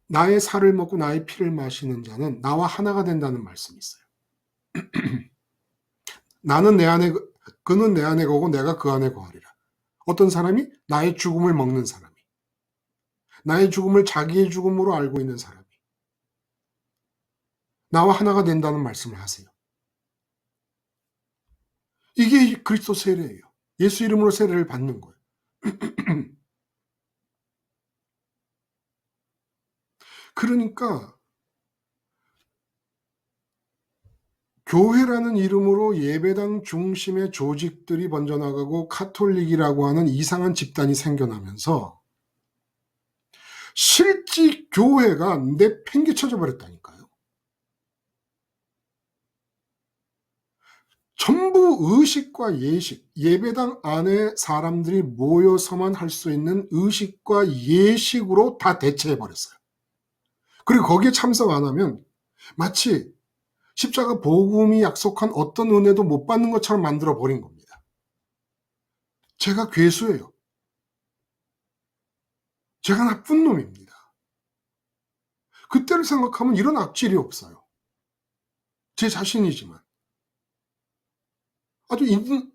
나의 살을 먹고 나의 피를 마시는 자는 나와 하나가 된다는 말씀이 있어요. 나는 내 안에, 그는 내 안에 거고 내가 그 안에 거하리라. 어떤 사람이? 나의 죽음을 먹는 사람이. 나의 죽음을 자기의 죽음으로 알고 있는 사람이. 나와 하나가 된다는 말씀을 하세요. 이게 그리스도 세례예요. 예수 이름으로 세례를 받는 거예요. 그러니까 교회라는 이름으로 예배당 중심의 조직들이 번져나가고 카톨릭이라고 하는 이상한 집단이 생겨나면서 실제 교회가 내팽개쳐져 버렸다니까요. 전부 의식과 예식, 예배당 안에 사람들이 모여서만 할 수 있는 의식과 예식으로 다 대체해버렸어요. 그리고 거기에 참석 안 하면 마치 십자가 복음이 약속한 어떤 은혜도 못 받는 것처럼 만들어버린 겁니다. 제가 괴수예요. 제가 나쁜 놈입니다. 그때를 생각하면 이런 악질이 없어요. 제 자신이지만. 아주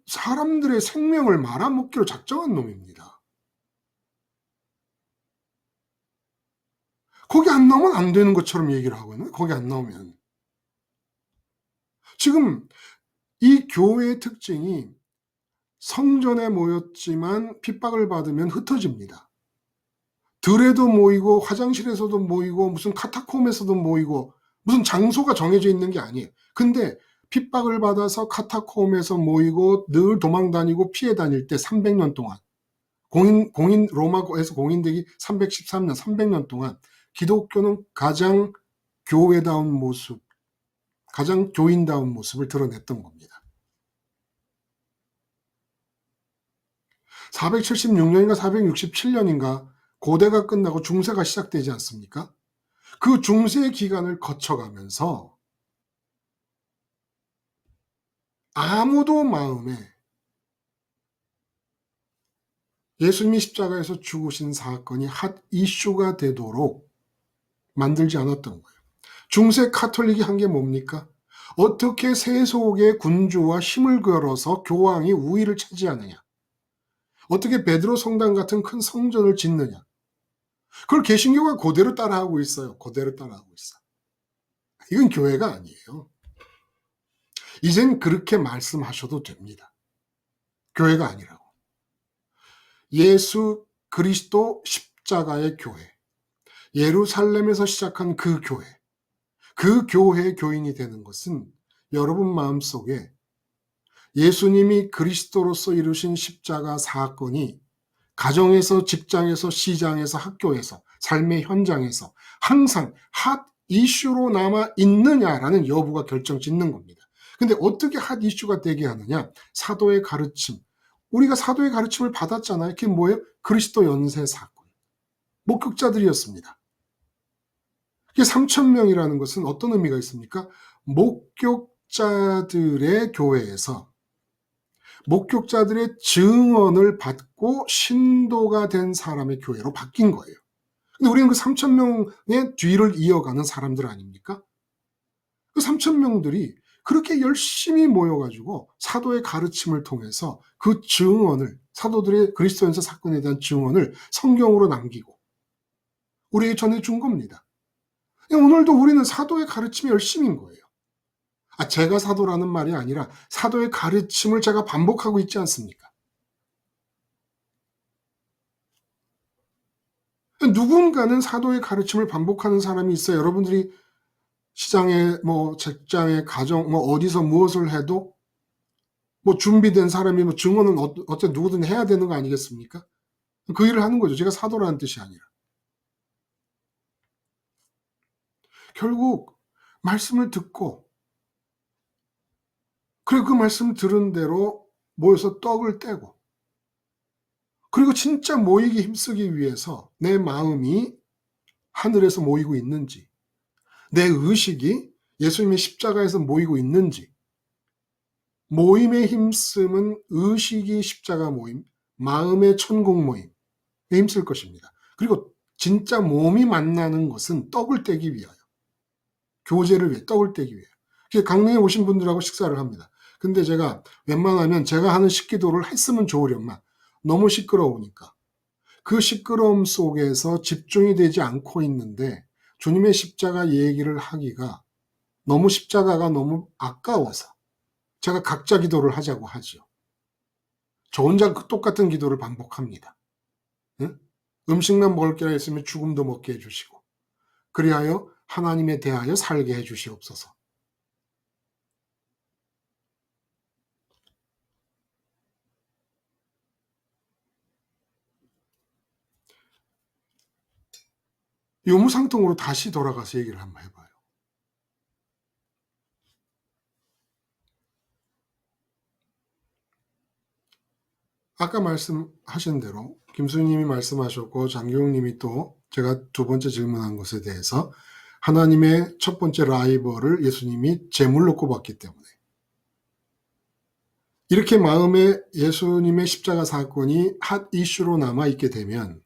사람들의 생명을 말아먹기로 작정한 놈입니다. 거기 안 나오면 안 되는 것처럼 얘기를 하거든요. 거기 안 나오면. 지금 이 교회의 특징이 성전에 모였지만 핍박을 받으면 흩어집니다. 들에도 모이고 화장실에서도 모이고 무슨 카타콤에서도 모이고 무슨 장소가 정해져 있는 게 아니에요. 근데 핍박을 받아서 카타콤에서 모이고 늘 도망다니고 피해 다닐 때 300년 동안 로마에서 공인되기 313년, 300년 동안 기독교는 가장 교회다운 모습, 가장 교인다운 모습을 드러냈던 겁니다. 476년인가 467년인가 고대가 끝나고 중세가 시작되지 않습니까? 그 중세 기간을 거쳐가면서 아무도 마음에 예수님이 십자가에서 죽으신 사건이 핫 이슈가 되도록 만들지 않았던 거예요. 중세 카톨릭이 한 게 뭡니까? 어떻게 세속의 군주와 힘을 걸어서 교황이 우위를 차지하느냐? 어떻게 베드로 성당 같은 큰 성전을 짓느냐? 그걸 개신교가 그대로 따라하고 있어요. 그대로 따라하고 있어. 이건 교회가 아니에요. 이젠 그렇게 말씀하셔도 됩니다. 교회가 아니라고. 예수 그리스도 십자가의 교회, 예루살렘에서 시작한 그 교회의 교인이 되는 것은 여러분 마음속에 예수님이 그리스도로서 이루신 십자가 사건이 가정에서, 직장에서, 시장에서, 학교에서, 삶의 현장에서 항상 핫 이슈로 남아 있느냐라는 여부가 결정짓는 겁니다. 근데 어떻게 핫 이슈가 되게 하느냐? 사도의 가르침. 우리가 사도의 가르침을 받았잖아요. 그게 뭐예요? 그리스도 연쇄 사건. 목격자들이었습니다. 이게 3,000명이라는 것은 어떤 의미가 있습니까? 목격자들의 교회에서 목격자들의 증언을 받고 신도가 된 사람의 교회로 바뀐 거예요. 근데 우리는 그 3,000명의 뒤를 이어가는 사람들 아닙니까? 그 3,000명들이 그렇게 열심히 모여가지고 사도의 가르침을 통해서 그 증언을, 사도들의 그리스도 연쇄 사건에 대한 증언을 성경으로 남기고 우리에게 전해준 겁니다. 오늘도 우리는 사도의 가르침이 열심인 거예요. 제가 사도라는 말이 아니라 사도의 가르침을 제가 반복하고 있지 않습니까? 누군가는 사도의 가르침을 반복하는 사람이 있어요. 여러분들이 시장에, 직장에, 가정, 어디서 무엇을 해도 준비된 사람이 증언은 어째 누구든 해야 되는 거 아니겠습니까? 그 일을 하는 거죠. 제가 사도라는 뜻이 아니라. 결국 말씀을 듣고 그리고 그 말씀 들은 대로 모여서 떡을 떼고 그리고 진짜 모이기 힘쓰기 위해서 내 마음이 하늘에서 모이고 있는지, 내 의식이 예수님의 십자가에서 모이고 있는지, 모임에 힘쓰면 의식이 십자가 모임, 마음의 천국 모임에 힘쓸 것입니다. 그리고 진짜 몸이 만나는 것은 떡을 떼기 위하여, 교제를 위해 떡을 떼기 위해. 강릉에 오신 분들하고 식사를 합니다. 근데 제가 웬만하면 제가 하는 식기도를 했으면 좋으련만 너무 시끄러우니까 그 시끄러움 속에서 집중이 되지 않고 있는데 주님의 십자가 얘기를 하기가 너무 십자가가 너무 아까워서 제가 각자 기도를 하자고 하죠. 저 혼자 똑같은 기도를 반복합니다. 응? 음식만 먹을 게라 했으면 죽음도 먹게 해주시고 그리하여 하나님에 대하여 살게 해주시옵소서. 유무상통으로 다시 돌아가서 얘기를 한번 해봐요. 아까 말씀하신 대로 김수님이 말씀하셨고 장교웅님이 또 제가 두 번째 질문한 것에 대해서 하나님의 첫 번째 라이벌을 예수님이 제물로 꼽았기 때문에 이렇게 마음에 예수님의 십자가 사건이 핫 이슈로 남아있게 되면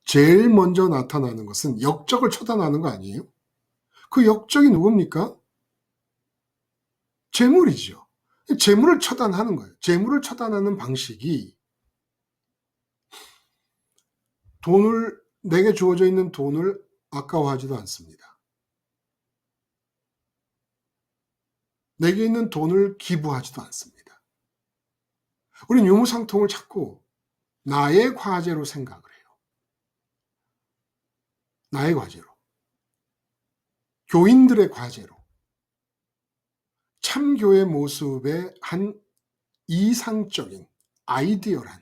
제일 먼저 나타나는 것은 역적을 처단하는 거 아니에요? 그 역적이 누굽니까? 재물이죠. 재물을 처단하는 거예요. 재물을 처단하는 방식이 내게 주어져 있는 돈을 아까워하지도 않습니다. 내게 있는 돈을 기부하지도 않습니다. 우리는 유무상통을 자꾸 나의 과제로 생각을 해요. 나의 과제로. 교인들의 과제로. 참교의 모습의 한 이상적인 아이디어란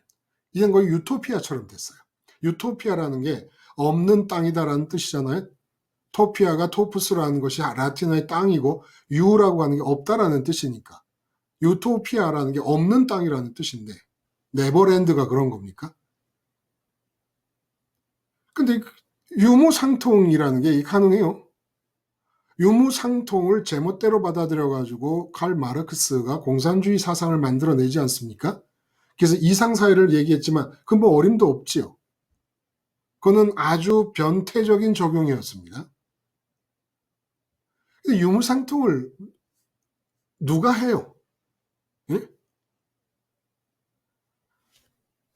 이런 거의 유토피아처럼 됐어요. 유토피아라는 게 없는 땅이다라는 뜻이잖아요. 토피아가 토푸스라는 것이 라틴어의 땅이고 유라고 하는 게 없다라는 뜻이니까 유토피아라는 게 없는 땅이라는 뜻인데 네버랜드가 그런 겁니까? 근데 유무상통이라는 게 가능해요. 유무상통을 제멋대로 받아들여가지고 칼 마르크스가 공산주의 사상을 만들어내지 않습니까? 그래서 이상사회를 얘기했지만 그건 뭐 어림도 없지요. 그거는 아주 변태적인 적용이었습니다. 유무상통을 누가 해요? 예?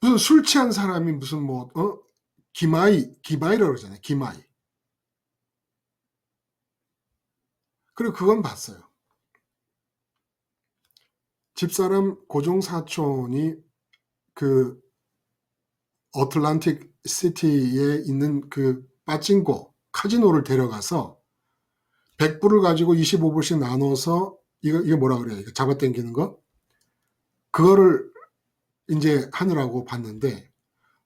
무슨 술 취한 사람이 무슨 기마이라고 그러잖아요. 기마이. 그리고 그건 봤어요. 집사람 고종 사촌이 그 어틀란틱 시티에 있는 그 빠찡코 카지노를 데려가서 100불을 가지고 25불씩 나눠서 이게 뭐라 그래요? 이거 잡아당기는 거? 그거를 이제 하느라고 봤는데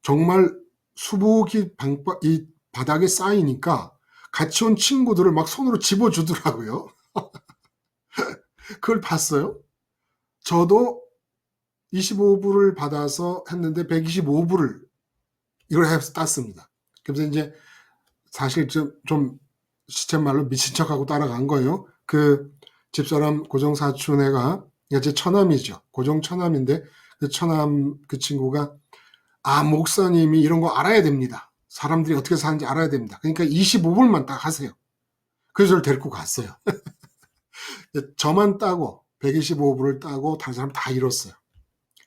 정말 수북이 이 바닥에 쌓이니까 같이 온 친구들을 막 손으로 집어주더라고요. 그걸 봤어요. 저도 25불을 받아서 했는데 125불을 이걸 해서 땄습니다. 그래서 이제 사실 좀 시쳇말로 미친 척하고 따라간 거예요. 그 집사람 고종 사촌애가 제 처남이죠. 고종 처남인데 그 처남 그 친구가 목사님이 이런 거 알아야 됩니다. 사람들이 어떻게 사는지 알아야 됩니다. 그러니까 25불만 딱 하세요. 그래서 저를 데리고 갔어요. 저만 따고 125불을 따고 다른 사람 다 잃었어요.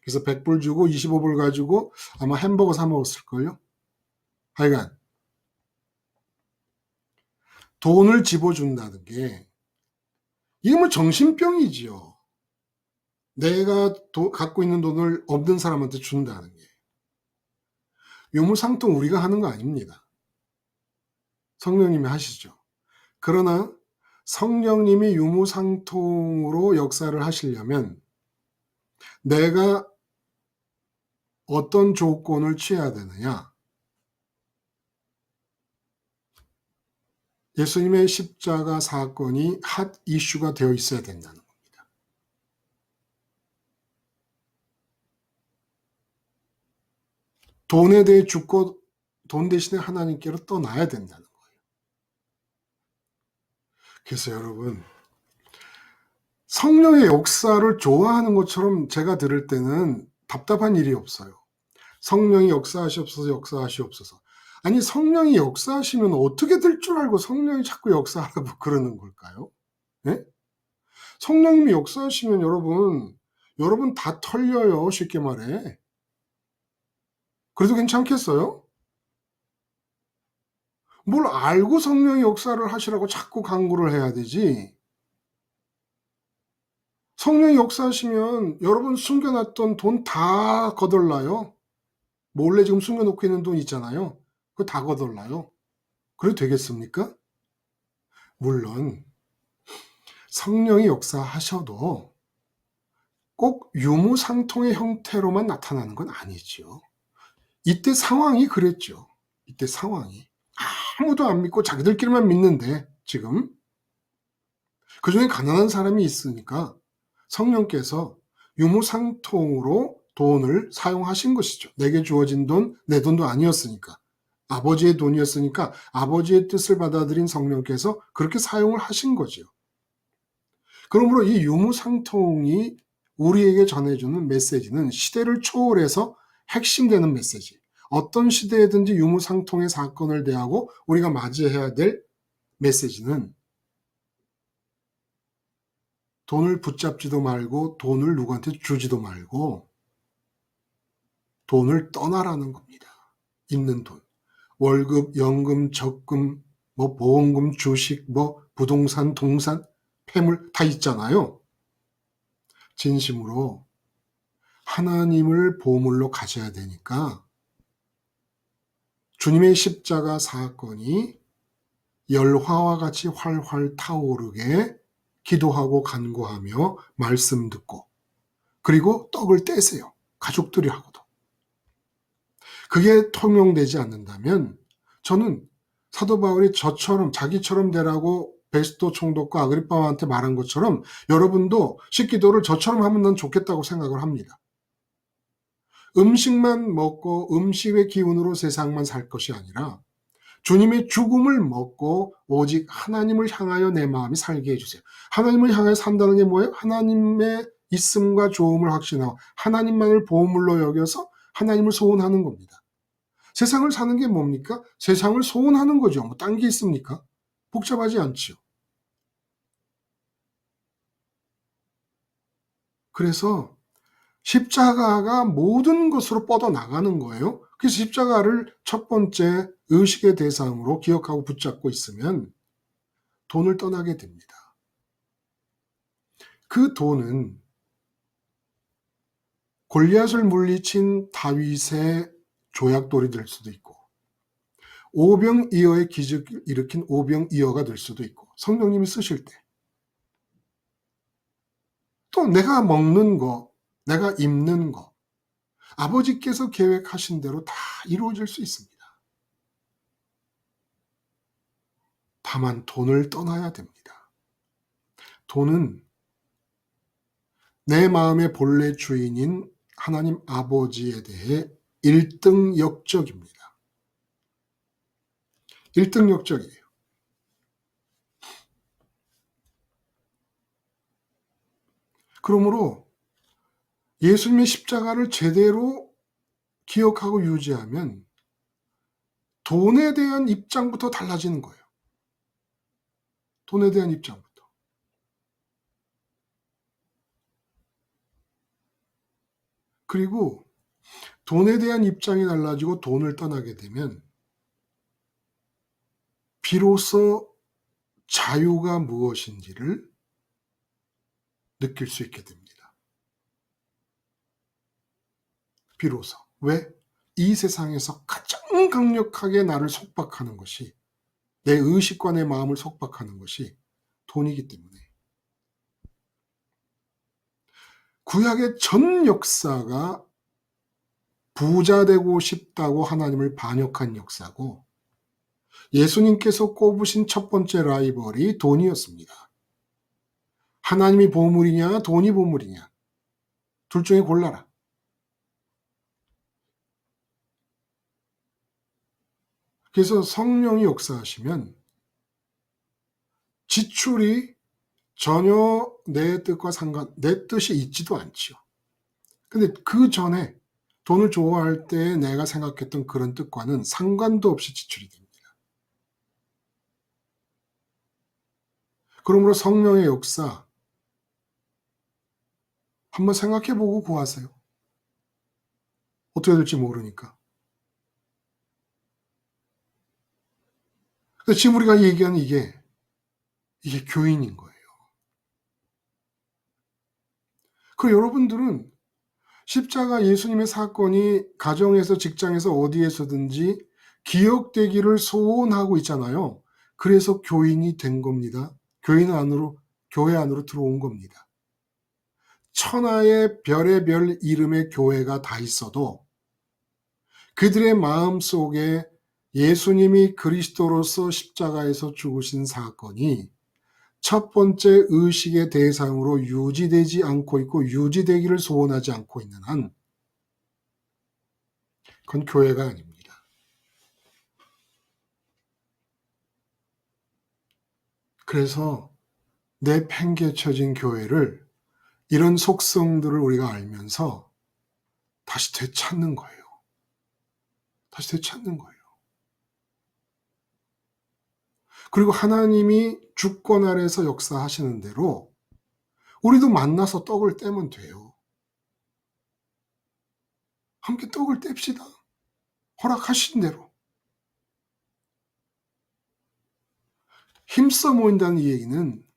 그래서 100불 주고 25불 가지고 아마 햄버거 사 먹었을걸요. 하여간 돈을 집어준다는 게 이게 뭐 정신병이지요. 내가 갖고 있는 돈을 없는 사람한테 준다는 게. 유무상통 우리가 하는 거 아닙니다. 성령님이 하시죠. 그러나 성령님이 유무상통으로 역사를 하시려면 내가 어떤 조건을 취해야 되느냐. 예수님의 십자가 사건이 핫 이슈가 되어 있어야 된다는 겁니다. 돈에 대해 죽고 돈 대신에 하나님께로 떠나야 된다는 거예요. 그래서 여러분, 성령의 역사를 좋아하는 것처럼 제가 들을 때는 답답한 일이 없어요. 성령이 역사하시옵소서, 역사하시옵소서. 아니, 성령이 역사하시면 어떻게 될 줄 알고 성령이 자꾸 역사하라고 그러는 걸까요? 네? 성령님이 역사하시면 여러분 다 털려요, 쉽게 말해. 그래도 괜찮겠어요? 뭘 알고 성령이 역사를 하시라고 자꾸 강구를 해야 되지. 성령이 역사하시면 여러분 숨겨놨던 돈 다 거덜나요. 몰래 지금 숨겨놓고 있는 돈 있잖아요. 그거 다 거덜나요. 그래도 되겠습니까? 물론 성령이 역사하셔도 꼭 유무상통의 형태로만 나타나는 건 아니지요. 이때 상황이 그랬죠. 이때 상황이. 아무도 안 믿고 자기들끼리만 믿는데 지금 그중에 가난한 사람이 있으니까 성령께서 유무상통으로 돈을 사용하신 것이죠. 내게 주어진 돈, 내 돈도 아니었으니까. 아버지의 돈이었으니까 아버지의 뜻을 받아들인 성령께서 그렇게 사용을 하신 거죠. 그러므로 이 유무상통이 우리에게 전해주는 메시지는 시대를 초월해서 핵심되는 메시지. 어떤 시대에든지 유무상통의 사건을 대하고 우리가 맞이해야 될 메시지는 돈을 붙잡지도 말고 돈을 누구한테 주지도 말고 돈을 떠나라는 겁니다. 있는 돈. 월급, 연금, 적금, 보험금, 주식, 부동산, 동산, 폐물 다 있잖아요. 진심으로 하나님을 보물로 가져야 되니까 주님의 십자가 사건이 열화와 같이 활활 타오르게 기도하고 간구하며 말씀 듣고 그리고 떡을 떼세요. 가족들이 하고도. 그게 통용되지 않는다면 저는 사도 바울이 자기처럼 되라고 베스도 총독과 아그리빠한테 말한 것처럼 여러분도 식기도를 저처럼 하면 난 좋겠다고 생각을 합니다. 음식만 먹고 음식의 기운으로 세상만 살 것이 아니라 주님의 죽음을 먹고 오직 하나님을 향하여 내 마음이 살게 해주세요. 하나님을 향하여 산다는 게 뭐예요? 하나님의 있음과 좋음을 확신하고 하나님만을 보물로 여겨서 하나님을 소원하는 겁니다. 세상을 사는 게 뭡니까? 세상을 소원하는 거죠. 뭐 딴 게 있습니까? 복잡하지 않지요. 그래서 십자가가 모든 것으로 뻗어나가는 거예요. 그래서 십자가를 첫 번째 의식의 대상으로 기억하고 붙잡고 있으면 돈을 떠나게 됩니다. 그 돈은 골리앗을 물리친 다윗의 조약돌이 될 수도 있고, 오병이어의 기적을 일으킨 오병이어가 될 수도 있고, 성령님이 쓰실 때 또 내가 먹는 거, 내가 입는 거, 아버지께서 계획하신 대로 다 이루어질 수 있습니다. 다만 돈을 떠나야 됩니다. 돈은 내 마음의 본래 주인인 하나님 아버지에 대해 1등 역적입니다. 1등 역적이에요. 그러므로 예수님의 십자가를 제대로 기억하고 유지하면 돈에 대한 입장부터 달라지는 거예요. 돈에 대한 입장부터. 그리고 돈에 대한 입장이 달라지고 돈을 떠나게 되면 비로소 자유가 무엇인지를 느낄 수 있게 됩니다. 비로소. 왜? 이 세상에서 가장 강력하게 나를 속박하는 것이, 내 의식과 내 마음을 속박하는 것이 돈이기 때문에. 구약의 전 역사가 부자 되고 싶다고 하나님을 반역한 역사고, 예수님께서 꼽으신 첫 번째 라이벌이 돈이었습니다. 하나님이 보물이냐 돈이 보물이냐, 둘 중에 골라라. 그래서 성령이 역사하시면 지출이 전혀 내 뜻과 내 뜻이 있지도 않지요. 근데 그 전에 돈을 좋아할 때 내가 생각했던 그런 뜻과는 상관도 없이 지출이 됩니다. 그러므로 성령의 역사 한번 생각해보고 구하세요. 어떻게 될지 모르니까. 근데 지금 우리가 얘기하는 이게 교인인 거예요. 그리고 여러분들은 십자가 예수님의 사건이 가정에서, 직장에서, 어디에서든지 기억되기를 소원하고 있잖아요. 그래서 교인이 된 겁니다. 교회 안으로 들어온 겁니다. 천하의 별의 별 이름의 교회가 다 있어도 그들의 마음 속에 예수님이 그리스도로서 십자가에서 죽으신 사건이 첫 번째 의식의 대상으로 유지되지 않고 있고 유지되기를 소원하지 않고 있는 한 그건 교회가 아닙니다. 그래서 내팽개쳐진 교회를, 이런 속성들을 우리가 알면서 다시 되찾는 거예요. 다시 되찾는 거예요. 그리고 하나님이 주권 아래에서 역사하시는 대로 우리도 만나서 떡을 떼면 돼요. 함께 떡을 뗍시다. 허락하신 대로. 힘써 모인다는 이 얘기는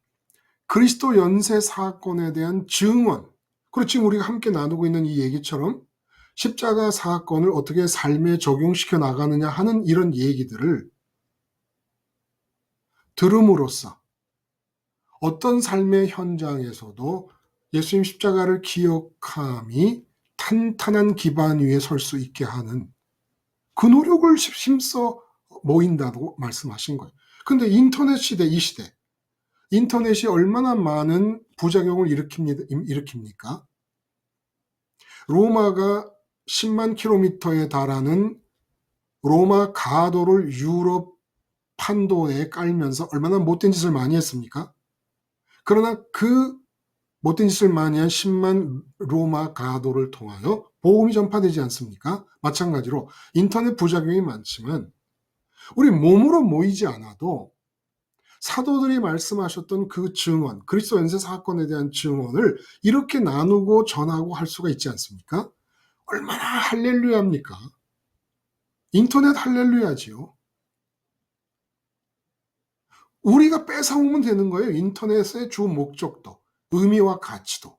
그리스도 연쇄 사건에 대한 증언, 그리고 지금 우리가 함께 나누고 있는 이 얘기처럼 십자가 사건을 어떻게 삶에 적용시켜 나가느냐 하는 이런 얘기들을 들음으로써 어떤 삶의 현장에서도 예수님 십자가를 기억함이 탄탄한 기반 위에 설 수 있게 하는 그 노력을 힘써 모인다고 말씀하신 거예요. 근데 인터넷 시대, 이 시대, 인터넷이 얼마나 많은 부작용을 일으킵니까? 로마가 10만 킬로미터에 달하는 로마 가도를 유럽 판도에 깔면서 얼마나 못된 짓을 많이 했습니까? 그러나 그 못된 짓을 많이 한 10만 로마 가도를 통하여 복음이 전파되지 않습니까? 마찬가지로 인터넷 부작용이 많지만 우리 몸으로 모이지 않아도 사도들이 말씀하셨던 그 증언, 그리스도 연쇄 사건에 대한 증언을 이렇게 나누고 전하고 할 수가 있지 않습니까? 얼마나 할렐루야입니까? 인터넷 할렐루야지요. 우리가 뺏어오면 되는 거예요. 인터넷의 주 목적도, 의미와 가치도.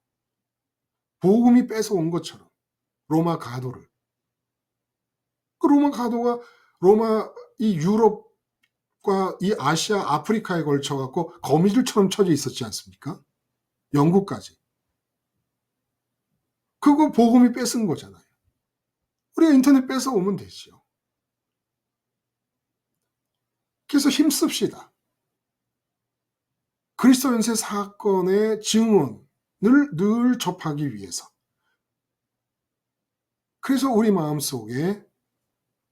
복음이 뺏어온 것처럼 로마 가도를. 그 로마 가도가 이 유럽과 이 아시아, 아프리카에 걸쳐갖고 거미줄처럼 쳐져 있었지 않습니까? 영국까지. 그거 복음이 뺏은 거잖아요. 우리가 인터넷 뺏어오면 되지요. 그래서 힘씁시다. 그리스도 연쇄 사건의 증언을 늘 접하기 위해서. 그래서 우리 마음속에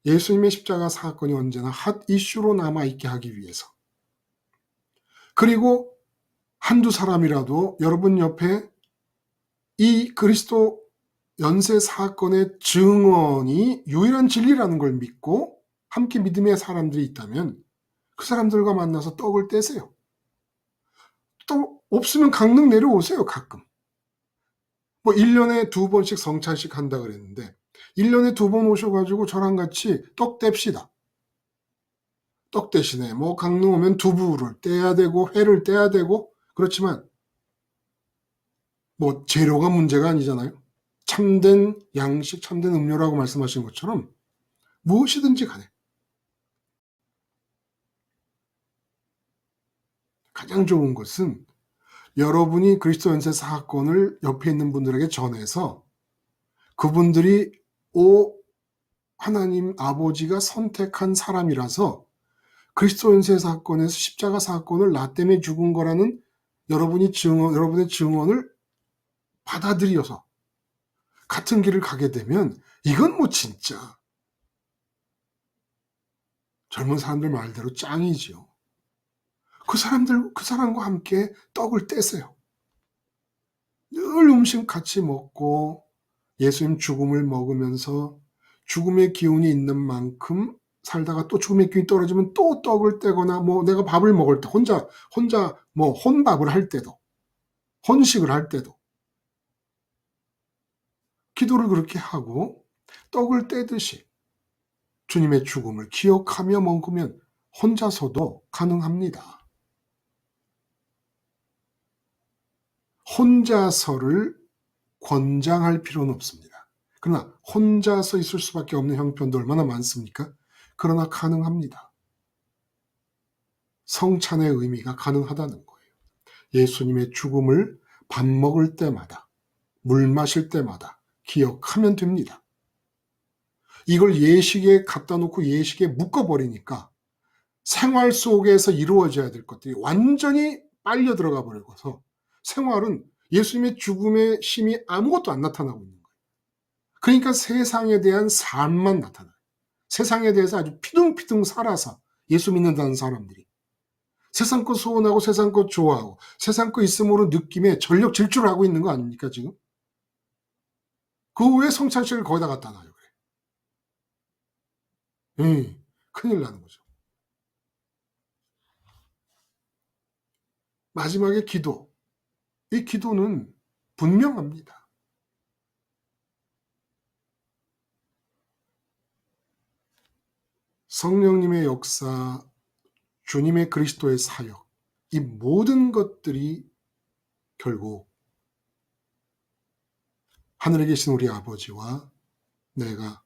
예수님의 십자가 사건이 언제나 핫 이슈로 남아있게 하기 위해서. 그리고 한두 사람이라도 여러분 옆에 이 그리스도 연쇄 사건의 증언이 유일한 진리라는 걸 믿고 함께 믿음의 사람들이 있다면 그 사람들과 만나서 떡을 떼세요. 또 없으면 강릉 내려오세요. 가끔. 뭐 1년에 2번씩 성찬식 한다 그랬는데 1년에 2번 오셔가지고 저랑 같이 떡 뗍시다. 떡 대신에 뭐 강릉 오면 두부를 떼야 되고 회를 떼야 되고 그렇지만 뭐 재료가 문제가 아니잖아요. 참된 양식, 참된 음료라고 말씀하신 것처럼 무엇이든지 간에 가장 좋은 것은 여러분이 그리스도 연쇄 사건을 옆에 있는 분들에게 전해서 그분들이 하나님 아버지가 선택한 사람이라서 그리스도 연쇄 사건에서 십자가 사건을 나 때문에 죽은 거라는 여러분의 증언을 받아들여서 같은 길을 가게 되면 이건 뭐 진짜 젊은 사람들 말대로 짱이지요. 그 사람과 함께 떡을 떼세요. 늘 음식 같이 먹고 예수님 죽음을 먹으면서 죽음의 기운이 있는 만큼 살다가 또 죽음의 기운이 떨어지면 또 떡을 떼거나 뭐 내가 밥을 먹을 때 혼자 뭐 혼밥을 할 때도 혼식을 할 때도 기도를 그렇게 하고 떡을 떼듯이 주님의 죽음을 기억하며 먹으면 혼자서도 가능합니다. 혼자서를 권장할 필요는 없습니다. 그러나 혼자서 있을 수밖에 없는 형편도 얼마나 많습니까? 그러나 가능합니다. 성찬의 의미가 가능하다는 거예요. 예수님의 죽음을 밥 먹을 때마다, 물 마실 때마다 기억하면 됩니다. 이걸 예식에 갖다 놓고 예식에 묶어버리니까 생활 속에서 이루어져야 될 것들이 완전히 빨려 들어가 버려서 생활은 예수님의 죽음의 힘이 아무것도 안 나타나고 있는 거예요. 그러니까 세상에 대한 삶만 나타나요. 세상에 대해서 아주 피둥피둥 살아서 예수 믿는다는 사람들이 세상 것 소원하고 세상 것 좋아하고 세상 것 있음으로 느낌에 전력 질주를 하고 있는 거 아닙니까 지금? 그 후에 성찬식을 거기다 갖다 놔요. 그래. 큰일 나는 거죠. 마지막에 기도. 이 기도는 분명합니다. 성령님의 역사, 주님의 그리스도의 사역, 이 모든 것들이 결국 하늘에 계신 우리 아버지와 내가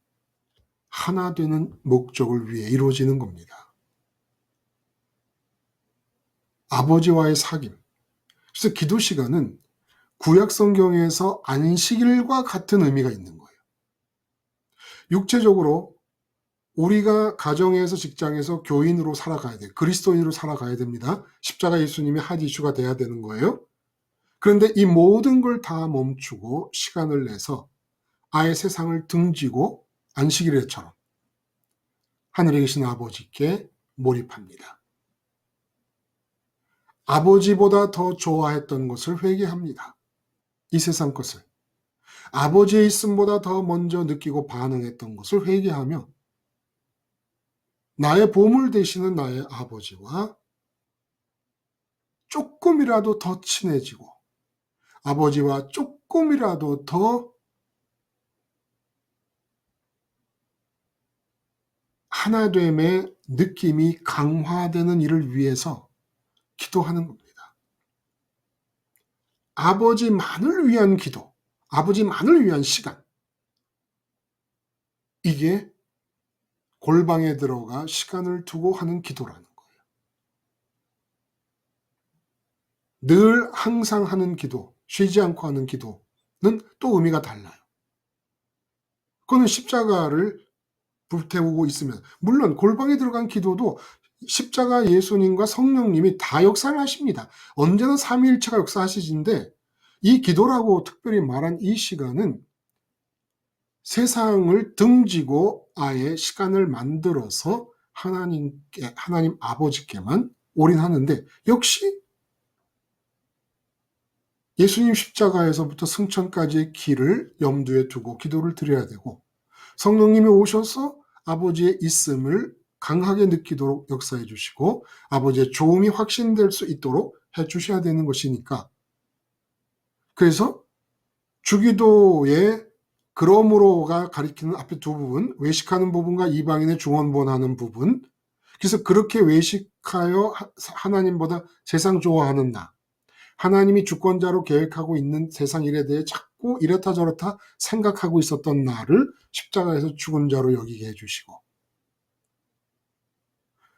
하나 되는 목적을 위해 이루어지는 겁니다. 아버지와의 사귐. 그래서 기도 시간은 구약 성경에서 안식일과 같은 의미가 있는 거예요. 육체적으로 우리가 가정에서 직장에서 교인으로 살아가야 돼요. 그리스도인으로 살아가야 됩니다. 십자가 예수님이 핫 이슈가 돼야 되는 거예요. 그런데 이 모든 걸 다 멈추고 시간을 내서 아예 세상을 등지고 안식일처럼 하늘에 계신 아버지께 몰입합니다. 아버지보다 더 좋아했던 것을 회개합니다. 이 세상 것을. 아버지의 있음보다 더 먼저 느끼고 반응했던 것을 회개하며 나의 보물 되시는 나의 아버지와 조금이라도 더 친해지고 아버지와 조금이라도 더 하나됨의 느낌이 강화되는 일을 위해서 기도하는 겁니다. 아버지만을 위한 기도, 아버지만을 위한 시간. 이게 골방에 들어가 시간을 두고 하는 기도라는 거예요. 늘 항상 하는 기도, 쉬지 않고 하는 기도는 또 의미가 달라요. 그거는 십자가를 불태우고 있으면, 물론 골방에 들어간 기도도 십자가 예수님과 성령님이 다 역사를 하십니다. 언제나 삼위일체가 역사하시는데 이 기도라고 특별히 말한 이 시간은 세상을 등지고 아예 시간을 만들어서 하나님 아버지께만 올인하는데, 역시 예수님 십자가에서부터 승천까지의 길을 염두에 두고 기도를 드려야 되고, 성령님이 오셔서 아버지의 있음을 강하게 느끼도록 역사해 주시고 아버지의 조음이 확신될 수 있도록 해 주셔야 되는 것이니까, 그래서 주기도의 그러므로가 가리키는 앞에 두 부분, 외식하는 부분과 이방인의 중언번하는 부분, 그래서 그렇게 외식하여 하나님보다 세상 좋아하는 나, 하나님이 주권자로 계획하고 있는 세상 일에 대해 자꾸 이렇다 저렇다 생각하고 있었던 나를 십자가에서 죽은 자로 여기게 해주시고,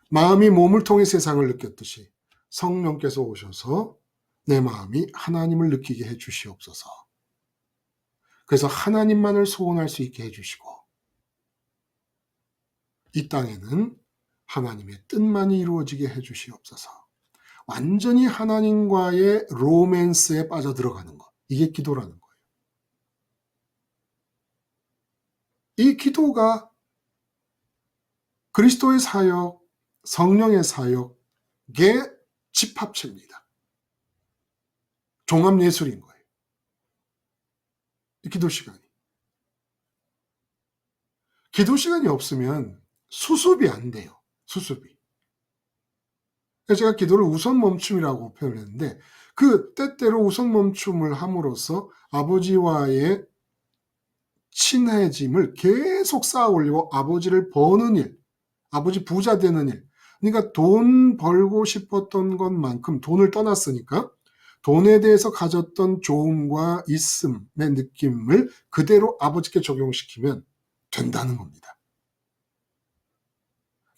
마음이 몸을 통해 세상을 느꼈듯이 성령께서 오셔서 내 마음이 하나님을 느끼게 해주시옵소서. 그래서 하나님만을 소원할 수 있게 해주시고, 이 땅에는 하나님의 뜻만이 이루어지게 해주시옵소서. 완전히 하나님과의 로맨스에 빠져들어가는 것, 이게 기도라는 거예요. 이 기도가 그리스도의 사역, 성령의 사역의 집합체입니다. 종합예술인 거예요, 이 기도 시간이. 기도 시간이 없으면 수습이 안 돼요, 수습이. 그래서 제가 기도를 우선 멈춤이라고 표현을 했는데, 그 때때로 우선 멈춤을 함으로써 아버지와의 친해짐을 계속 쌓아 올리고 아버지를 버는 일, 아버지 부자 되는 일, 그러니까 돈 벌고 싶었던 것만큼 돈을 떠났으니까 돈에 대해서 가졌던 좋음과 있음의 느낌을 그대로 아버지께 적용시키면 된다는 겁니다.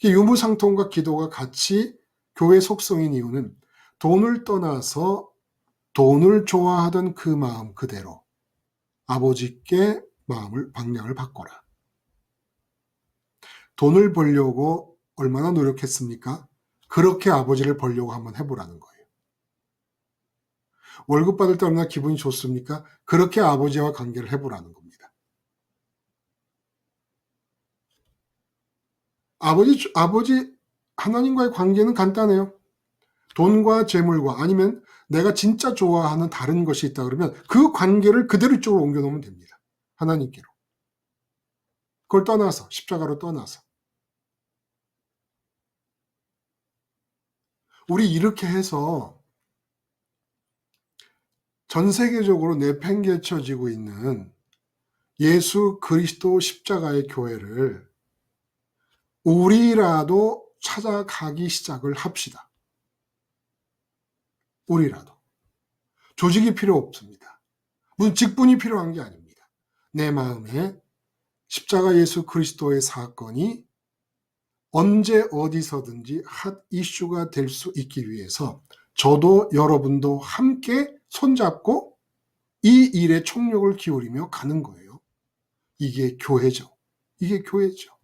유무상통과 기도가 같이 교회 속성인 이유는 돈을 떠나서 돈을 좋아하던 그 마음 그대로 아버지께 마음을 방향을 바꿔라. 돈을 벌려고 얼마나 노력했습니까? 그렇게 아버지를 벌려고 한번 해보라는 거예요. 월급 받을 때 얼마나 기분이 좋습니까? 그렇게 아버지와 관계를 해보라는 겁니다. 아버지 하나님과의 관계는 간단해요. 돈과 재물과 아니면 내가 진짜 좋아하는 다른 것이 있다 그러면 그 관계를 그대로 이쪽으로 옮겨놓으면 됩니다. 하나님께로. 그걸 떠나서, 십자가로 떠나서. 우리 이렇게 해서 전 세계적으로 내팽개쳐지고 있는 예수 그리스도 십자가의 교회를 우리라도 찾아가기 시작을 합시다. 우리라도. 조직이 필요 없습니다. 무슨 직분이 필요한 게 아닙니다. 내 마음에 십자가 예수 그리스도의 사건이 언제 어디서든지 핫 이슈가 될 수 있기 위해서 저도 여러분도 함께 손잡고 이 일에 총력을 기울이며 가는 거예요. 이게 교회죠. 이게 교회죠.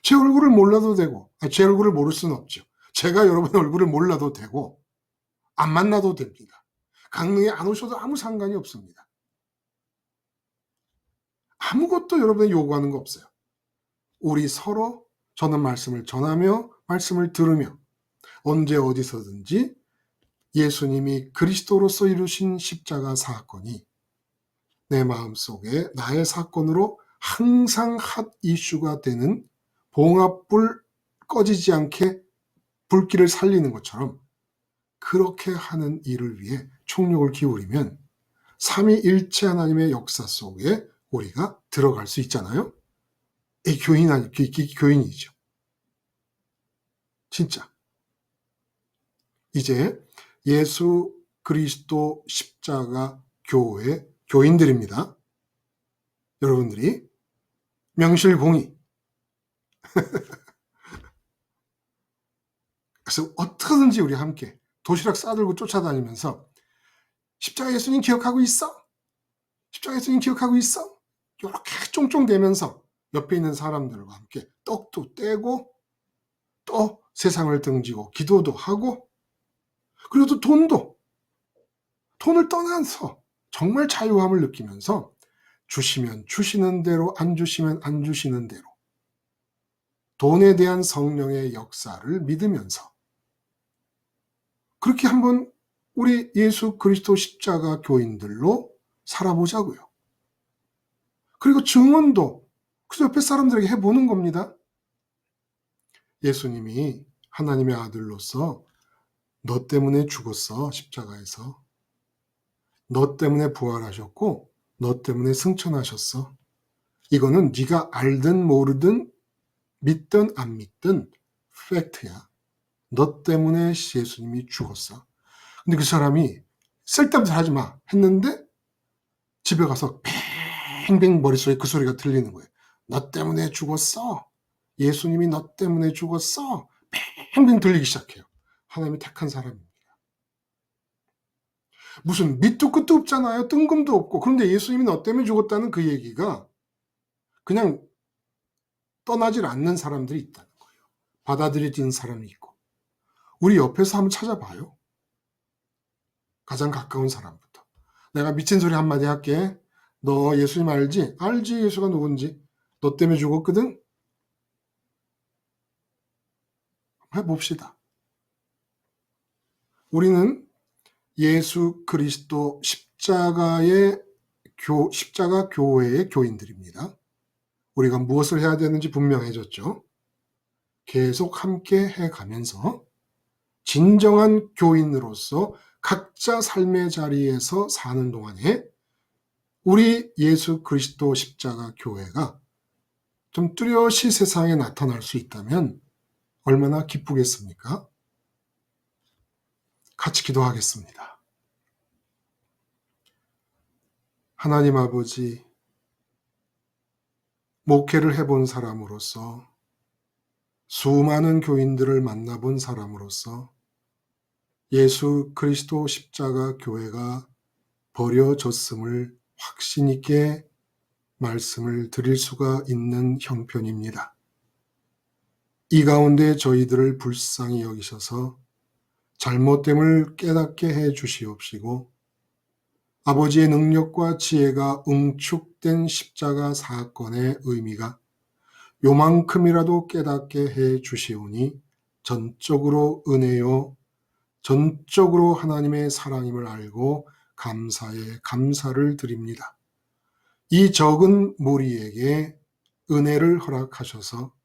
제 얼굴을 몰라도 되고, 제 얼굴을 모를 수는 없죠. 제가 여러분의 얼굴을 몰라도 되고 안 만나도 됩니다. 강릉에 안 오셔도 아무 상관이 없습니다. 아무것도 여러분이 요구하는 거 없어요. 우리 서로 저는 말씀을 전하며 말씀을 들으며 언제 어디서든지 예수님이 그리스도로서 이루신 십자가 사건이 내 마음속에 나의 사건으로 항상 핫 이슈가 되는 봉합불 꺼지지 않게 불길을 살리는 것처럼 그렇게 하는 일을 위해 총력을 기울이면 삼위일체 하나님의 역사 속에 우리가 들어갈 수 있잖아요. 이 교인이죠. 진짜. 이제 예수 그리스도 십자가 교회 교인들입니다. 여러분들이 명실공히. 그래서 어떻게든지 우리 함께 도시락 싸들고 쫓아다니면서 십자가 예수님 기억하고 있어? 십자가 예수님 기억하고 있어? 이렇게 쫑쫑대면서 옆에 있는 사람들과 함께 떡도 떼고 또 세상을 등지고 기도도 하고, 그리고 또 돈을 떠나서 정말 자유함을 느끼면서 주시면 주시는 대로, 안 주시면 안 주시는 대로 돈에 대한 성령의 역사를 믿으면서 그렇게 한번 우리 예수 그리스도 십자가 교인들로 살아보자고요. 그리고 증언도 그 옆에 사람들에게 해보는 겁니다. 예수님이 하나님의 아들로서 너 때문에 죽었어, 십자가에서. 너 때문에 부활하셨고 너 때문에 승천하셨어. 이거는 네가 알든 모르든 믿든 안 믿든 팩트야. 너 때문에 예수님이 죽었어. 근데 그 사람이 쓸데없는 소리 하지 마 했는데 집에 가서 뱅뱅 머릿속에 그 소리가 들리는 거예요. 너 때문에 죽었어. 예수님이 너 때문에 죽었어. 뱅뱅 들리기 시작해요. 하나님이 택한 사람입니다. 무슨 밑도 끝도 없잖아요. 뜬금도 없고. 그런데 예수님이 너 때문에 죽었다는 그 얘기가 그냥 떠나질 않는 사람들이 있다는 거예요. 받아들여지는 사람이 있고. 우리 옆에서 한번 찾아봐요. 가장 가까운 사람부터. 내가 미친 소리 한마디 할게. 너 예수님 알지? 알지, 예수가 누군지. 너 때문에 죽었거든? 해봅시다. 우리는 예수 그리스도 십자가 교회의 교인들입니다. 우리가 무엇을 해야 되는지 분명해졌죠. 계속 함께 해가면서 진정한 교인으로서 각자 삶의 자리에서 사는 동안에 우리 예수 그리스도 십자가 교회가 좀 뚜렷이 세상에 나타날 수 있다면 얼마나 기쁘겠습니까? 같이 기도하겠습니다. 하나님 아버지, 목회를 해본 사람으로서, 수많은 교인들을 만나본 사람으로서 예수 그리스도 십자가 교회가 버려졌음을 확신 있게 말씀을 드릴 수가 있는 형편입니다. 이 가운데 저희들을 불쌍히 여기셔서 잘못됨을 깨닫게 해 주시옵시고, 아버지의 능력과 지혜가 응축된 십자가 사건의 의미가 요만큼이라도 깨닫게 해 주시오니 전적으로 은혜요, 전적으로 하나님의 사랑임을 알고 감사에 감사를 드립니다. 이 적은 무리에게 은혜를 허락하셔서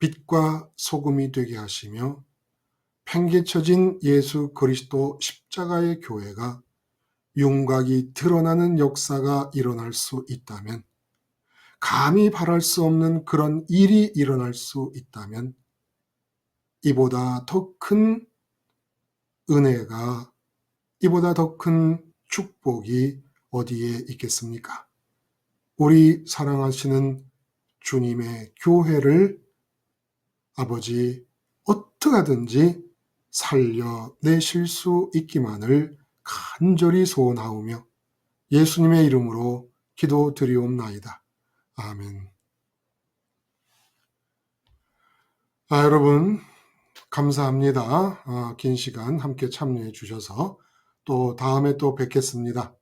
빛과 소금이 되게 하시며 팽개쳐진 예수 그리스도 십자가의 교회가 윤곽이 드러나는 역사가 일어날 수 있다면, 감히 바랄 수 없는 그런 일이 일어날 수 있다면 이보다 더 큰 은혜가, 이보다 더 큰 축복이 어디에 있겠습니까? 우리 사랑하시는 주님의 교회를 아버지 어떻게 하든지 살려내실 수 있기만을 간절히 소원하오며 예수님의 이름으로 기도드리옵나이다. 아멘. 여러분 감사합니다. 긴 시간 함께 참여해 주셔서 또 다음에 또 뵙겠습니다.